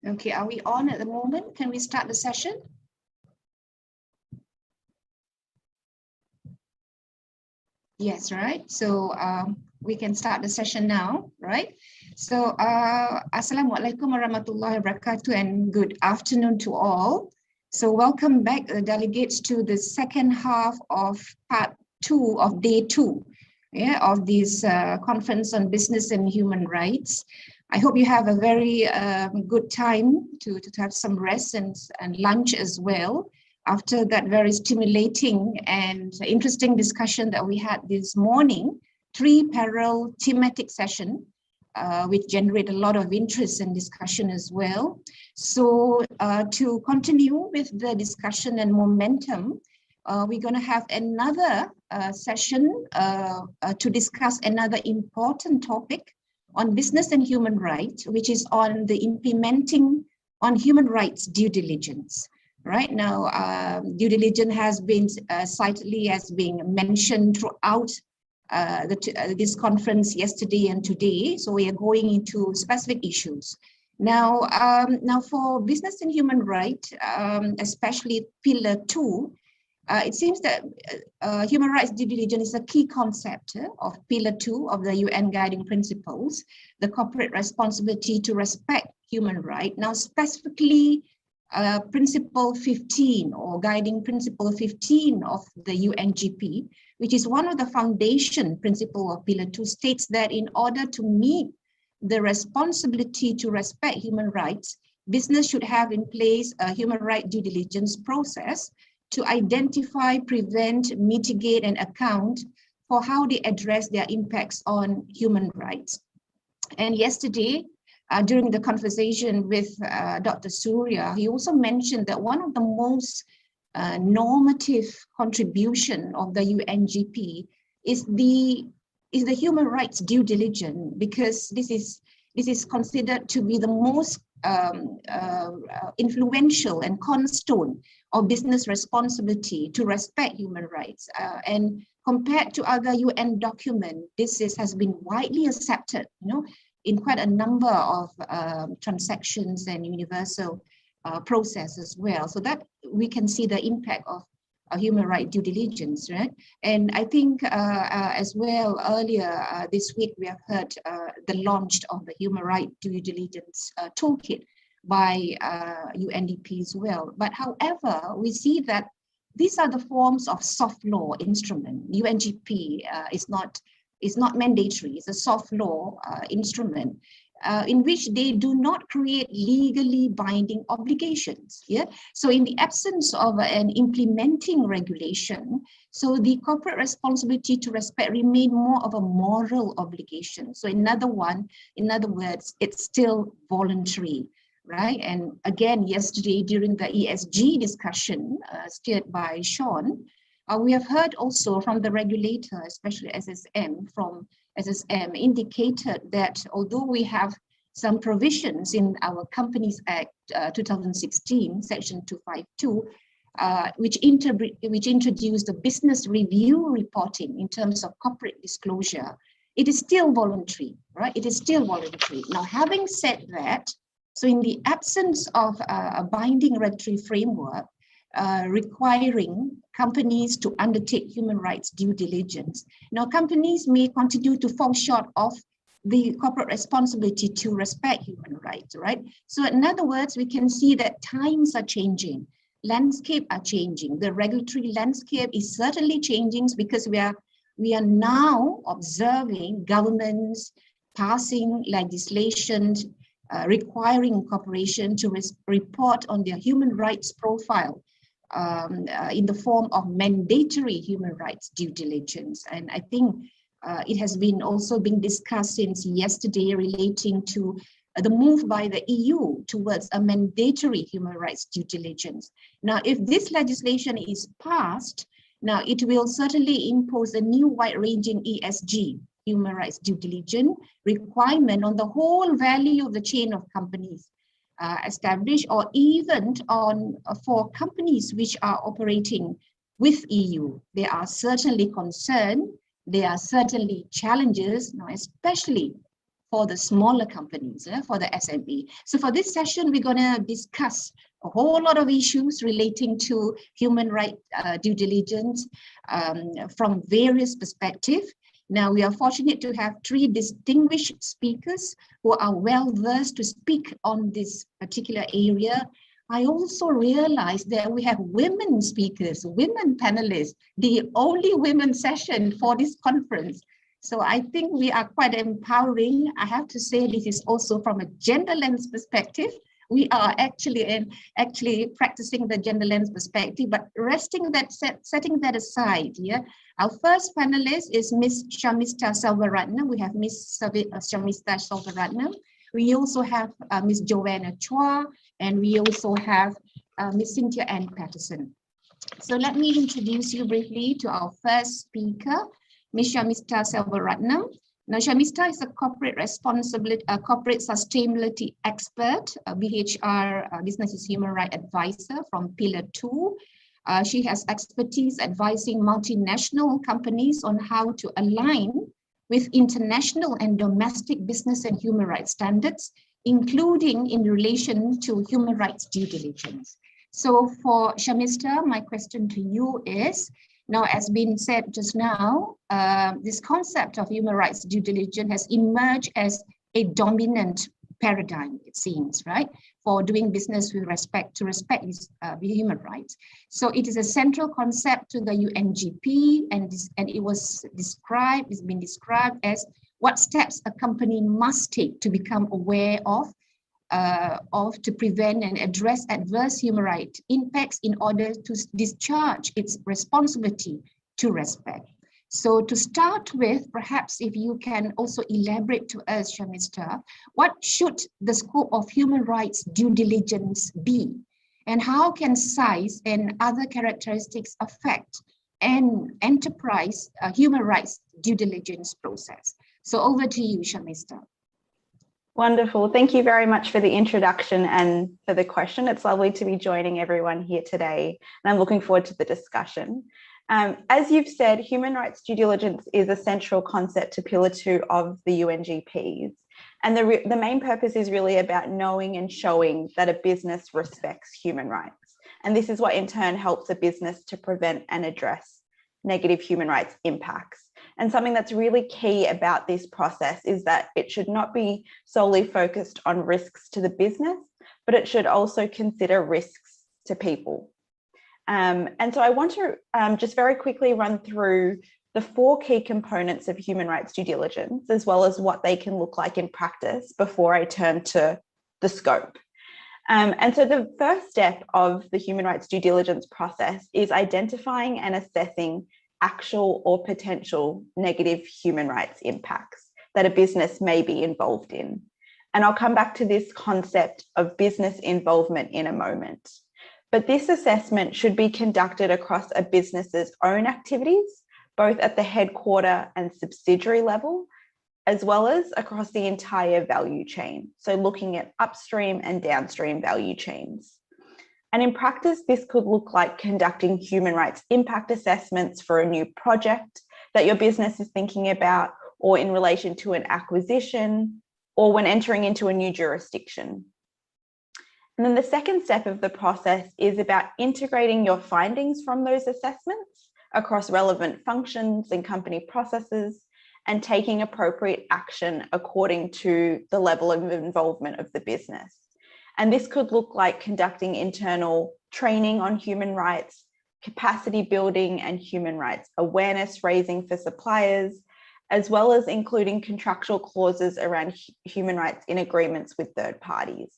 Okay, are we on at the moment? Can we start the session? Yes, right. So we can start the session now, right? So Assalamualaikum warahmatullahi wabarakatuh and good afternoon to all. So welcome back, delegates, to the second half of part 2 of day 2, yeah, of this conference on business and human rights. I hope you have a very good time to have some rest and lunch as well after that very stimulating and interesting discussion that we had this morning, 3 parallel thematic session, which generate a lot of interest and discussion as well. So to continue with the discussion and momentum, we're going to have another session to discuss another important topic on business and human rights, which is on the implementing on human rights due diligence. Right now, due diligence has been citedly as being mentioned throughout this conference yesterday and today. So we are going into specific issues. Now, now for business and human rights, especially Pillar 2, it seems that human rights due diligence is a key concept of Pillar 2 of the UN Guiding Principles, the corporate responsibility to respect human rights. Now, specifically, Principle 15 or Guiding Principle 15 of the UNGP, which is one of the foundation principle of Pillar 2, states that in order to meet the responsibility to respect human rights, business should have in place a human rights due diligence process to identify, prevent, mitigate, and account for how they address their impacts on human rights. And yesterday, during the conversation with Dr. Surya, he also mentioned that one of the most normative contribution of the UNGP is the human rights due diligence, because this is considered to be the most influential and cornerstone of business responsibility to respect human rights. And compared to other UN documents, this has been widely accepted, in quite a number of transactions and universal process as well. So that we can see the impact of human rights due diligence, right? And I think as well earlier this week, we have heard the launch of the human rights due diligence toolkit by UNDP as well. But however, we see that these are the forms of soft law instrument. UNGP is not mandatory. It's a soft law instrument in which they do not create legally binding obligations. Yeah. So in the absence of an implementing regulation, so the corporate responsibility to respect remain more of a moral obligation. So in other words, it's still voluntary. Right. And again, yesterday during the ESG discussion steered by Sean, we have heard also from the regulator, especially SSM indicated that although we have some provisions in our Companies Act 2016, Section 252, which introduced the business review reporting in terms of corporate disclosure, it is still voluntary, right? It is still voluntary. Now, having said that, so in the absence of a binding regulatory framework requiring companies to undertake human rights due diligence, now companies may continue to fall short of the corporate responsibility to respect human rights, right? So in other words, we can see that times are changing, landscape are changing. The regulatory landscape is certainly changing because we are now observing governments passing legislation requiring corporations to report on their human rights profile in the form of mandatory human rights due diligence. And I think it has been also been discussed since yesterday relating to the move by the EU towards a mandatory human rights due diligence. Now, if this legislation is passed, now it will certainly impose a new wide-ranging ESG, human rights due diligence requirement on the whole value of the chain of companies established, or even on for companies which are operating with EU. There are certainly concerns, there are certainly challenges, especially for the smaller companies, for the SME. So for this session, we're going to discuss a whole lot of issues relating to human rights due diligence from various perspectives. Now, we are fortunate to have 3 distinguished speakers who are well versed to speak on this particular area. I also realized that we have women speakers, women panelists, the only women session for this conference. So I think we are quite empowering. I have to say this is also from a gender lens perspective. We are actually practicing the gender lens perspective, but setting that aside, yeah. Our first panelist is Ms. Shamista Selvaratnam. We have Ms. Shamista Selvaratnam. We also have Ms. Joanna Chua, and we also have Ms. Cynthia Ann Patterson. So let me introduce you briefly to our first speaker, Ms. Shamista Selvaratnam. Now, Shamista is a corporate sustainability expert, a BHR Business Human Rights Advisor from Pillar 2. She has expertise advising multinational companies on how to align with international and domestic business and human rights standards, including in relation to human rights due diligence. So for Shamista, my question to you is, now, as been said just now, this concept of human rights due diligence has emerged as a dominant paradigm, it seems, right, for doing business with respect these human rights. So it is a central concept to the UNGP, and it's been described as what steps a company must take to become aware of to prevent and address adverse human rights impacts in order to discharge its responsibility to respect. So to start with, perhaps if you can also elaborate to us, Shamista, what should the scope of human rights due diligence be? And how can size and other characteristics affect an enterprise human rights due diligence process? So over to you, Shamista. Wonderful. Thank you very much for the introduction and for the question. It's lovely to be joining everyone here today, and I'm looking forward to the discussion. As you've said, human rights due diligence is a central concept to Pillar 2 of the UNGPs. And the main purpose is really about knowing and showing that a business respects human rights. And this is what in turn helps a business to prevent and address negative human rights impacts. And something that's really key about this process is that it should not be solely focused on risks to the business, but it should also consider risks to people. And so I want to just very quickly run through the 4 key components of human rights due diligence, as well as what they can look like in practice before I turn to the scope. And so the first step of the human rights due diligence process is identifying and assessing actual or potential negative human rights impacts that a business may be involved in. And I'll come back to this concept of business involvement in a moment. But this assessment should be conducted across a business's own activities, both at the headquarter and subsidiary level, as well as across the entire value chain. So looking at upstream and downstream value chains. And in practice, this could look like conducting human rights impact assessments for a new project that your business is thinking about, or in relation to an acquisition, or when entering into a new jurisdiction. And then the second step of the process is about integrating your findings from those assessments across relevant functions and company processes, and taking appropriate action according to the level of involvement of the business. And this could look like conducting internal training on human rights, capacity building and human rights awareness raising for suppliers, as well as including contractual clauses around human rights in agreements with third parties.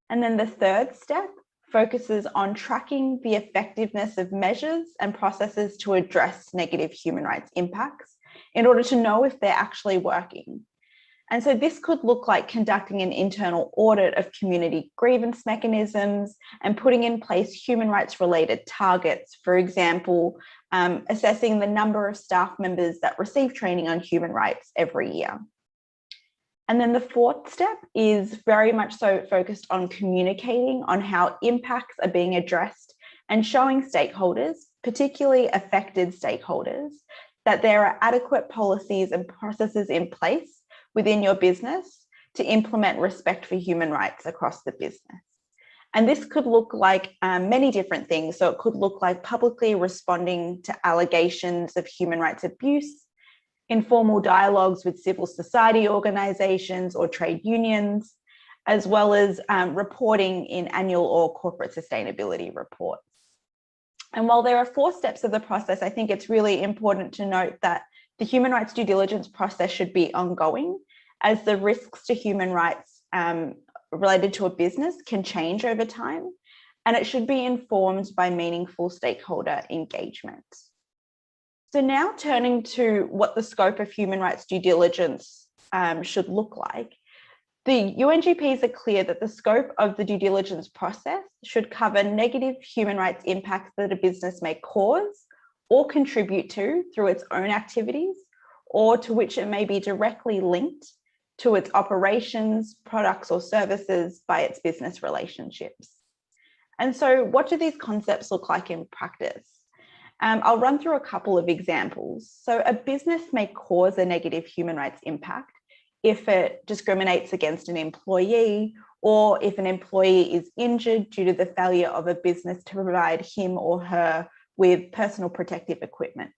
And then the third step focuses on tracking the effectiveness of measures and processes to address negative human rights impacts in order to know if they're actually working. And so this could look like conducting an internal audit of community grievance mechanisms and putting in place human rights related targets, for example, assessing the number of staff members that receive training on human rights every year. And then the fourth step is very much so focused on communicating on how impacts are being addressed and showing stakeholders, particularly affected stakeholders, that there are adequate policies and processes in place within your business to implement respect for human rights across the business. And this could look like many different things. So it could look like publicly responding to allegations of human rights abuse, informal dialogues with civil society organizations or trade unions, as well as reporting in annual or corporate sustainability reports. And while there are 4 steps of the process, I think it's really important to note that the human rights due diligence process should be ongoing, as the risks to human rights related to a business can change over time, and it should be informed by meaningful stakeholder engagement. So now turning to what the scope of human rights due diligence should look like, the UNGPs are clear that the scope of the due diligence process should cover negative human rights impacts that a business may cause or contribute to through its own activities, or to which it may be directly linked to its operations, products or services by its business relationships. And so what do these concepts look like in practice? I'll run through a couple of examples. So a business may cause a negative human rights impact if it discriminates against an employee, or if an employee is injured due to the failure of a business to provide him or her with personal protective equipment.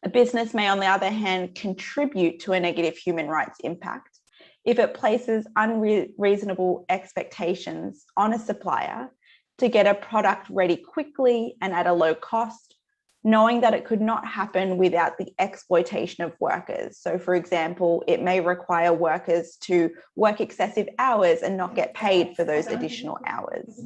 A business may, on the other hand, contribute to a negative human rights impact if it places unreasonable expectations on a supplier to get a product ready quickly and at a low cost, knowing that it could not happen without the exploitation of workers. So for example, it may require workers to work excessive hours and not get paid for those additional hours.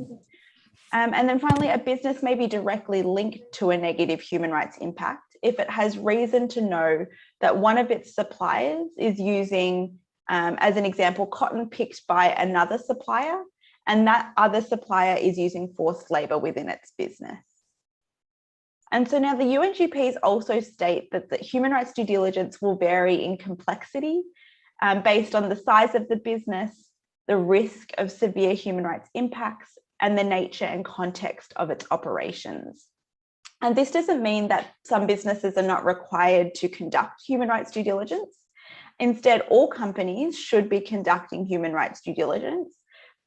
And then finally, a business may be directly linked to a negative human rights impact if it has reason to know that one of its suppliers is using, as an example, cotton picked by another supplier, and that other supplier is using forced labor within its business. And so now the UNGPs also state that the human rights due diligence will vary in complexity based on the size of the business, the risk of severe human rights impacts, and the nature and context of its operations. And this doesn't mean that some businesses are not required to conduct human rights due diligence. Instead, all companies should be conducting human rights due diligence,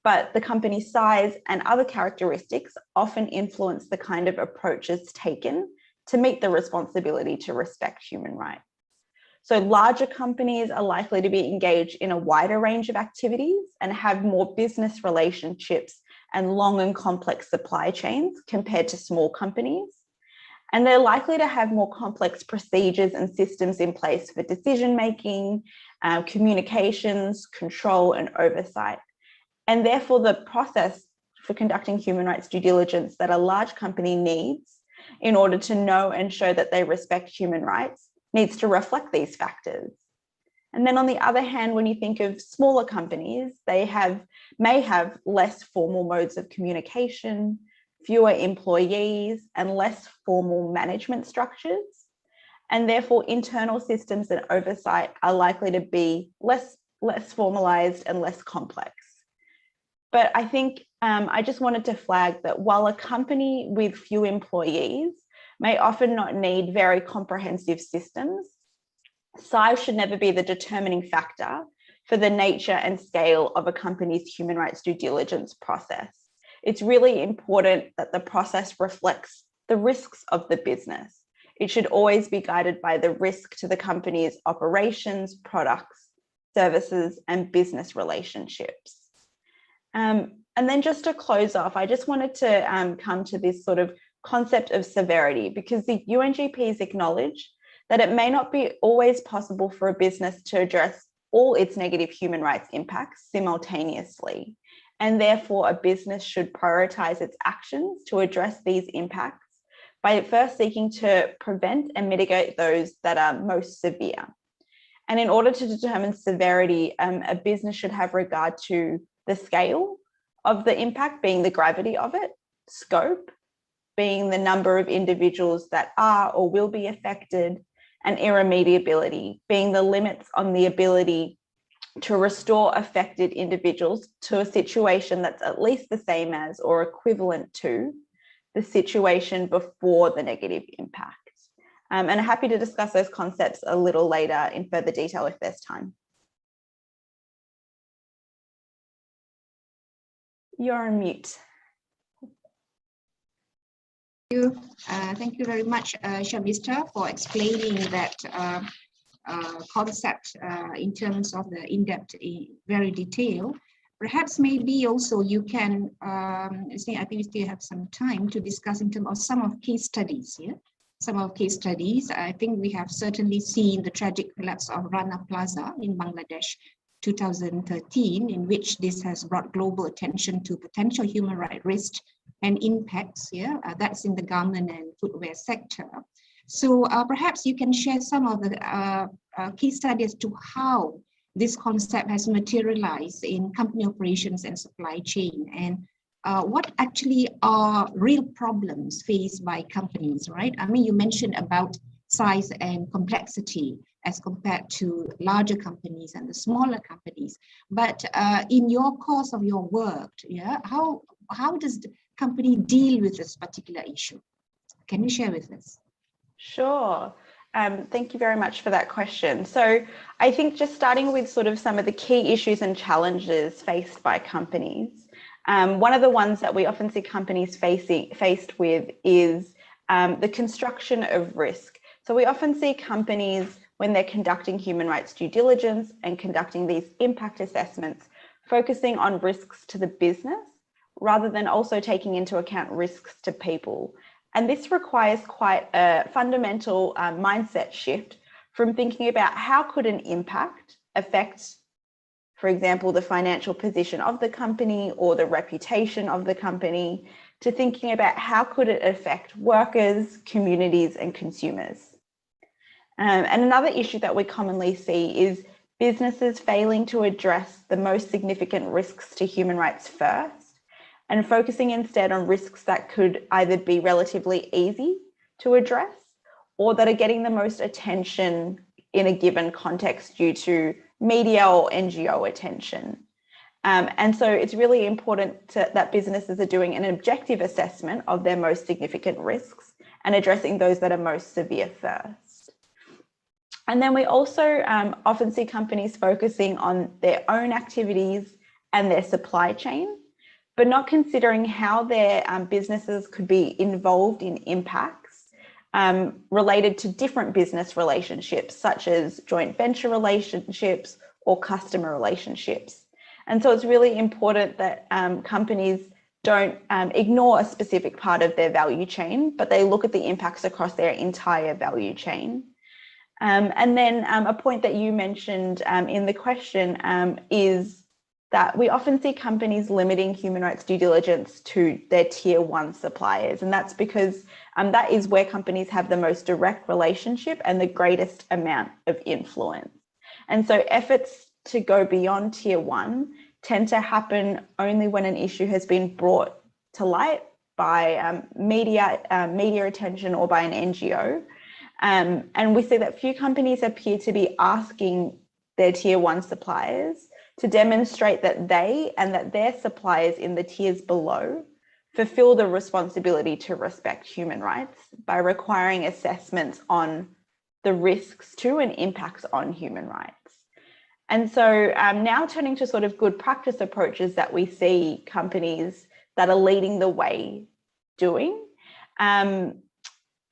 but the company's size and other characteristics often influence the kind of approaches taken to meet the responsibility to respect human rights. So larger companies are likely to be engaged in a wider range of activities and have more business relationships and long and complex supply chains compared to small companies. And they're likely to have more complex procedures and systems in place for decision-making, communications, control, and oversight. And therefore, the process for conducting human rights due diligence that a large company needs in order to know and show that they respect human rights needs to reflect these factors. And then on the other hand, when you think of smaller companies, they may have less formal modes of communication, fewer employees, and less formal management structures. And therefore, internal systems and oversight are likely to be less formalized and less complex. But I think I just wanted to flag that while a company with few employees may often not need very comprehensive systems, size should never be the determining factor for the nature and scale of a company's human rights due diligence process. It's really important that the process reflects the risks of the business. It should always be guided by the risk to the company's operations, products, services, and business relationships. And then just to close off, I just wanted to come to this sort of concept of severity, because the UNGPs acknowledge that it may not be always possible for a business to address all its negative human rights impacts simultaneously. And therefore, a business should prioritize its actions to address these impacts by first seeking to prevent and mitigate those that are most severe. And in order to determine severity, a business should have regard to the scale of the impact, being the gravity of it, scope, being the number of individuals that are or will be affected, and irremediability, being the limits on the ability to restore affected individuals to a situation that's at least the same as or equivalent to the situation before the negative impact. And I'm happy to discuss those concepts a little later in further detail if there's time. You're on mute. Thank you very much, Shamista, for explaining that concept in terms of the in-depth, very detailed. Perhaps maybe also you can, I think we still have some time to discuss in terms of some of case studies. Yeah, some of case studies. I think we have certainly seen the tragic collapse of Rana Plaza in Bangladesh, 2013, in which this has brought global attention to potential human rights risks and impacts. Yeah, that's in the garment and footwear sector. So perhaps you can share some of the case studies to how this concept has materialized in company operations and supply chain, and what actually are real problems faced by companies, right? I mean, you mentioned about size and complexity as compared to larger companies and the smaller companies, but in your course of your work, yeah, how does the company deal with this particular issue? Can you share with us? Sure. Thank you very much for that question. So I think just starting with sort of some of the key issues and challenges faced by companies, one of the ones that we often see companies faced with is the construction of risk. So we often see companies, when they're conducting human rights due diligence and conducting these impact assessments, focusing on risks to the business rather than also taking into account risks to people. And this requires quite a fundamental mindset shift from thinking about how could an impact affect, for example, the financial position of the company or the reputation of the company, to thinking about how could it affect workers, communities, and consumers. And another issue that we commonly see is businesses failing to address the most significant risks to human rights first, and focusing instead on risks that could either be relatively easy to address or that are getting the most attention in a given context due to media or NGO attention. And so it's really important that businesses are doing an objective assessment of their most significant risks and addressing those that are most severe first. And then we also often see companies focusing on their own activities and their supply chain, but not considering how their businesses could be involved in impacts related to different business relationships, such as joint venture relationships or customer relationships. And so it's really important that companies don't ignore a specific part of their value chain, but they look at the impacts across their entire value chain. And then a point that you mentioned in the question is that we often see companies limiting human rights due diligence to their tier 1 suppliers. And that's because that is where companies have the most direct relationship and the greatest amount of influence. And so efforts to go beyond tier 1 tend to happen only when an issue has been brought to light by media attention or by an NGO. And we see that few companies appear to be asking their tier 1 suppliers to demonstrate that they and that their suppliers in the tiers below fulfill the responsibility to respect human rights by requiring assessments on the risks to and impacts on human rights. And so now turning to sort of good practice approaches that we see companies that are leading the way doing.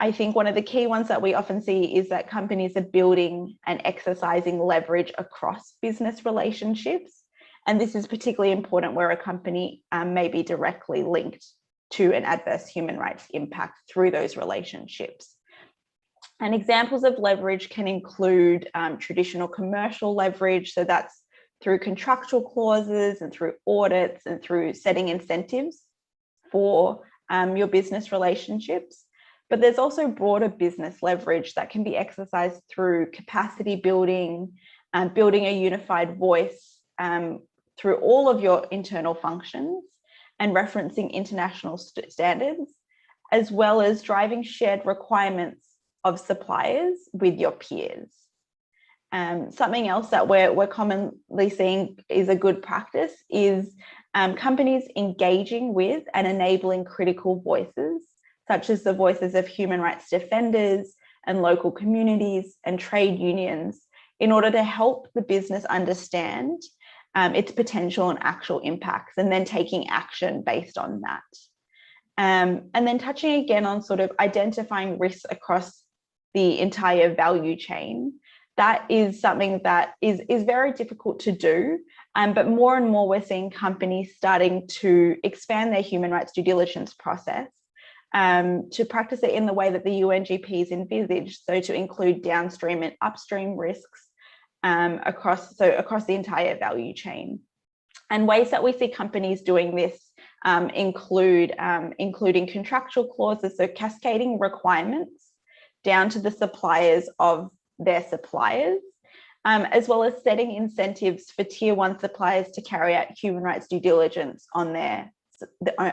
I think one of the key ones that we often see is that companies are building and exercising leverage across business relationships. And this is particularly important where a company may be directly linked to an adverse human rights impact through those relationships. And examples of leverage can include traditional commercial leverage. So that's through contractual clauses and through audits and through setting incentives for your business relationships. But there's also broader business leverage that can be exercised through capacity building, building a unified voice through all of your internal functions and referencing international standards, as well as driving shared requirements of suppliers with your peers. Something else that we're commonly seeing is a good practice is companies engaging with and enabling critical voices, such as the voices of human rights defenders and local communities and trade unions, in order to help the business understand its potential and actual impacts, and then taking action based on that. And then touching again on sort of identifying risks across the entire value chain. That is something that is very difficult to do, but more and more we're seeing companies starting to expand their human rights due diligence process to practice it in the way that the UNGPs envisaged, so to include downstream and upstream risks across the entire value chain. And ways that we see companies doing this including contractual clauses, so cascading requirements down to the suppliers of their suppliers, as well as setting incentives for tier 1 suppliers to carry out human rights due diligence on their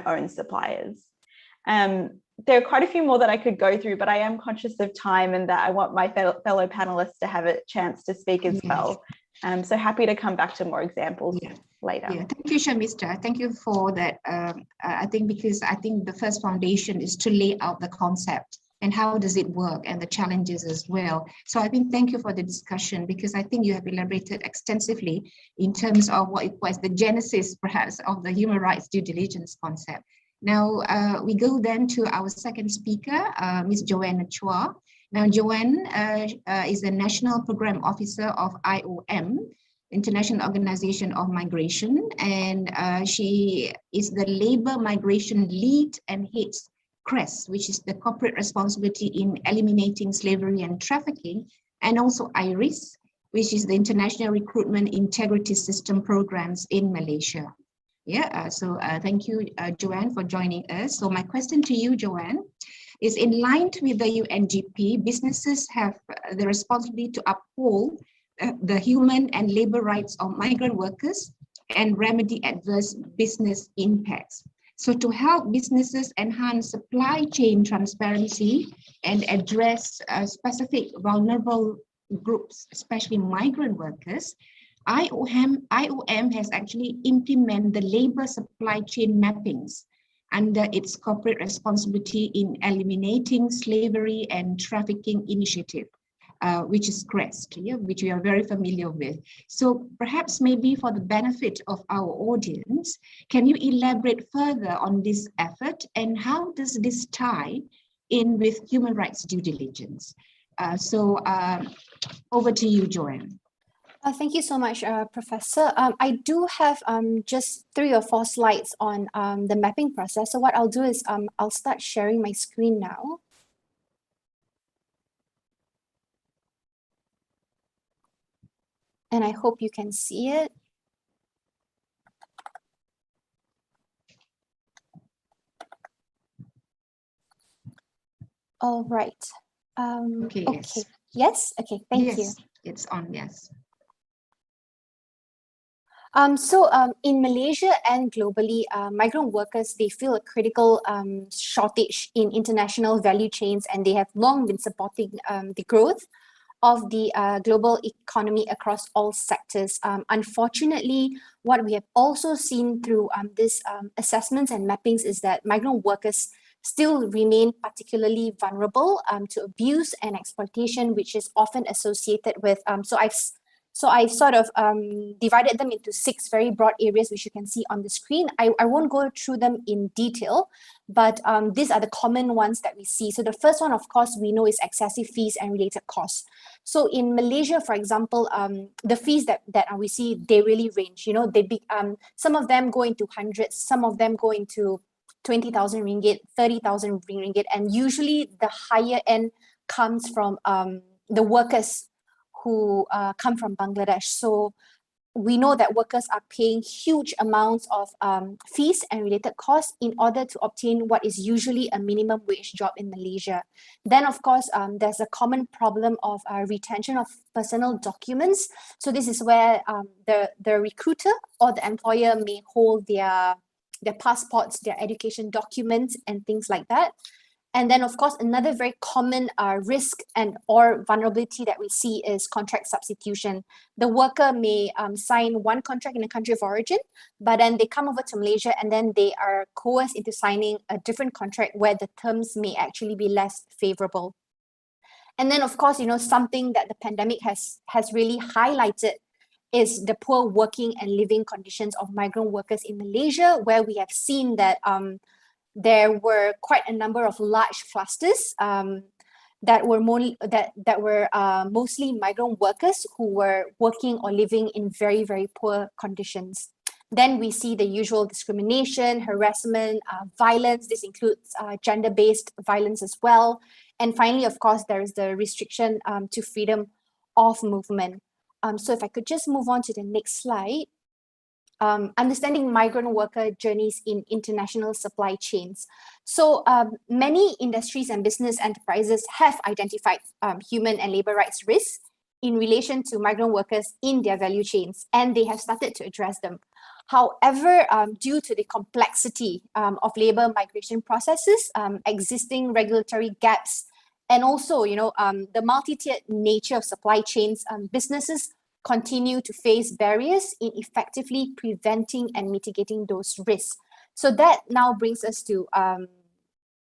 own suppliers. There are quite a few more that I could go through, but I am conscious of time and that I want my fellow panelists to have a chance to speak as well. So happy to come back to more examples later. Yeah, thank you, Shamista. Thank you for that. I think the first foundation is to lay out the concept and how does it work and the challenges as well. So I think thank you for the discussion, because I think you have elaborated extensively in terms of what it was the genesis perhaps of the human rights due diligence concept. Now we go then to our second speaker, Ms. Joanna Chua. Now Joanne is the National Program Officer of IOM, International Organization of Migration, and she is the Labor Migration Lead and heads CRESS, which is the Corporate Responsibility in Eliminating Slavery and Trafficking, and also IRIS, which is the International Recruitment Integrity System Programs in Malaysia. Thank you, Joanne, for joining us. So my question to you, Joanne, is in line with the UNGP, businesses have the responsibility to uphold the human and labor rights of migrant workers and remedy adverse business impacts. So to help businesses enhance supply chain transparency and address specific vulnerable groups, especially migrant workers, IOM has actually implemented the labor supply chain mappings under its corporate responsibility in eliminating slavery and trafficking initiative, which is CREST, which we are very familiar with. So perhaps maybe for the benefit of our audience, can you elaborate further on this effort and how does this tie in with human rights due diligence? Over to you, Joanne. Thank you so much, Professor. I do have just 3 or 4 slides on the mapping process. So what I'll do is I'll start sharing my screen now. And I hope you can see it. All right. Okay. Yes. Okay. Thank you. It's on. Yes. In Malaysia and globally, migrant workers, they feel a critical shortage in international value chains, and they have long been supporting the growth of the global economy across all sectors. Unfortunately, what we have also seen through these assessments and mappings is that migrant workers still remain particularly vulnerable to abuse and exploitation, which is often associated with, So I've sort of divided them into 6 very broad areas, which you can see on the screen. I won't go through them in detail, but these are the common ones that we see. So the first one, of course, we know is excessive fees and related costs. So in Malaysia, for example, the fees that we see, they really range. Some of them go into hundreds, some of them go into 20,000 ringgit, 30,000 ringgit, and usually the higher end comes from the workers who come from Bangladesh. So we know that workers are paying huge amounts of fees and related costs in order to obtain what is usually a minimum wage job in Malaysia. Then, of course, there's a common problem of retention of personal documents. So this is where the recruiter or the employer may hold their passports, their education documents, and things like that. And then, of course, another very common risk or vulnerability that we see is contract substitution. The worker may sign one contract in a country of origin, but then they come over to Malaysia and then they are coerced into signing a different contract where the terms may actually be less favorable. And then, of course, something that the pandemic has really highlighted is the poor working and living conditions of migrant workers in Malaysia, where we have seen that there were quite a number of large clusters that were mostly migrant workers who were working or living in very, very poor conditions. Then we see the usual discrimination, harassment, violence. This includes gender-based violence as well. And finally, of course, there is the restriction to freedom of movement. So if I could just move on to the next slide. Understanding migrant worker journeys in international supply chains. So many industries and business enterprises have identified human and labor rights risks in relation to migrant workers in their value chains, and they have started to address them. However, due to the complexity of labor migration processes, existing regulatory gaps, and also, the multi-tiered nature of supply chains, businesses continue to face barriers in effectively preventing and mitigating those risks. So that now brings us to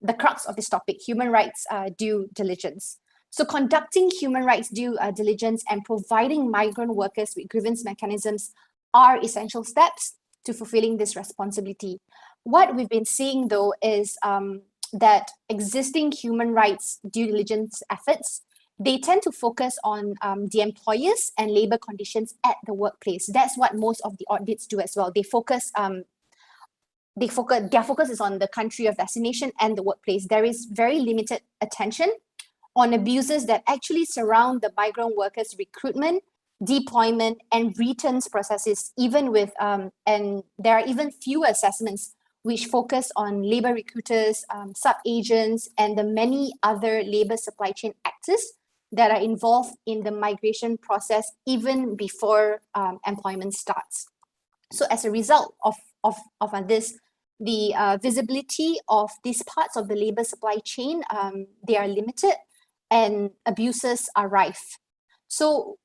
the crux of this topic, human rights due diligence. So conducting human rights due diligence and providing migrant workers with grievance mechanisms are essential steps to fulfilling this responsibility. What we've been seeing, though, is that existing human rights due diligence efforts, they tend to focus on the employers and labor conditions at the workplace. That's what most of the audits do as well. Their focus is on the country of destination and the workplace. There is very limited attention on abuses that actually surround the migrant workers' recruitment, deployment, and returns processes, even with, and there are even fewer assessments which focus on labor recruiters, sub-agents, and the many other labor supply chain actors that are involved in the migration process even before employment starts. So as a result of this, the visibility of these parts of the labor supply chain, they are limited and abuses are rife. So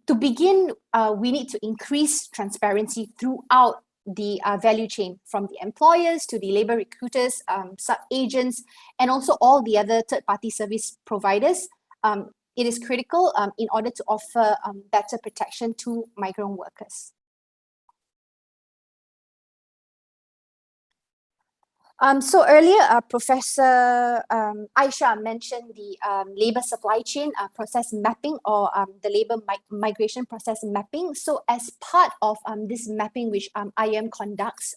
to begin, we need to increase transparency throughout the value chain, from the employers to the labor recruiters, sub-agents, and also all the other third-party service providers. It is critical in order to offer better protection to migrant workers. So earlier, Professor Aisha mentioned the labor supply chain process mapping, or the labor migration process mapping. So as part of this mapping, which IUM conducts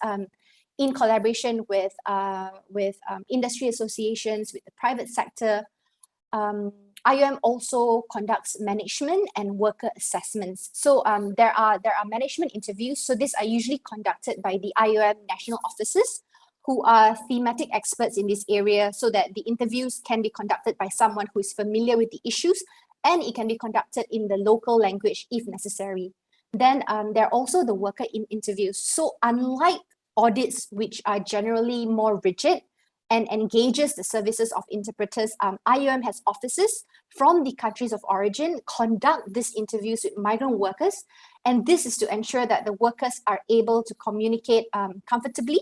in collaboration with industry associations, with the private sector, IUM also conducts management and worker assessments. So there are management interviews. So these are usually conducted by the IUM national offices, who are thematic experts in this area, so that the interviews can be conducted by someone who is familiar with the issues, and it can be conducted in the local language if necessary. Then there are also the worker interviews. So unlike audits, which are generally more rigid and engages the services of interpreters, IUM has offices from the countries of origin conduct these interviews with migrant workers, and this is to ensure that the workers are able to communicate comfortably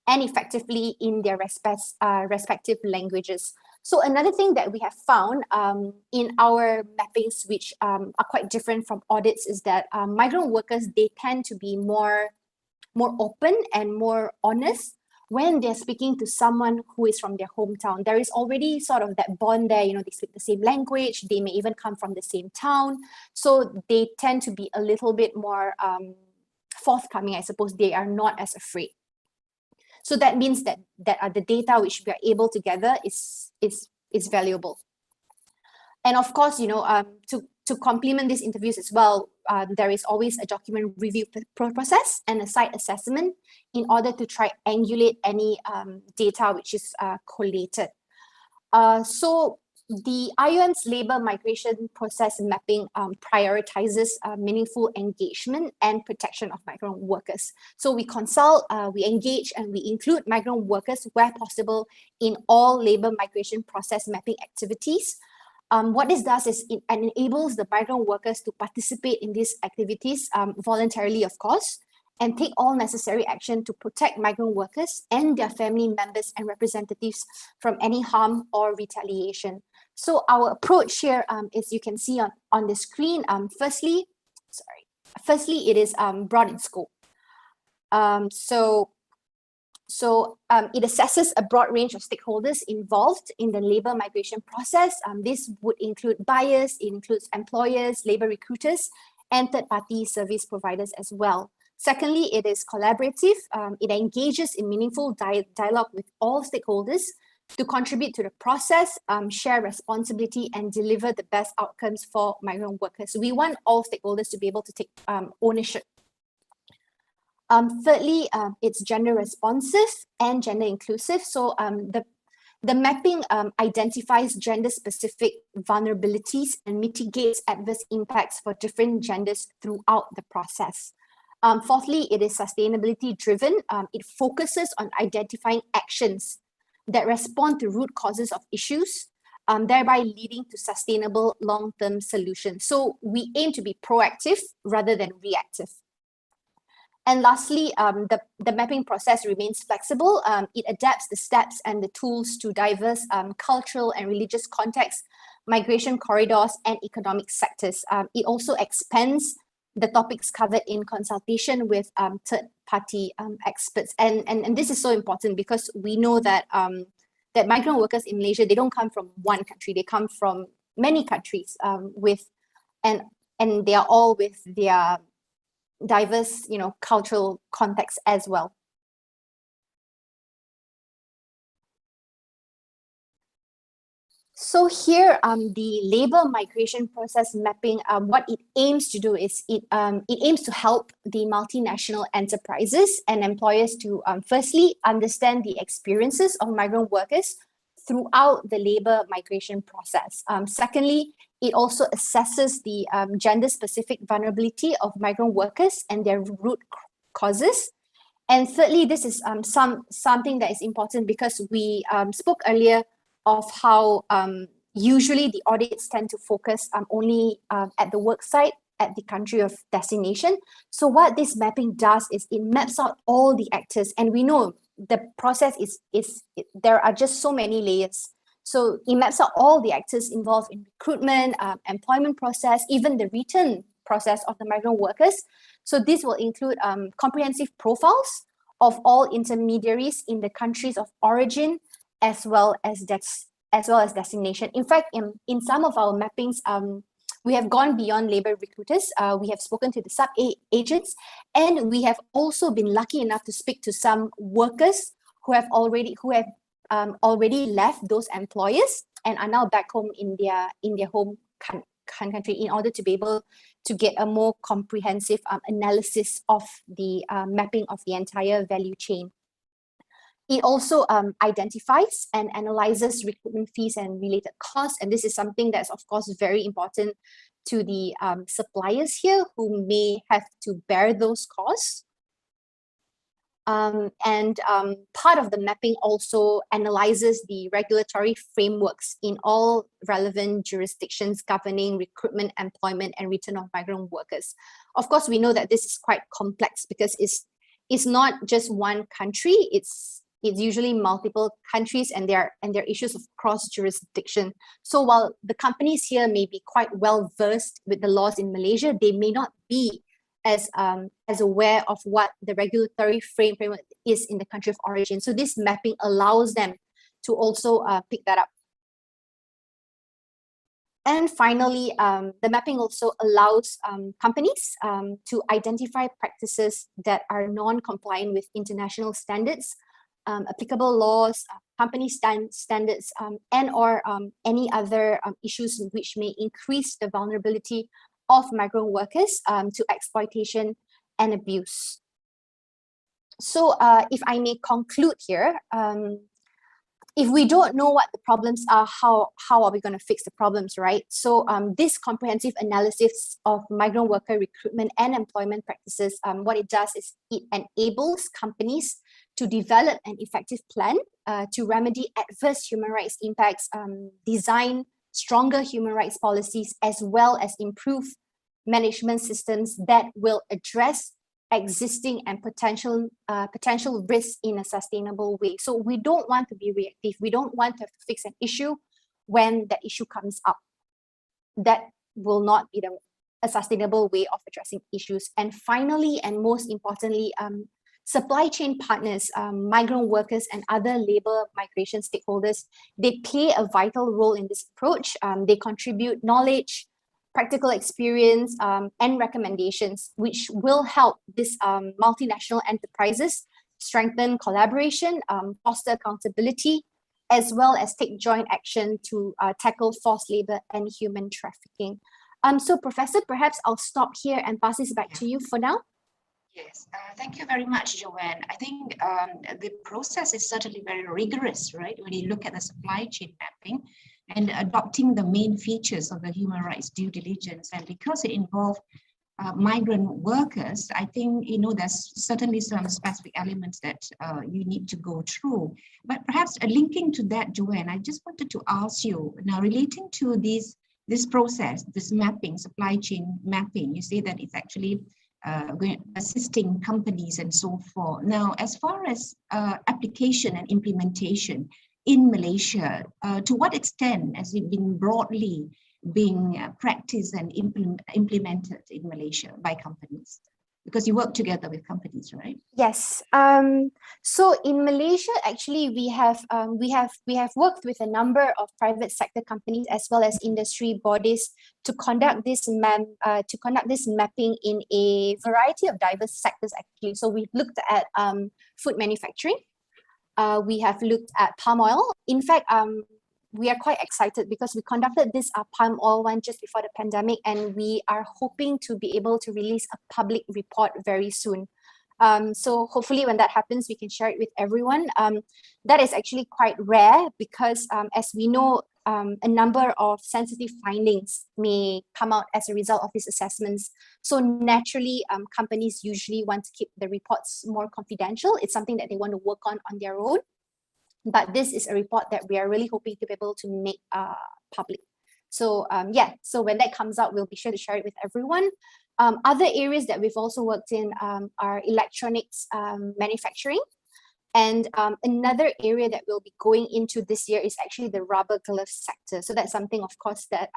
and effectively in their respective languages. So another thing that we have found in our mappings, which are quite different from audits, is that migrant workers, they tend to be more open and more honest when they're speaking to someone who is from their hometown. There is already sort of that bond there, they speak the same language, they may even come from the same town. So they tend to be a little bit more forthcoming, I suppose. They are not as afraid. So that means that the data which we are able to gather is valuable. And of course, to complement these interviews as well, there is always a document review process and a site assessment in order to triangulate any data which is collated. So the IUM's labor migration process mapping prioritizes meaningful engagement and protection of migrant workers. So we consult, we engage, and we include migrant workers where possible in all labor migration process mapping activities. What this does is it enables the migrant workers to participate in these activities voluntarily, of course, and take all necessary action to protect migrant workers and their family members and representatives from any harm or retaliation. So our approach here is, you can see on the screen, firstly, sorry, Firstly, it is broad in scope. It assesses a broad range of stakeholders involved in the labor migration process. This would include buyers, it includes employers, labor recruiters, and third-party service providers as well. Secondly, it is collaborative. It engages in meaningful dialogue with all stakeholders to contribute to the process, share responsibility, and deliver the best outcomes for migrant workers. So we want all stakeholders to be able to take ownership. Thirdly, it's gender responsive and gender inclusive. So the mapping identifies gender-specific vulnerabilities and mitigates adverse impacts for different genders throughout the process. Fourthly, it is sustainability driven. It focuses on identifying actions that respond to root causes of issues, thereby leading to sustainable long-term solutions. So we aim to be proactive rather than reactive. And lastly, the mapping process remains flexible. It adapts the steps and the tools to diverse cultural and religious contexts, migration corridors, and economic sectors. It also expands the topics covered in consultation with third-party experts. And this is so important because we know that that migrant workers in Malaysia, they don't come from one country, they come from many countries and they are all with their diverse, cultural context as well. So here, the labor migration process mapping, what it aims to do is it aims to help the multinational enterprises and employers to firstly understand the experiences of migrant workers throughout the labor migration process. Secondly, it also assesses the gender-specific vulnerability of migrant workers and their root causes. And thirdly, this is something that is important because we spoke earlier of how usually the audits tend to focus only at the work site, at the country of destination. So what this mapping does is it maps out all the actors, and we know the process there are just so many layers. So it maps out all the actors involved in recruitment, employment process, even the return process of the migrant workers. So this will include comprehensive profiles of all intermediaries in the countries of origin, as well as destination. In fact, in some of our mappings, we have gone beyond labor recruiters. We have spoken to the sub-agents, and we have also been lucky enough to speak to some workers who have already left those employers and are now back home in their home country in order to be able to get a more comprehensive analysis of the mapping of the entire value chain. It also identifies and analyzes recruitment fees and related costs. And this is something that's, of course, very important to the suppliers here who may have to bear those costs. Part of the mapping also analyzes the regulatory frameworks in all relevant jurisdictions governing recruitment, employment, and return of migrant workers. Of course, we know that this is quite complex because it's not just one country, it's usually multiple countries, and there are issues of cross jurisdiction. So while the companies here may be quite well versed with the laws in Malaysia, they may not be as aware of what the regulatory framework is in the country of origin. So this mapping allows them to also pick that up. And finally, the mapping also allows companies to identify practices that are non-compliant with international standards, applicable laws, company standards, and or any other issues which may increase the vulnerability of migrant workers to exploitation and abuse. So if I may conclude here, if we don't know what the problems are, how are we going to fix the problems, right? So this comprehensive analysis of migrant worker recruitment and employment practices, what it does is it enables companies to develop an effective plan to remedy adverse human rights impacts, design stronger human rights policies, as well as improve management systems that will address existing and potential risks in a sustainable way. So we don't want to be reactive. We don't want to have to fix an issue when the issue comes up. That will not be a sustainable way of addressing issues. And finally, and most importantly, supply chain partners, migrant workers and other labor migration stakeholders, they play a vital role in this approach. They contribute knowledge, practical experience, and recommendations, which will help these multinational enterprises strengthen collaboration, foster accountability, as well as take joint action to tackle forced labor and human trafficking. So Professor, perhaps I'll stop here and pass this back to you for now. Yes, thank you very much, Joanne. I think the process is certainly very rigorous, right? When you look at the supply chain mapping and adopting the main features of the human rights due diligence, and because it involved migrant workers, I think, you know, there's certainly some specific elements that you need to go through. But perhaps linking to that, Joanne, I just wanted to ask you, now relating to this process, this mapping, supply chain mapping, you say that it's actually assisting companies and so forth. Now, as far as application and implementation in Malaysia, to what extent has it been broadly being practiced and implemented in Malaysia by companies? Because you work together with companies, right? Yes. So in Malaysia, actually, we have worked with a number of private sector companies as well as industry bodies to conduct this mapping in a variety of diverse sectors. Actually, so we've looked at food manufacturing. We have looked at palm oil. In fact, we are quite excited because we conducted this palm oil one just before the pandemic, and we are hoping to be able to release a public report very soon. So hopefully when that happens, we can share it with everyone. That is actually quite rare because as we know, a number of sensitive findings may come out as a result of these assessments. So naturally, companies usually want to keep the reports more confidential. It's something that they want to work on their own. But this is a report that we are really hoping to be able to make public. So yeah, so when that comes out, we'll be sure to share it with everyone. Other areas that we've also worked in are electronics manufacturing. And another area that we'll be going into this year is actually the rubber glove sector. So that's something, of course, that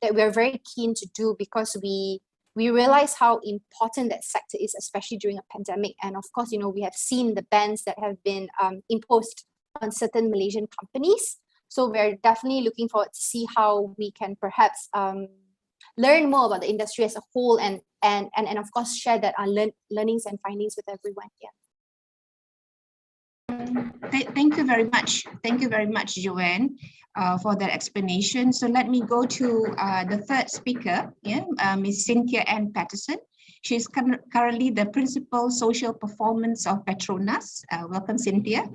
that we're very keen to do because we realize how important that sector is, especially during a pandemic. And of course, you know, we have seen the bans that have been imposed on certain Malaysian companies. So we're definitely looking forward to see how we can perhaps learn more about the industry as a whole and of course share that our learnings and findings with everyone. Yeah. Thank you very much. Thank you very much, Joanne, for that explanation. So let me go to the third speaker, Ms. Cynthia Ann Patterson. She's currently the Principal Social Performance of Petronas. Welcome, Cynthia.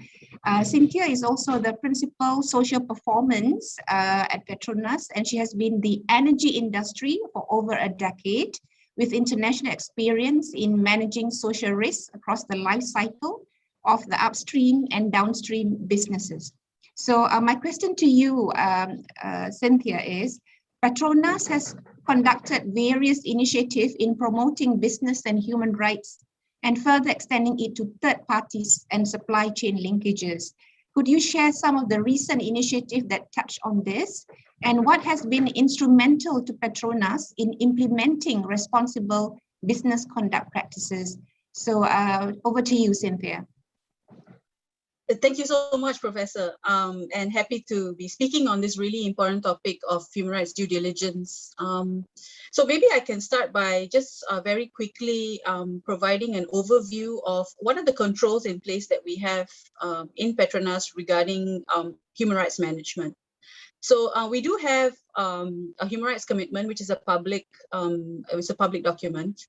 Cynthia is also the Principal Social Performance at Petronas, and she has been the energy industry for over a decade with international experience in managing social risks across the life cycle of the upstream and downstream businesses. So my question to you, Cynthia, is Petronas has conducted various initiatives in promoting business and human rights and further extending it to third parties and supply chain linkages. Could you share some of the recent initiatives that touch on this? And what has been instrumental to Petronas in implementing responsible business conduct practices? So over to you, Cynthia. Thank you so much, Professor, and happy to be speaking on this really important topic of human rights due diligence. So maybe I can start by just very quickly providing an overview of what are the controls in place that we have in Petronas regarding human rights management. So we do have a human rights commitment, which is a public document,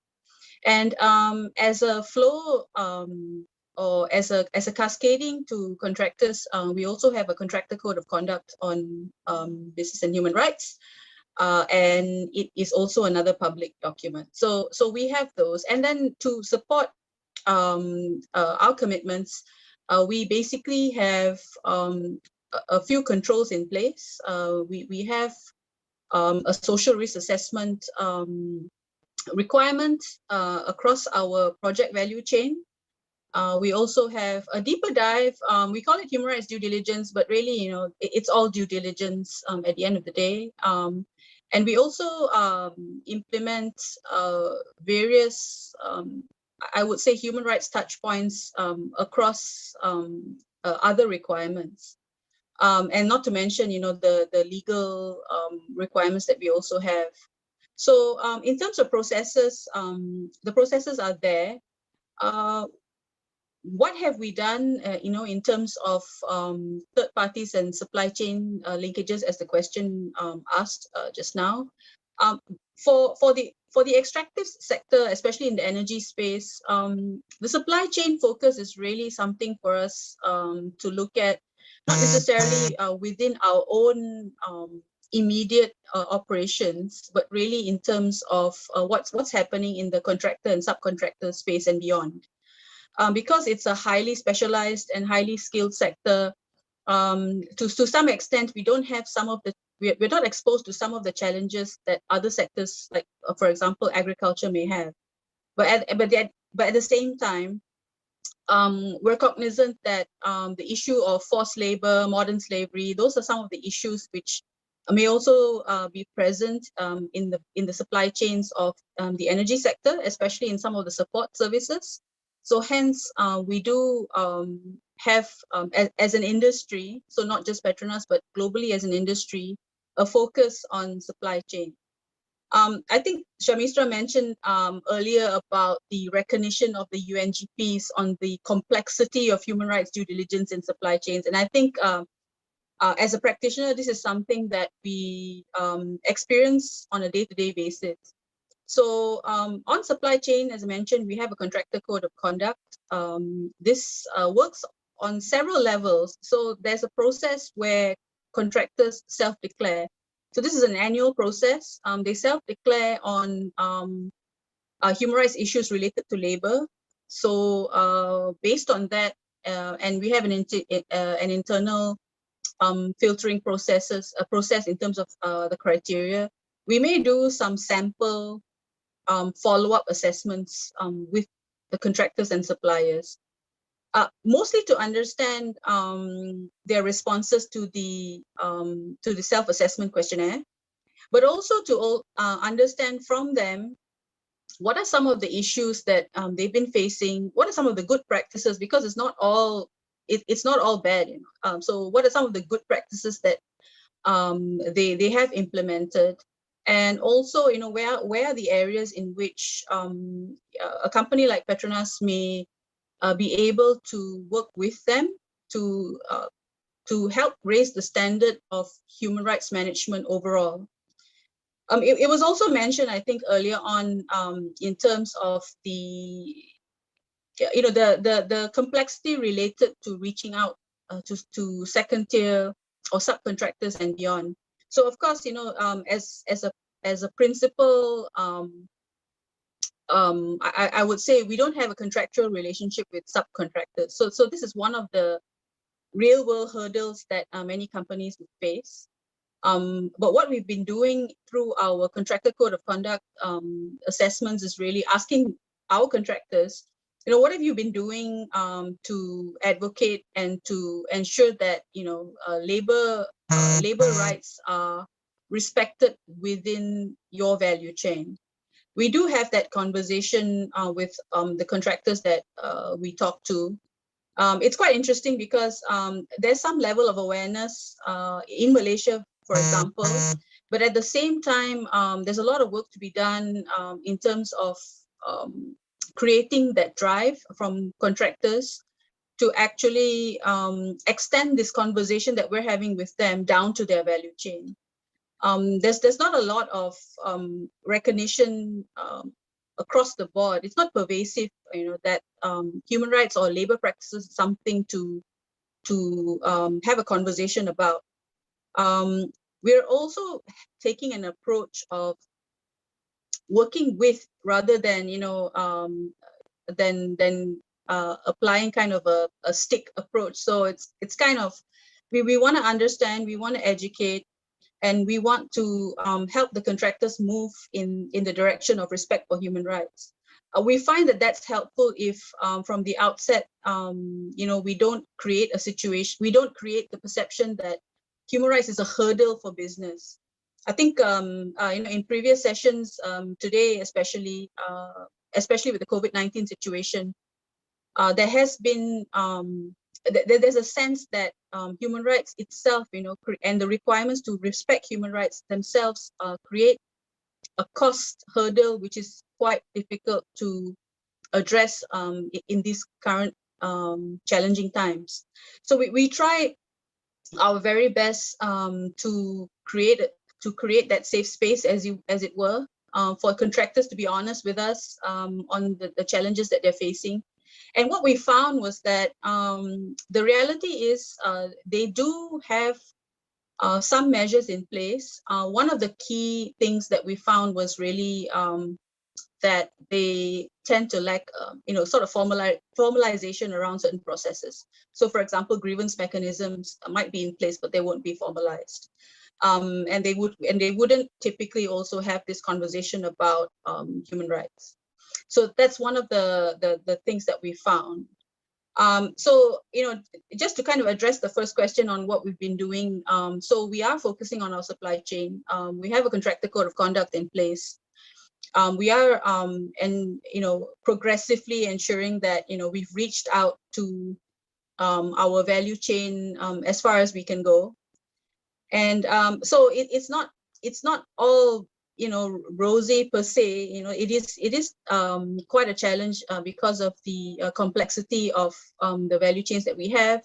and as a flow or as a cascading to contractors, we also have a contractor code of conduct on business and human rights, and it is also another public document. So we have those, and then to support our commitments, we basically have a few controls in place. We have a social risk assessment requirement across our project value chain. We also have a deeper dive. We call it human rights due diligence, but really, you know, it's all due diligence at the end of the day. And we also implement various, I would say, human rights touch points across other requirements. And not to mention, the legal requirements that we also have. So in terms of processes, the processes are there. What have we done, in terms of third parties and supply chain linkages, as the question asked just now? For the extractive sector, especially in the energy space, the supply chain focus is really something for us to look at, not necessarily within our own immediate operations, but really in terms of what's happening in the contractor and subcontractor space and beyond. Because it's a highly specialized and highly skilled sector, to some extent, we don't have we're not exposed to some of the challenges that other sectors, like for example, agriculture may have. But at the same time, we're cognizant that the issue of forced labor, modern slavery, those are some of the issues which may also be present in the supply chains of the energy sector, especially in some of the support services. So hence, we do have, as an industry, so not just Petronas, but globally as an industry, a focus on supply chain. I think Shamistra mentioned earlier about the recognition of the UNGPs on the complexity of human rights due diligence in supply chains. And I think as a practitioner, this is something that we experience on a day-to-day basis. So on supply chain, as I mentioned, we have a contractor code of conduct. This works on several levels. So there's a process where contractors self-declare. So this is an annual process. They self-declare on human rights issues related to labor. So based on that, and we have an internal filtering process in terms of the criteria. We may do some sample follow-up assessments with the contractors and suppliers, mostly to understand their responses to the self-assessment questionnaire, but also to understand from them what are some of the issues that they've been facing, what are some of the good practices, because it's not all bad. So what are some of the good practices that they have implemented? And also, where are the areas in which a company like Petronas may be able to work with them to help raise the standard of human rights management overall. It was also mentioned, I think, earlier on in terms of the complexity related to reaching out to second tier or subcontractors and beyond. So of course, as a principle, I would say we don't have a contractual relationship with subcontractors. So this is one of the real world hurdles that many companies would face. But what we've been doing through our contractor code of conduct assessments is really asking our contractors, what have you been doing to advocate and to ensure that labor rights are respected within your value chain. We do have that conversation with the contractors that we talk to. It's quite interesting because there's some level of awareness in Malaysia, for example, but at the same time, there's a lot of work to be done in terms of creating that drive from contractors to actually extend this conversation that we're having with them down to their value chain. There's not a lot of recognition across the board. It's not pervasive, that human rights or labor practices is something to have a conversation about. We're also taking an approach of working with rather than applying kind of a stick approach. So it's kind of we want to understand, we want to educate, and we want to help the contractors move in the direction of respect for human rights. We find that that's helpful if from the outset, we don't create a situation, we don't create the perception that human rights is a hurdle for business. I think in previous sessions today, especially with the COVID-19 situation, there has been there's a sense that human rights itself, and the requirements to respect human rights themselves create a cost hurdle which is quite difficult to address in these current challenging times. So we try our very best to create that safe space, as it were, for contractors to be honest with us on the challenges that they're facing. And what we found was that the reality is they do have some measures in place. One of the key things that we found was really that they tend to lack, sort of formalization around certain processes. So, for example, grievance mechanisms might be in place, but they won't be formalized. And they wouldn't typically also have this conversation about human rights. So that's one of the things that we found. So, just to kind of address the first question on what we've been doing. So we are focusing on our supply chain. We have a contractor code of conduct in place. We are, progressively ensuring that, we've reached out to our value chain as far as we can go. And so it's not all, rosy per se. It is quite a challenge because of the complexity of the value chains that we have.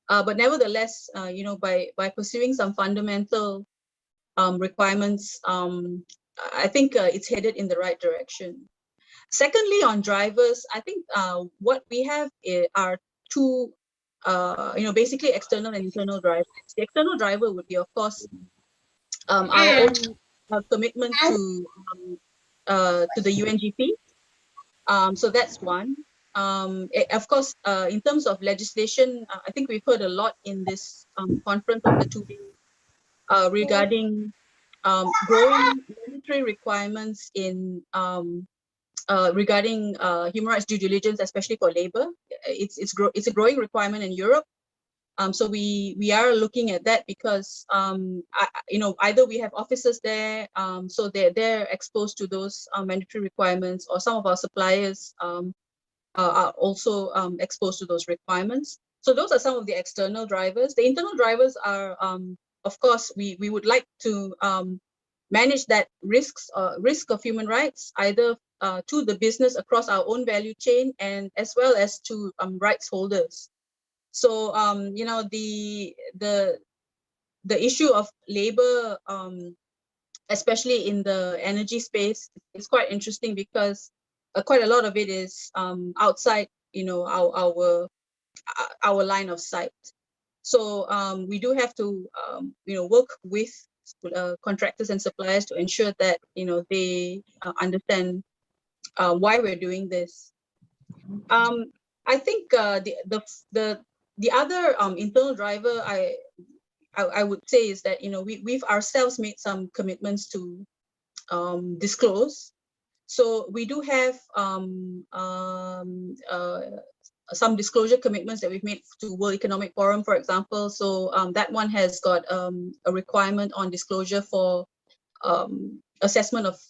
But nevertheless, by pursuing some fundamental requirements, I think it's headed in the right direction. Secondly, on drivers, I think what we have are two, basically external and internal drivers. The external driver would be, of course, our own commitment to the UNGP. So that's one. Of course, in terms of legislation, I think we've heard a lot in this conference of the 2 days regarding growing mandatory requirements in regarding human rights due diligence, especially for labor. It's a growing requirement in Europe. So we are looking at that because either we have officers there, so they're exposed to those mandatory requirements, or some of our suppliers are also exposed to those requirements. So those are some of the external drivers. The internal drivers are, of course, we would like to manage that risk of human rights, either to the business across our own value chain, and as well as to rights holders. So the issue of labor, especially in the energy space, is quite interesting because quite a lot of it is outside our line of sight. So we do have to work with contractors and suppliers to ensure that they understand why we're doing this. I think the other internal driver I would say is that we've ourselves made some commitments to disclose. So we do have some disclosure commitments that we've made to World Economic Forum, for example. So that one has got a requirement on disclosure for assessment of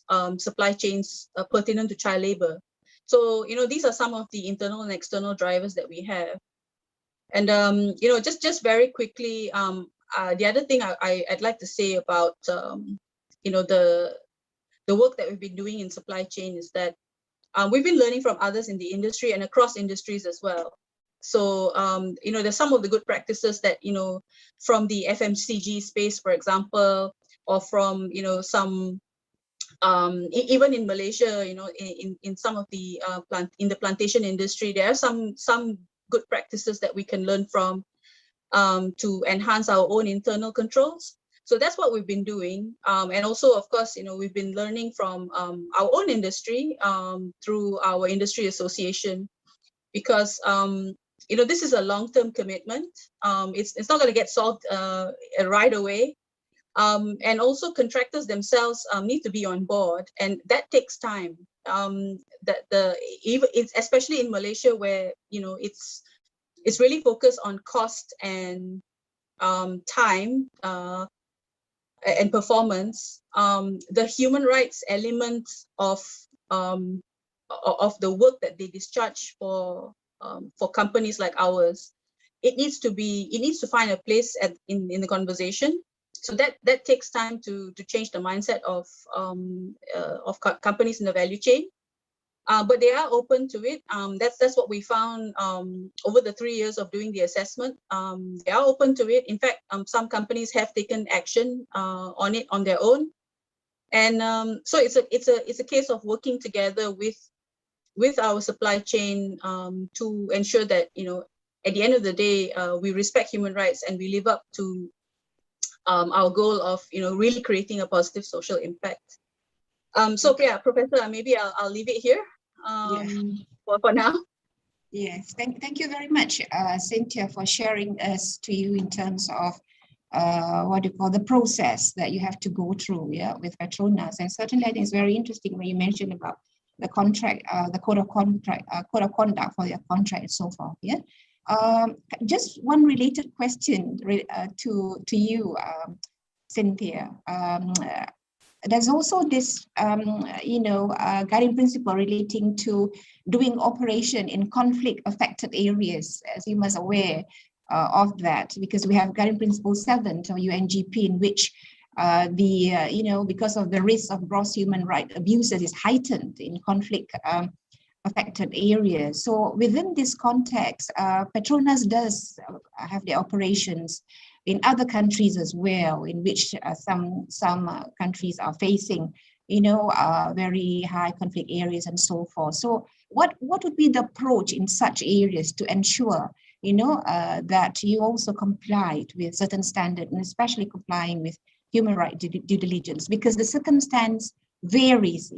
supply chains pertinent to child labor. So these are some of the internal and external drivers that we have. And just very quickly, the other thing I'd like to say about the work that we've been doing in supply chain is that we've been learning from others in the industry and across industries as well. So there's some of the good practices that from the FMCG space, for example, or from some even in Malaysia, in some of the in the plantation industry, there are some good practices that we can learn from to enhance our own internal controls. So that's what we've been doing. And also, of course, we've been learning from our own industry through our industry association, because this is a long-term commitment. It's not going to get solved right away. And also contractors themselves need to be on board, and that takes time. It's especially in Malaysia, where it's really focused on cost and time. and performance, the human rights element of the work that they discharge for companies like ours, it needs to find a place in the conversation. So that takes time to change the mindset of companies in the value chain. But they are open to it. That's what we found over the 3 years of doing the assessment. They are open to it. In fact, some companies have taken action on it on their own, and so it's a case of working together with our supply chain to ensure that, you know, at the end of the day, we respect human rights and we live up to our goal of, you know, really creating a positive social impact. So yeah, Professor, maybe I'll leave it here for now. Yes, thank you very much, Cynthia, for sharing us to you in terms of what you call the process that you have to go through, with Petronas. And certainly, I think it's very interesting when you mentioned about the contract, the code of conduct for your contract and so forth. Just one related question to you, Cynthia. There's also this, guiding principle relating to doing operation in conflict-affected areas, as you must aware of that, because we have guiding principle 7 to UNGP, in which because of the risk of gross human rights abuses is heightened in conflict-affected areas. So within this context, Petronas does have their operations in other countries as well, in which some countries are facing, very high conflict areas and so forth. So what would be the approach in such areas to ensure, that you also complied with certain standards, and especially complying with human rights due diligence, because the circumstance varies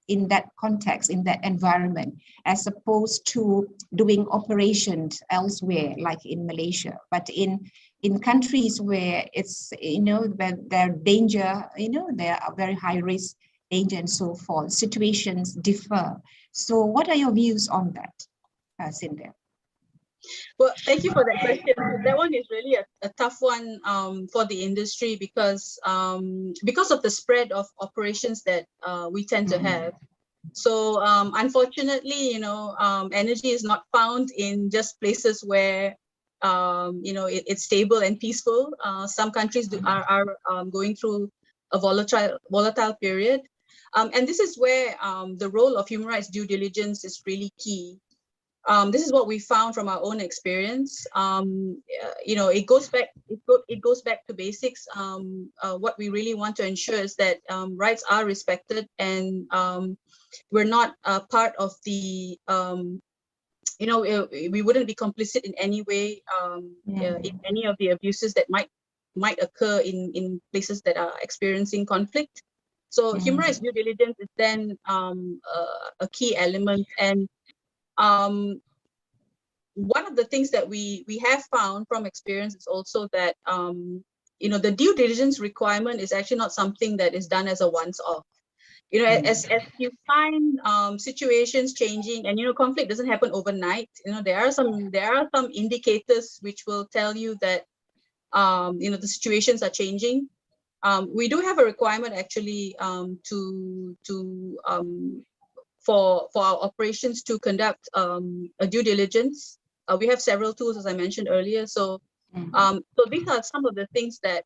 in that context, in that environment, as opposed to doing operations elsewhere, like in Malaysia. But in countries where it's, where there are danger, there are very high risk, danger and so forth, situations differ. So what are your views on that, Cynthia? Well, thank you for that question. That one is really a tough one for the industry, because of the spread of operations that we tend to have. So unfortunately, energy is not found in just places where it's stable and peaceful. Some countries are going through a volatile period, and this is where the role of human rights due diligence is really key. This is what we found from our own experience. It goes back to basics. What we really want to ensure is that rights are respected, and we're not part of the we wouldn't be complicit in any way in any of the abuses that might occur in places that are experiencing conflict. So human rights due diligence is then a key element. And one of the things that we have found from experience is also that the due diligence requirement is actually not something that is done as a once-off. As you find situations changing, and conflict doesn't happen overnight. There are some indicators which will tell you that the situations are changing. We do have a requirement actually for our operations to conduct a due diligence. We have several tools, as I mentioned earlier. So these are some of the things that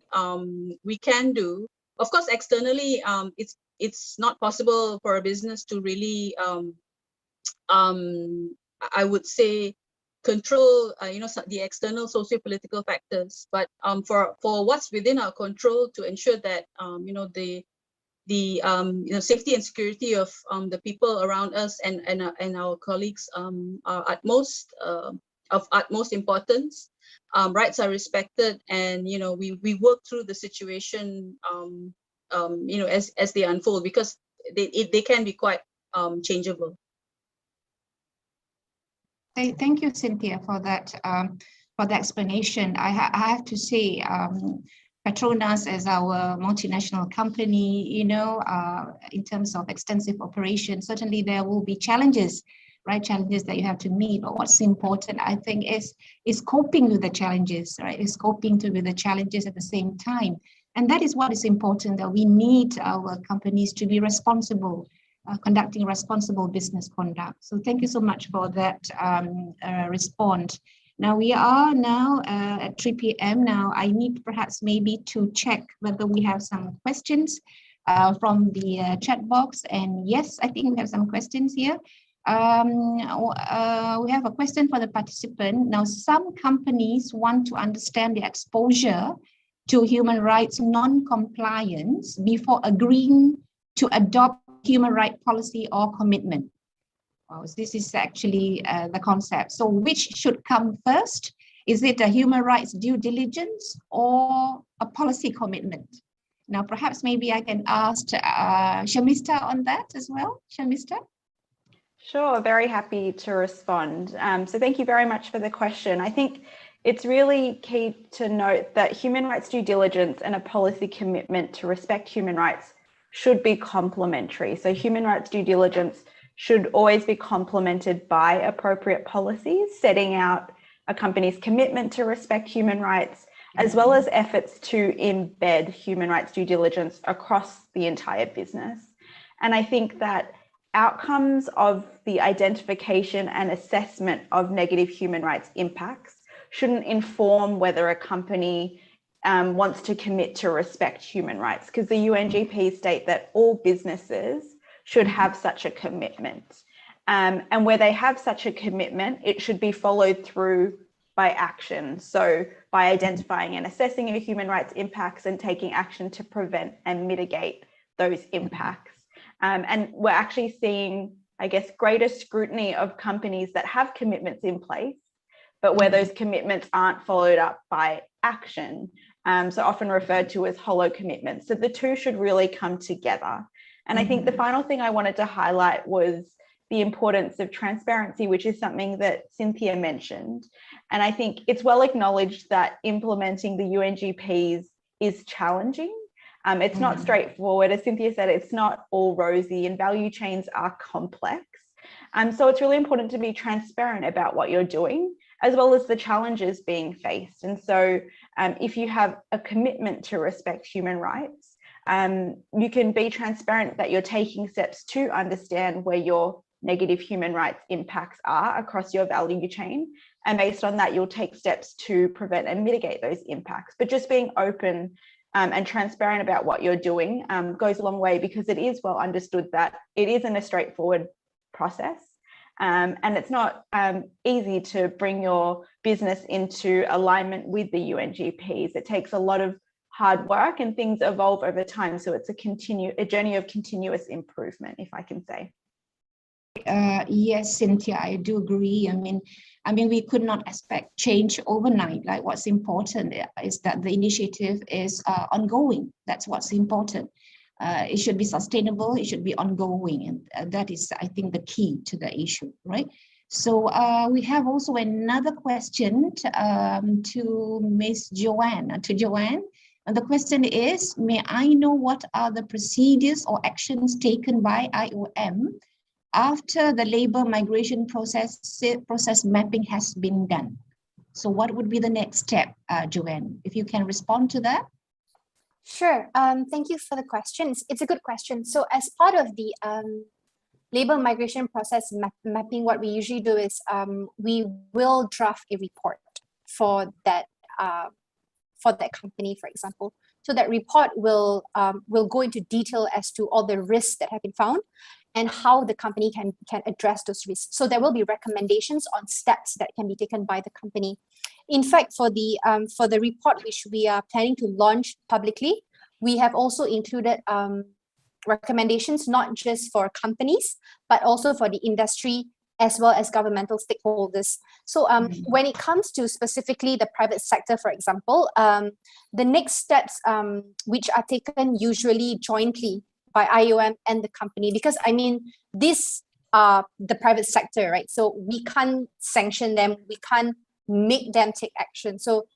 we can do. Of course, externally, it's not possible for a business to really, I would say, control, the external socio-political factors. But for what's within our control, to ensure that the safety and security of the people around us and our colleagues are of utmost importance. Rights are respected, and we work through the situation as they unfold, because they can be quite changeable. Thank you, Cynthia, for that explanation. I have to say, Petronas, as our multinational company, in terms of extensive operations, certainly there will be challenges, right? Challenges that you have to meet. But what's important, I think, is coping with the challenges, right? Is coping with the challenges at the same time. And that is what is important, that we need our companies to be responsible, conducting responsible business conduct. So thank you so much for that response. Now we are now at 3 p.m. Now I need perhaps maybe to check whether we have some questions from the chat box. And yes, I think we have some questions here. We have a question for the participant. Now, some companies want to understand the exposure to human rights non-compliance before agreeing to adopt human rights policy or commitment. Well, this is actually the concept. So which should come first? Is it a human rights due diligence or a policy commitment? Now, perhaps maybe I can ask Shamista on that as well. Shamista? Sure, very happy to respond. So thank you very much for the question. I think it's really key to note that human rights due diligence and a policy commitment to respect human rights should be complementary. So human rights due diligence should always be complemented by appropriate policies, setting out a company's commitment to respect human rights, as well as efforts to embed human rights due diligence across the entire business. And I think that outcomes of the identification and assessment of negative human rights impacts shouldn't inform whether a company wants to commit to respect human rights, because the UNGP state that all businesses should have such a commitment. And where they have such a commitment, it should be followed through by action. So by identifying and assessing your human rights impacts and taking action to prevent and mitigate those impacts. And we're actually seeing, I guess, greater scrutiny of companies that have commitments in place, but where those commitments aren't followed up by action, so often referred to as hollow commitments. So the two should really come together. And I think the final thing I wanted to highlight was the importance of transparency, which is something that Cynthia mentioned. And I think it's well acknowledged that implementing the UNGPs is challenging. It's not straightforward. As Cynthia said, it's not all rosy, and value chains are complex. So it's really important to be transparent about what you're doing, as well as the challenges being faced. And so if you have a commitment to respect human rights, you can be transparent that you're taking steps to understand where your negative human rights impacts are across your value chain. And based on that, you'll take steps to prevent and mitigate those impacts. But just being open and transparent about what you're doing goes a long way, because it is well understood that it isn't a straightforward process. And it's not easy to bring your business into alignment with the UNGPs. It takes a lot of hard work, and things evolve over time. So it's a journey of continuous improvement, if I can say. Yes, Cynthia, I do agree. I mean, we could not expect change overnight. Like, what's important is that the initiative is ongoing. That's what's important. It should be sustainable. It should be ongoing, and that is, I think, the key to the issue, right? So we have also another question to Ms. Joanne. And the question is, may I know what are the procedures or actions taken by IOM after the labor migration process mapping has been done? So what would be the next step, Joanne, if you can respond to that? Sure. Thank you for the question. It's a good question. So as part of the labor migration process mapping, what we usually do is we will draft a report for that company, for example. So that report will go into detail as to all the risks that have been found and how the company can address those risks. So there will be recommendations on steps that can be taken by the company. In fact, for the report which we are planning to launch publicly, we have also included recommendations not just for companies, but also for the industry as well as governmental stakeholders. So when it comes to specifically the private sector, for example, the next steps which are taken usually jointly by IOM and the company, because I mean, these are the private sector, right? So we can't sanction them, we can't make them take action. So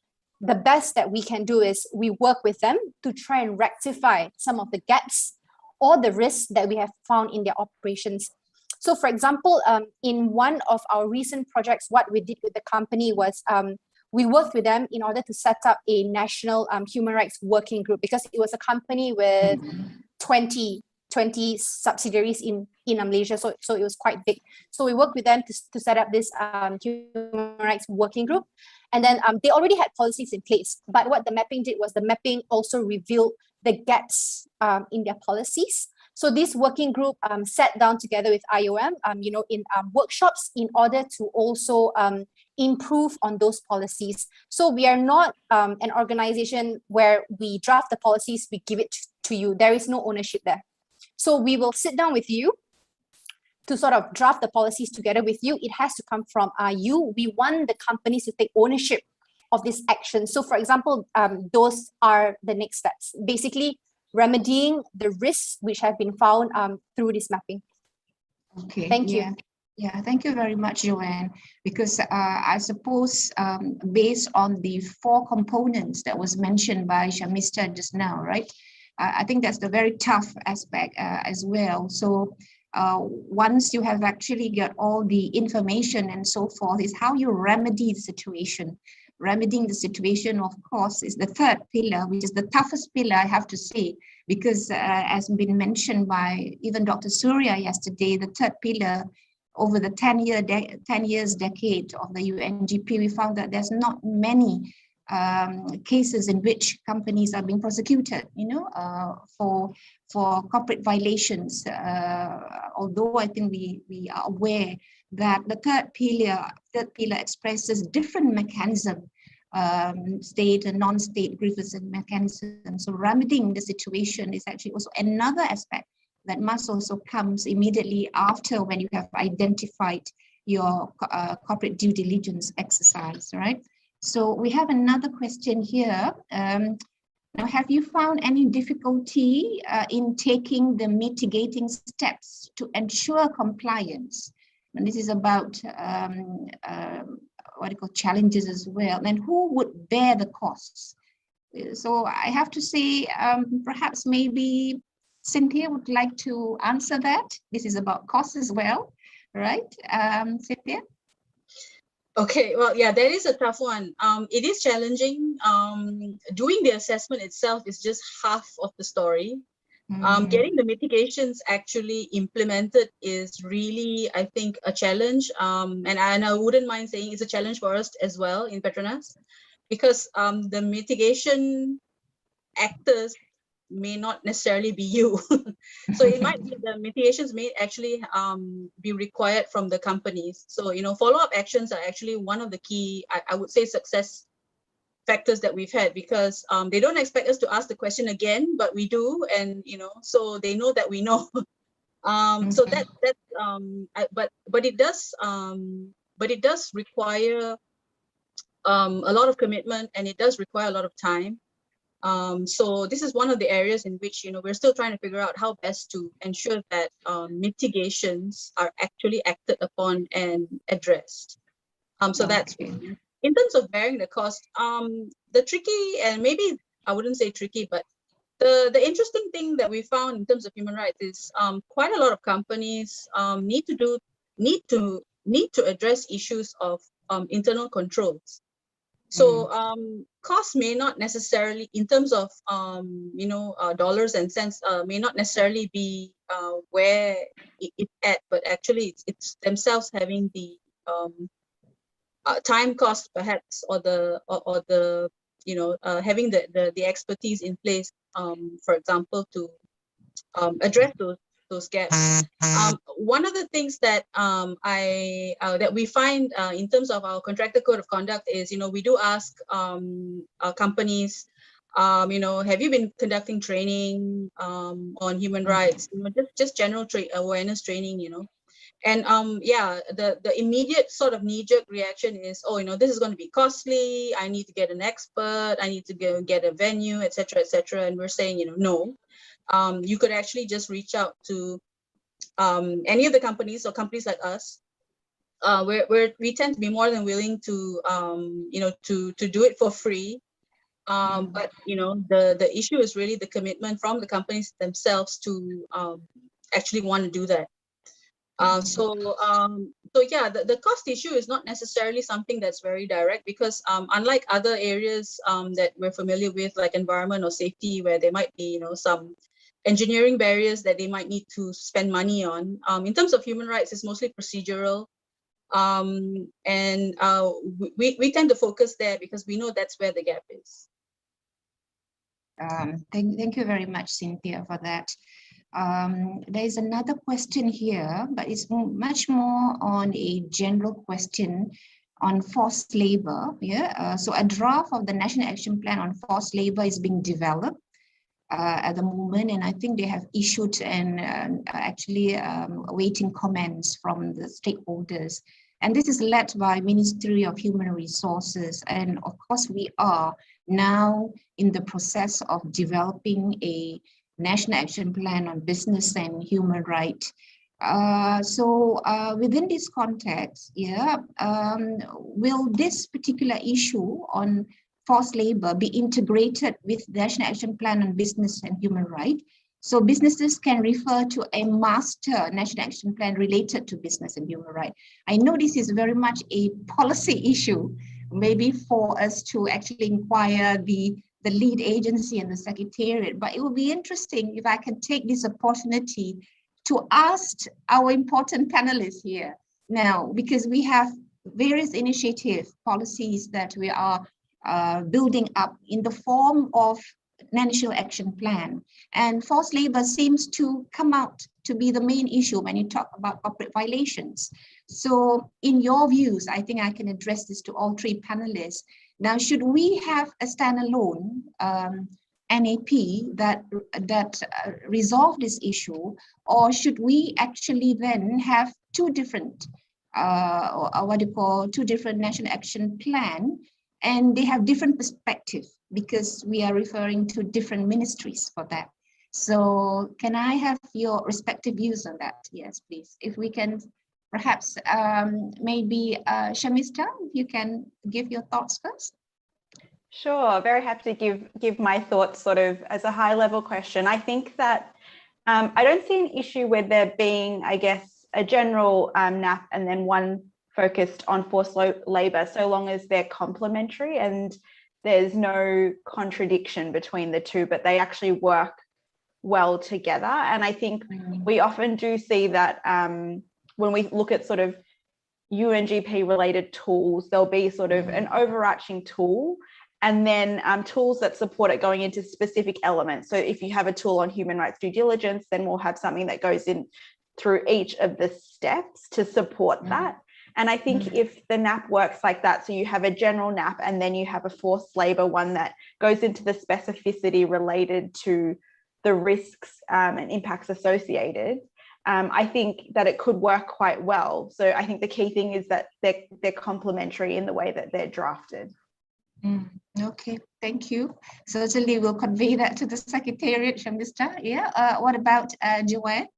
the best that we can do is we work with them to try and rectify some of the gaps or the risks that we have found in their operations. So for example, in one of our recent projects, what we did with the company was we worked with them in order to set up a national human rights working group, because it was a company with 20 subsidiaries in Malaysia, so it was quite big. So we worked with them to set up this human rights working group, and then they already had policies in place. But what the mapping did was the mapping also revealed the gaps in their policies. So this working group sat down together with IOM, in workshops in order to also improve on those policies. So we are not an organization where we draft the policies, we give it to you. There is no ownership there. So we will sit down with you to sort of draft the policies together with you. It has to come from you. We want the companies to take ownership of this action. So for example, those are the next steps. Basically, remedying the risks which have been found through this mapping. Okay. Thank you. Yeah, thank you very much, Joanne. Because I suppose based on the 4 components that was mentioned by Shamista just now, right? I think that's the very tough aspect as well. So once you have actually got all the information and so forth, is how you remedy the situation. Remedying the situation, of course, is the 3rd pillar, which is the toughest pillar, I have to say, because as been mentioned by even Dr. Surya yesterday, the 3rd pillar over the 10 years decade of the UNGP, we found that there's not many cases in which companies are being prosecuted, for corporate violations. Although I think we are aware that the 3rd pillar expresses different mechanism, state and non-state grievance mechanism. So remedying the situation is actually also another aspect that must also comes immediately after when you have identified your corporate due diligence exercise, right? So we have another question here. Now, have you found any difficulty in taking the mitigating steps to ensure compliance? And this is about what you call challenges as well. And who would bear the costs? So I have to say, perhaps maybe Cynthia would like to answer that. This is about costs as well, right? Cynthia? Okay, well, yeah, that is a tough one. It is challenging. Doing the assessment itself is just half of the story. Getting the mitigations actually implemented is really, I think, a challenge. And I wouldn't mind saying it's a challenge for us as well in Petronas, because the mitigation actors may not necessarily be you. So it might be the mitigations may actually be required from the companies. So, follow-up actions are actually one of the key, I would say, success factors that we've had, because they don't expect us to ask the question again, but we do, and so they know that we know. So but it does require a lot of commitment, and it does require a lot of time. So this is one of the areas in which we're still trying to figure out how best to ensure that mitigations are actually acted upon and addressed. So that's in terms of bearing the cost. The tricky, and maybe I wouldn't say tricky, but the interesting thing that we found in terms of human rights is quite a lot of companies need to address issues of internal controls. So costs may not necessarily, in terms of dollars and cents, may not necessarily be where it's at, but actually it's themselves having the time cost perhaps, or the having the expertise in place, for example, to address those gaps. One of the things that that we find in terms of our contractor code of conduct is, we do ask our companies, have you been conducting training on human rights? Just general awareness training, And the immediate sort of knee-jerk reaction is, this is going to be costly. I need to get an expert. I need to get a venue, etc., etc. And we're saying, no. You could actually just reach out to any of the companies, or companies like us, where we tend to be more than willing to to do it for free. But the issue is really the commitment from the companies themselves to actually want to do that. So yeah, the cost issue is not necessarily something that's very direct, because unlike other areas that we're familiar with, like environment or safety, where there might be some engineering barriers that they might need to spend money on, in terms of human rights, it's mostly procedural. And we tend to focus there because we know that's where the gap is. Thank you very much, Cynthia, for that. There is another question here, but it's much more on a general question on forced labor. Yeah, so a draft of the National Action Plan on Forced Labor is being developed at the moment, and I think they have issued and actually awaiting comments from the stakeholders. And this is led by Ministry of Human Resources, and of course we are now in the process of developing a National Action Plan on Business and Human Rights. So within this context, yeah, will this particular issue on forced labor be integrated with the National Action Plan on Business and Human Rights? So businesses can refer to a master National Action Plan related to business and human rights. I know this is very much a policy issue, maybe for us to actually inquire the lead agency and the secretariat, but it would be interesting if I can take this opportunity to ask our important panelists here now, because we have various initiative policies that we are building up in the form of National Action Plan, and forced labor seems to come out to be the main issue when you talk about corporate violations. So in your views, I think I can address this to all three panelists. Now, should we have a standalone NAP that resolve this issue, or should we actually then have two different two different National Action Plan, and they have different perspective because we are referring to different ministries for that? So can I have your respective views on that? Yes, please. If we can perhaps maybe Shamista, if you can give your thoughts first. Sure, very happy to give my thoughts sort of as a high level question. I think that I don't see an issue with there being, I guess, a general NAP and then one focused on forced labor, so long as they're complementary and there's no contradiction between the two, but they actually work well together. And I think we often do see that when we look at sort of UNGP related tools, there'll be sort of an overarching tool and then tools that support it going into specific elements. So if you have a tool on human rights due diligence, then we'll have something that goes in through each of the steps to support that. And I think if the NAP works like that, so you have a general NAP and then you have a forced labor one that goes into the specificity related to the risks and impacts associated, I think that it could work quite well. So I think the key thing is that they're complementary in the way that they're drafted. Okay, thank you. Certainly we'll convey that to the Secretariat, Shamista. Yeah, what about Joanne?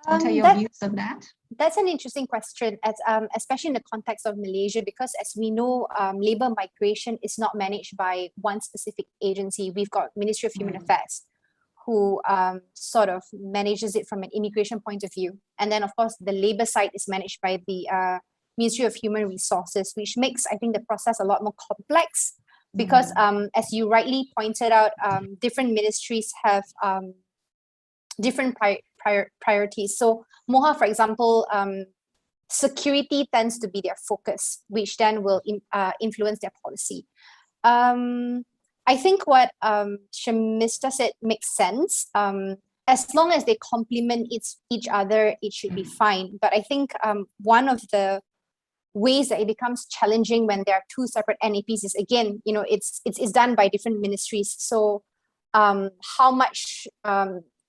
What are your views on that? That's an interesting question, as, especially in the context of Malaysia, because as we know, labor migration is not managed by one specific agency. We've got Ministry of Human Affairs, who sort of manages it from an immigration point of view. And then, of course, the labor side is managed by the Ministry of Human Resources, which makes, I think, the process a lot more complex because, as you rightly pointed out, different ministries have different priorities. So MOHA, for example, security tends to be their focus, which then will influence their policy. I think what Shamista said makes sense. As long as they complement each other, it should be fine. But I think one of the ways that it becomes challenging when there are two separate NAPs is, again, you know, it's done by different ministries. So how much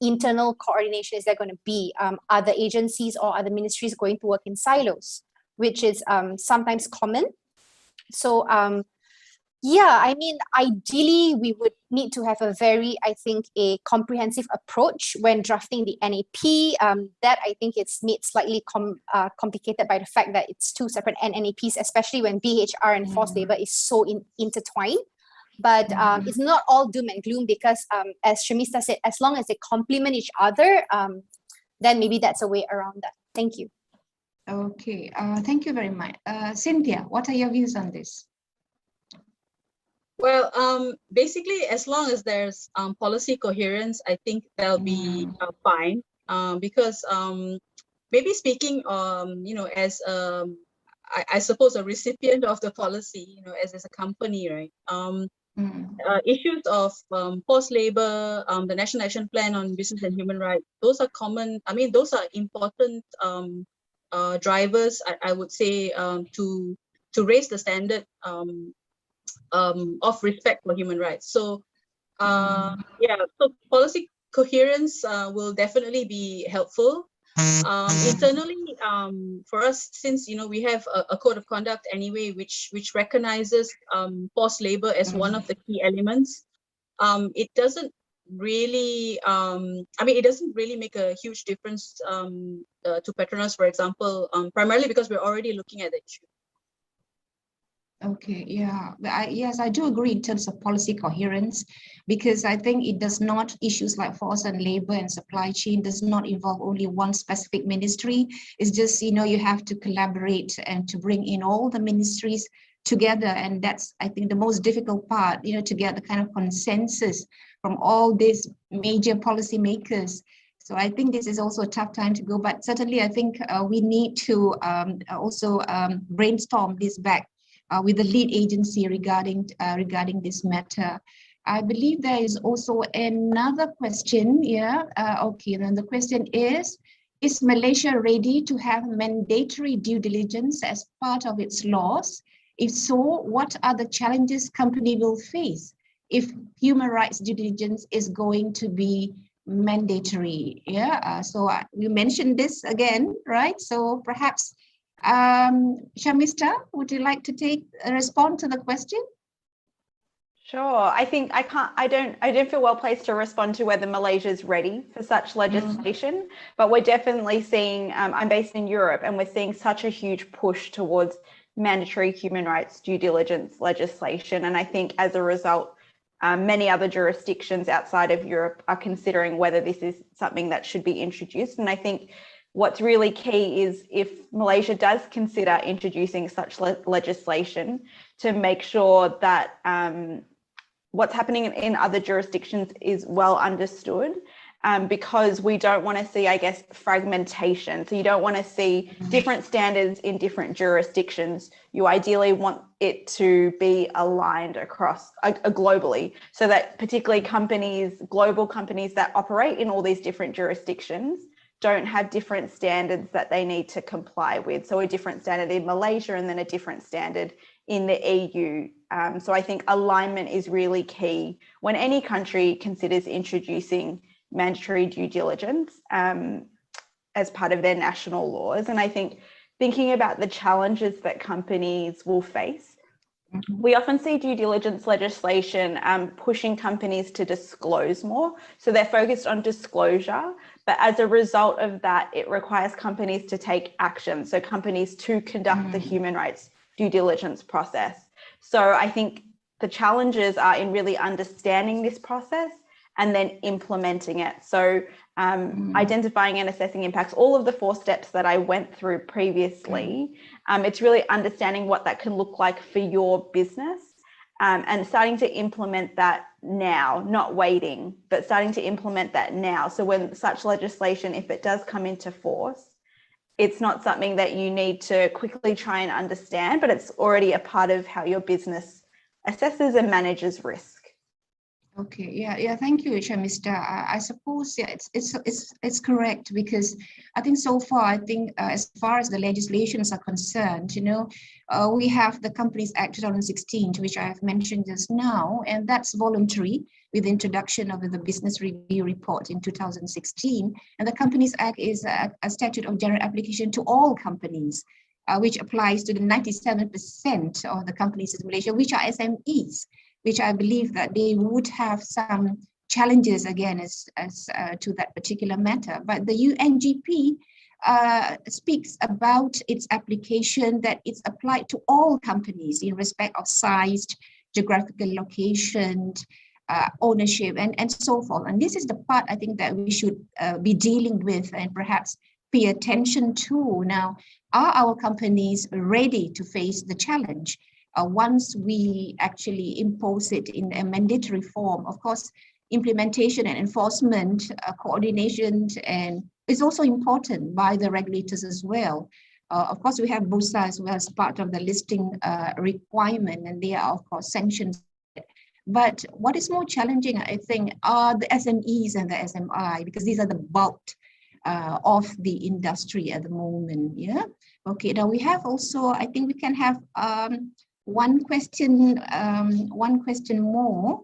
internal coordination is there going to be? Are the agencies or other ministries going to work in silos, which is sometimes common? So yeah, I mean, ideally, we would need to have a very, I think, a comprehensive approach when drafting the NAP. That I think it's made slightly complicated by the fact that it's two separate NAPs, especially when BHR and forced labor is so intertwined. But it's not all doom and gloom because, as Shamista said, as long as they complement each other, then maybe that's a way around that. Thank you. Okay, thank you very much. Cynthia, what are your views on this? Well, basically, as long as there's policy coherence, I think that'll be fine. Because maybe speaking, as I suppose a recipient of the policy, as a company, right? Issues of forced labor, the National Action Plan on Business and Human Rights, those are common. I mean, those are important drivers, I would say, to raise the standard of respect for human rights. So, so policy coherence will definitely be helpful. Internally, for us, since we have a code of conduct anyway, which recognizes forced labor as one of the key elements, it doesn't really, it doesn't really make a huge difference to Petronas, for example, primarily because we're already looking at the issue. Okay, yeah, yes, I do agree in terms of policy coherence, because I think it does not, issues like force and labor and supply chain does not involve only one specific ministry. It's just, you have to collaborate and to bring in all the ministries together. And that's, I think, the most difficult part, to get the kind of consensus from all these major policy makers. So I think this is also a tough time to go, but certainly I think we need to also brainstorm this back with the lead agency regarding this matter. I believe there is also another question. Okay, and then the question is Malaysia ready to have mandatory due diligence as part of its laws? If so, what are the challenges company will face if human rights due diligence is going to be mandatory? So you mentioned this again, right? So perhaps Shamista, would you like to respond to the question? Sure. I think I don't feel well placed to respond to whether Malaysia is ready for such legislation, but we're definitely seeing, I'm based in Europe, and we're seeing such a huge push towards mandatory human rights due diligence legislation. And I think as a result, many other jurisdictions outside of Europe are considering whether this is something that should be introduced. And I think what's really key is if Malaysia does consider introducing such legislation, to make sure that what's happening in other jurisdictions is well understood, because we don't want to see, I guess, fragmentation. So you don't want to see different standards in different jurisdictions. You ideally want it to be aligned across globally, so that particularly global companies that operate in all these different jurisdictions don't have different standards that they need to comply with. So a different standard in Malaysia and then a different standard in the EU. So I think alignment is really key when any country considers introducing mandatory due diligence as part of their national laws. And I think thinking about the challenges that companies will face, we often see due diligence legislation pushing companies to disclose more. So they're focused on disclosure, but as a result of that, it requires companies to take action. So companies to conduct the human rights due diligence process. So I think the challenges are in really understanding this process and then implementing it. So identifying and assessing impacts, all of the 4 steps that I went through previously, it's really understanding what that can look like for your business, and starting to implement that now, not waiting, but starting to implement that now. So when such legislation, if it does come into force, it's not something that you need to quickly try and understand, but it's already a part of how your business assesses and manages risk. Okay, yeah. Thank you, Shamista. I suppose, it's correct, because I think so far, as far as the legislations are concerned, we have the Companies Act 2016, which I have mentioned just now, and that's voluntary with the introduction of the Business Review Report in 2016. And the Companies Act is a statute of general application to all companies, which applies to the 97% of the companies in Malaysia, which are SMEs, which I believe that they would have some challenges again as to that particular matter. But the UNGP speaks about its application, that it's applied to all companies in respect of size, geographical location, ownership, and so forth. And this is the part I think that we should be dealing with and perhaps pay attention to. Now, are our companies ready to face the challenge once we actually impose it in a mandatory form? Of course, implementation and enforcement, coordination, and is also important by the regulators as well. Of course, we have BUSA as well as part of the listing requirement, and there are, of course, sanctions. But what is more challenging, I think, are the SMEs and the SMI, because these are the bulk of the industry at the moment. Yeah. Okay. Now we have also, I think we can have one question more.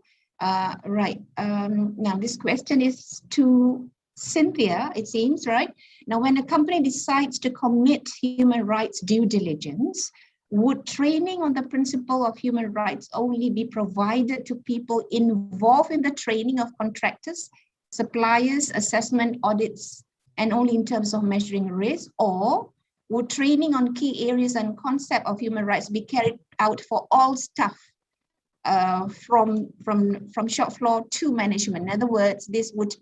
Right. Now this question is to Cynthia, it seems, right? Now, when a company decides to commit human rights due diligence, would training on the principle of human rights only be provided to people involved in the training of contractors, suppliers, assessment audits, and only in terms of measuring risk? Or would training on key areas and concept of human rights be carried out for all staff from shop floor to management? In other words, this would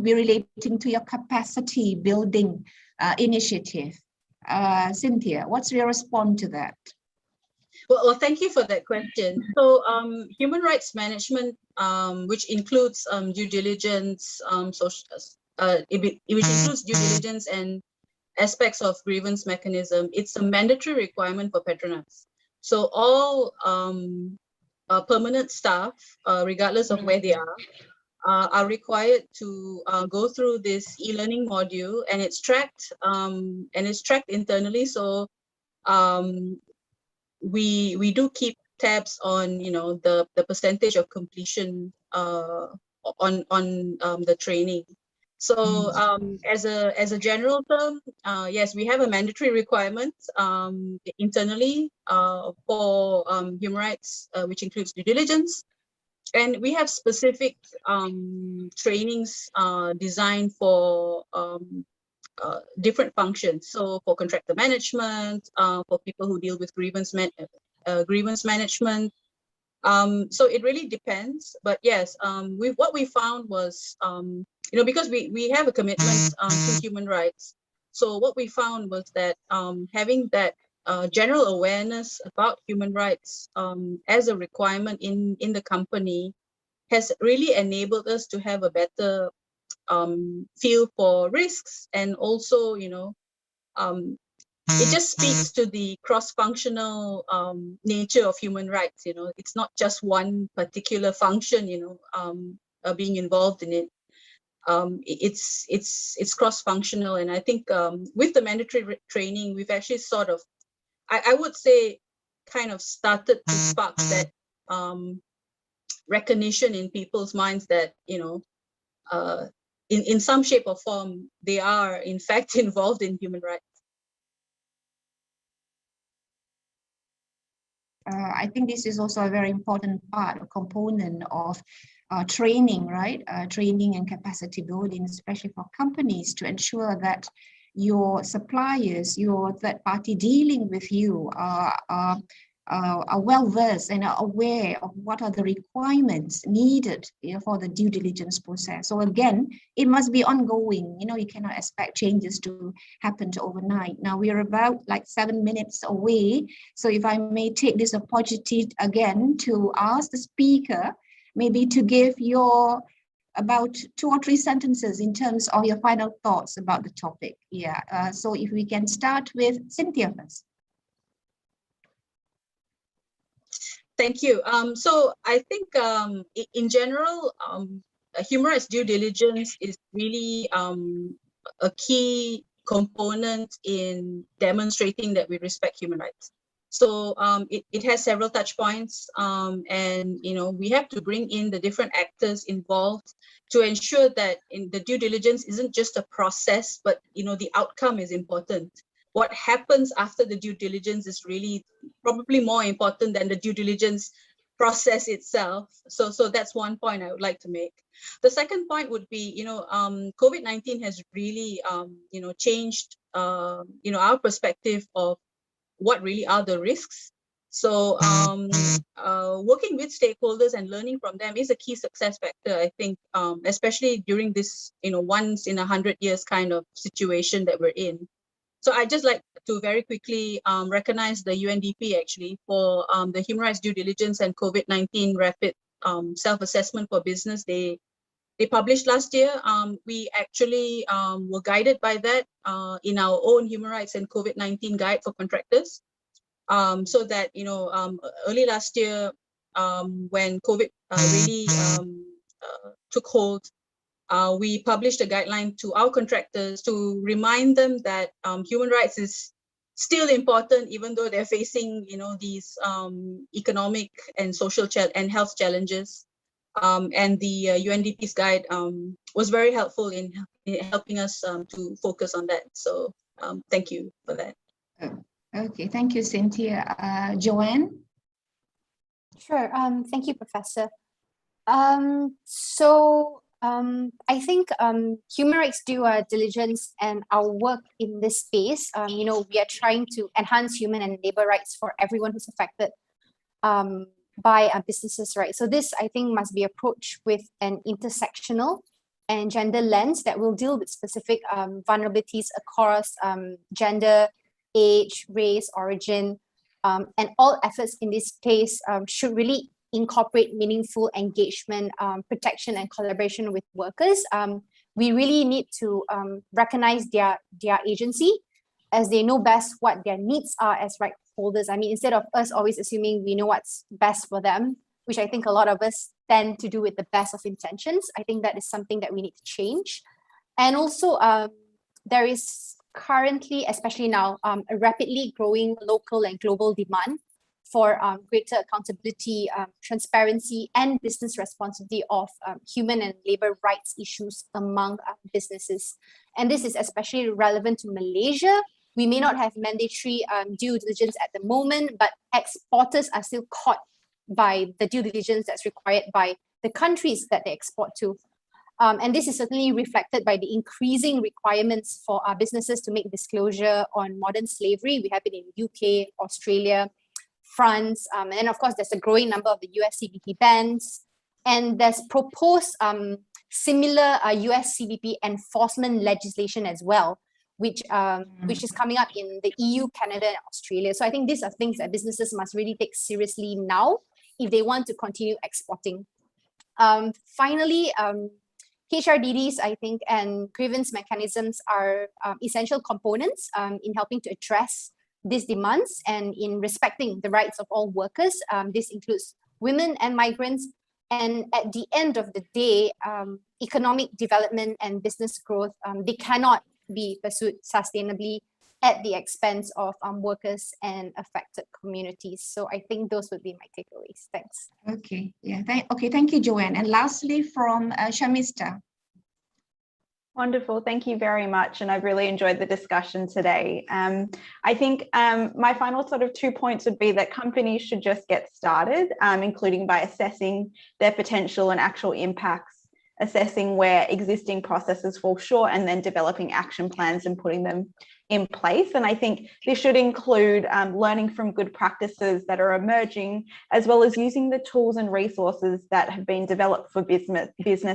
be relating to your capacity building initiative. Cynthia, what's your response to that? Well, thank you for that question. So human rights management, which includes due diligence, which includes due diligence and aspects of grievance mechanism, it's a mandatory requirement for Petronas. So all permanent staff, regardless of where they are required to go through this e-learning module, and it's tracked internally. So we do keep tabs on the percentage of completion on the training. So as a general term, yes, we have a mandatory requirement internally for human rights, which includes due diligence. And we have specific trainings designed for different functions. So for contractor management, for people who deal with grievance management. So it really depends. But yes, what we found was, because we have a commitment to human rights. So what we found was that having that general awareness about human rights as a requirement in the company has really enabled us to have a better feel for risks, and also it just speaks to the cross-functional nature of human rights. It's not just one particular function being involved in it. It's cross-functional, and I think with the mandatory training, we've actually sort of, I would say, kind of started to spark that recognition in people's minds that in some shape or form they are in fact involved in human rights. I think this is also a very important part, a component of training, right? Training and capacity building, especially for companies, to ensure that your suppliers, your third party dealing with you are well versed and are aware of what are the requirements needed for the due diligence process. So again, it must be ongoing. You cannot expect changes to happen overnight. Now we are about like 7 minutes away. So if I may take this opportunity again to ask the speaker, maybe to give your about 2 or 3 sentences in terms of your final thoughts about the topic. Yeah. So if we can start with Cynthia first. Thank you. So I think in general, human rights due diligence is really a key component in demonstrating that we respect human rights. So it has several touch points, and we have to bring in the different actors involved to ensure that in the due diligence isn't just a process, but the outcome is important. What happens after the due diligence is really probably more important than the due diligence process itself. So that's one point I would like to make. The second point would be, COVID-19 has really, changed, our perspective of what really are the risks. So working with stakeholders and learning from them is a key success factor, I think, especially during this, once in 100 years kind of situation that we're in. So I just like to very quickly recognize the UNDP actually for the human rights due diligence and COVID-19 rapid self-assessment for business. They published last year. We actually were guided by that in our own human rights and COVID-19 guide for contractors. So that, early last year, when COVID really took hold, we published a guideline to our contractors to remind them that human rights is still important, even though they're facing, these economic and social and health challenges. And the UNDP's guide was very helpful in helping us to focus on that. So thank you for that. Okay, thank you, Cynthia. Joanne? Sure. Thank you, Professor. I think human rights due diligence and our work in this space, we are trying to enhance human and labor rights for everyone who's affected by businesses, right? So this, I think, must be approached with an intersectional and gender lens that will deal with specific vulnerabilities across gender, age, race, origin, and all efforts in this space should really incorporate meaningful engagement, protection, and collaboration with workers. We really need to recognize their agency, as they know best what their needs are as right holders. I mean, instead of us always assuming we know what's best for them, which I think a lot of us tend to do with the best of intentions, I think that is something that we need to change. And also, there is currently, especially now, a rapidly growing local and global demand for greater accountability, transparency, and business responsibility of human and labor rights issues among businesses. And this is especially relevant to Malaysia. We may not have mandatory due diligence at the moment, but exporters are still caught by the due diligence that's required by the countries that they export to. And this is certainly reflected by the increasing requirements for our businesses to make disclosure on modern slavery. We have it in UK, Australia, France, and then of course there's a growing number of the US CBP bans, and there's proposed similar US CBP enforcement legislation as well, which is coming up in the EU, Canada, and Australia. So I think these are things that businesses must really take seriously now if they want to continue exporting. Finally, HRDDs, I think, and grievance mechanisms are essential components in helping to address these demands and in respecting the rights of all workers. This includes women and migrants. And at the end of the day, economic development and business growth, they cannot be pursued sustainably at the expense of workers and affected communities. So I think those would be my takeaways. Thanks. Okay, yeah, thank you, Joanne. And lastly, from Shamista. Wonderful. Thank you very much. And I've really enjoyed the discussion today. I think my final sort of 2 points would be that companies should just get started, including by assessing their potential and actual impacts, assessing where existing processes fall short, and then developing action plans and putting them in place. And I think this should include learning from good practices that are emerging, as well as using the tools and resources that have been developed for business,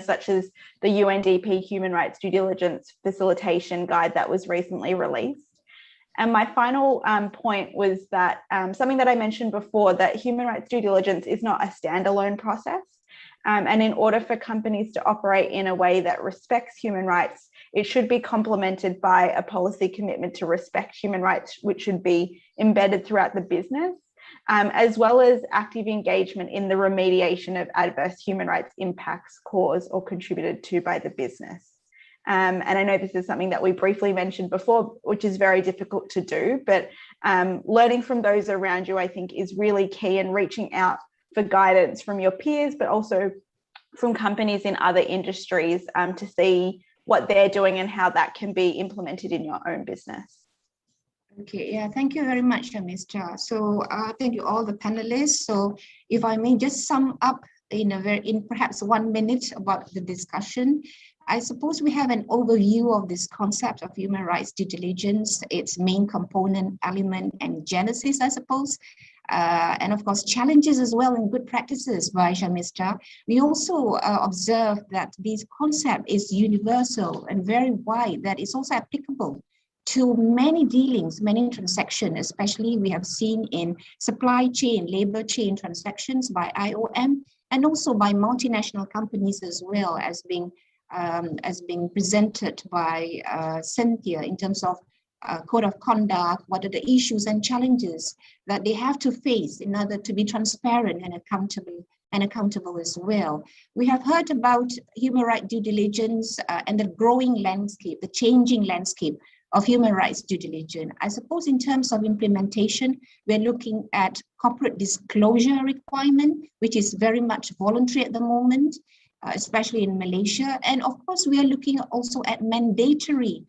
such as the UNDP Human Rights Due Diligence Facilitation Guide that was recently released. And my final point was that something that I mentioned before, that human rights due diligence is not a standalone process. And in order for companies to operate in a way that respects human rights, it should be complemented by a policy commitment to respect human rights, which should be embedded throughout the business, as well as active engagement in the remediation of adverse human rights impacts caused or contributed to by the business. And I know this is something that we briefly mentioned before, which is very difficult to do, but learning from those around you, I think, is really key, and reaching out for guidance from your peers, but also from companies in other industries to see what they're doing and how that can be implemented in your own business. Okay, yeah, thank you very much, Mr. So thank you all the panelists. So if I may just sum up in perhaps 1 minute about the discussion, I suppose we have an overview of this concept of human rights due diligence, its main component, element, and genesis, I suppose. and of course challenges as well and good practices by Shamista. We also observe that this concept is universal and very wide, that it's also applicable to many dealings, many transactions, especially we have seen in supply chain, labor chain transactions by IOM, and also by multinational companies as well, as being presented by Cynthia in terms of code of conduct, what are the issues and challenges that they have to face in order to be transparent and accountable as well. We have heard about human rights due diligence and the growing landscape, the changing landscape of human rights due diligence. I suppose in terms of implementation, we're looking at corporate disclosure requirement, which is very much voluntary at the moment, especially in Malaysia. And of course, we are looking also at mandatory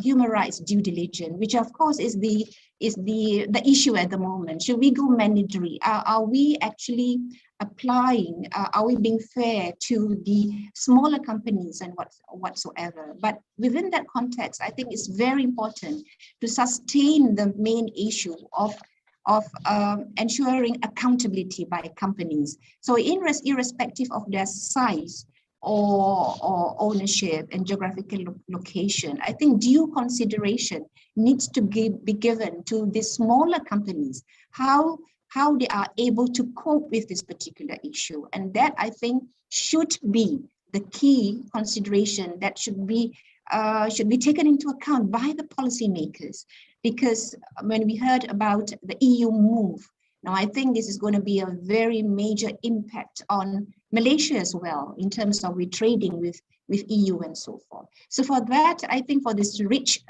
human rights due diligence, which of course is the issue at the moment. Should we go mandatory? Are we actually applying? Are we being fair to the smaller companies and whatsoever? But within that context, I think it's very important to sustain the main issue of ensuring accountability by companies. So irrespective of their size or ownership and geographical location, I think due consideration needs to be given to the smaller companies, how they are able to cope with this particular issue. And that, I think, should be the key consideration that should be taken into account by the policymakers. Because when we heard about the EU move, now I think this is going to be a very major impact on Malaysia as well, in terms of trading with EU and so forth. So for that, I think for this rich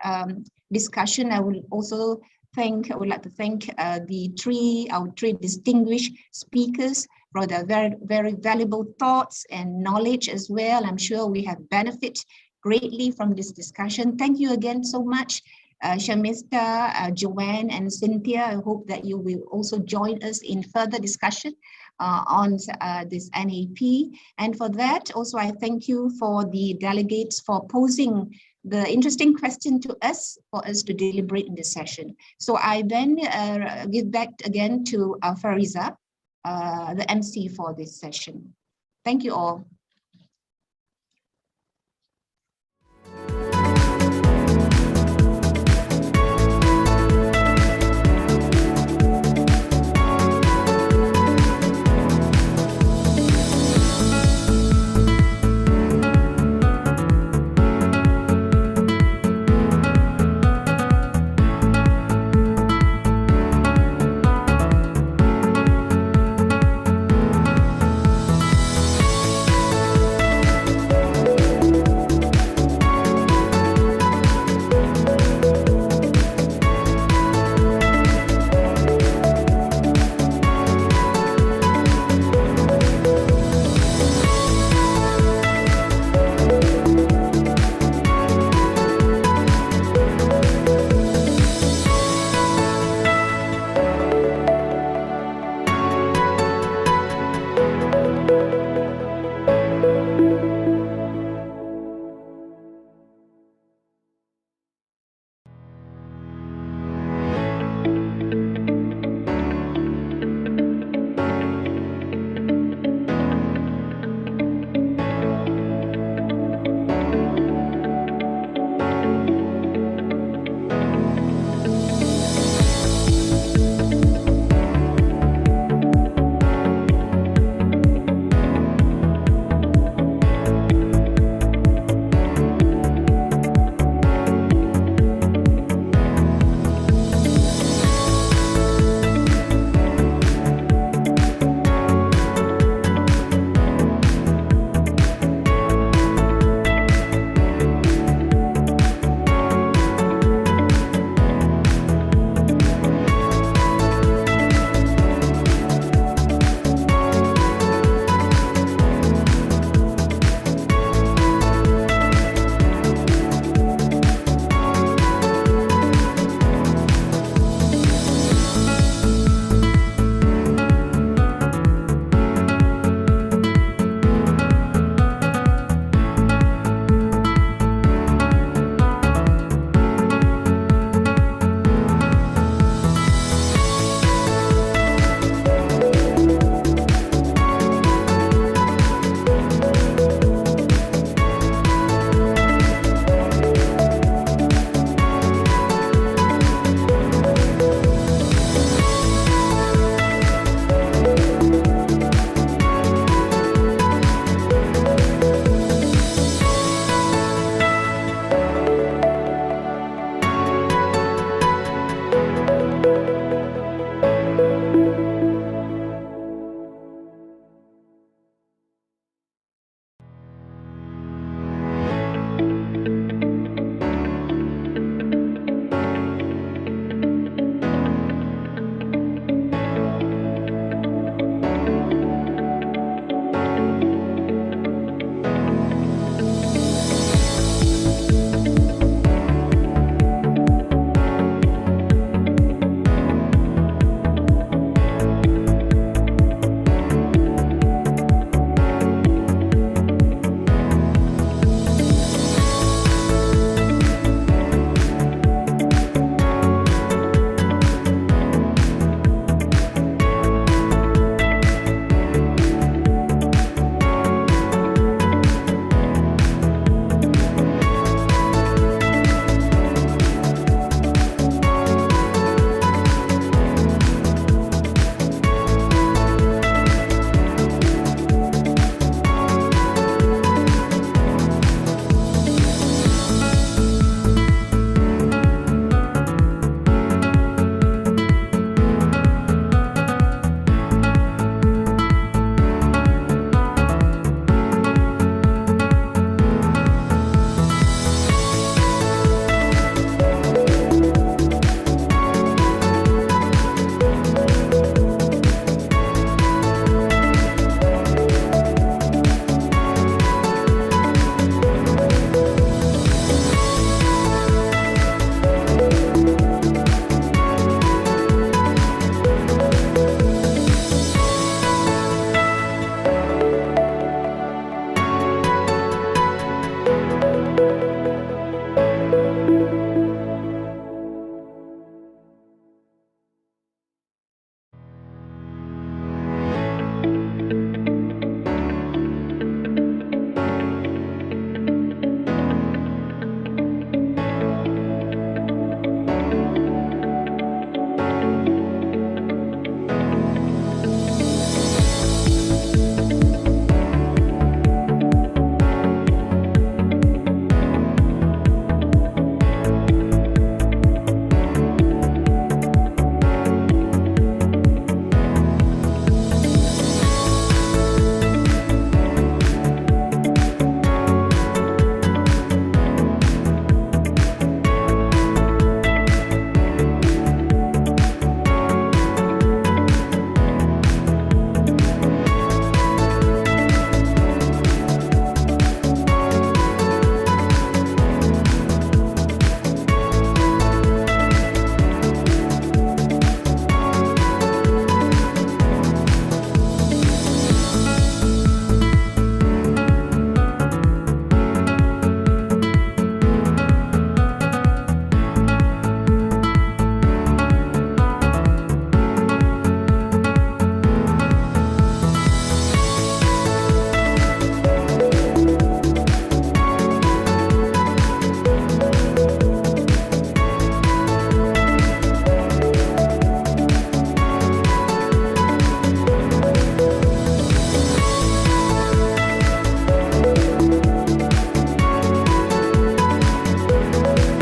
discussion, I would like to thank our three distinguished speakers for their very, very valuable thoughts and knowledge as well. I'm sure we have benefited greatly from this discussion. Thank you again so much, Shamista, Joanne, and Cynthia. I hope that you will also join us in further discussion on this NAP. And for that, also, I thank you for the delegates for posing the interesting question to us, for us to deliberate in this session. So I then give back again to Fariza, the MC for this session. Thank you all.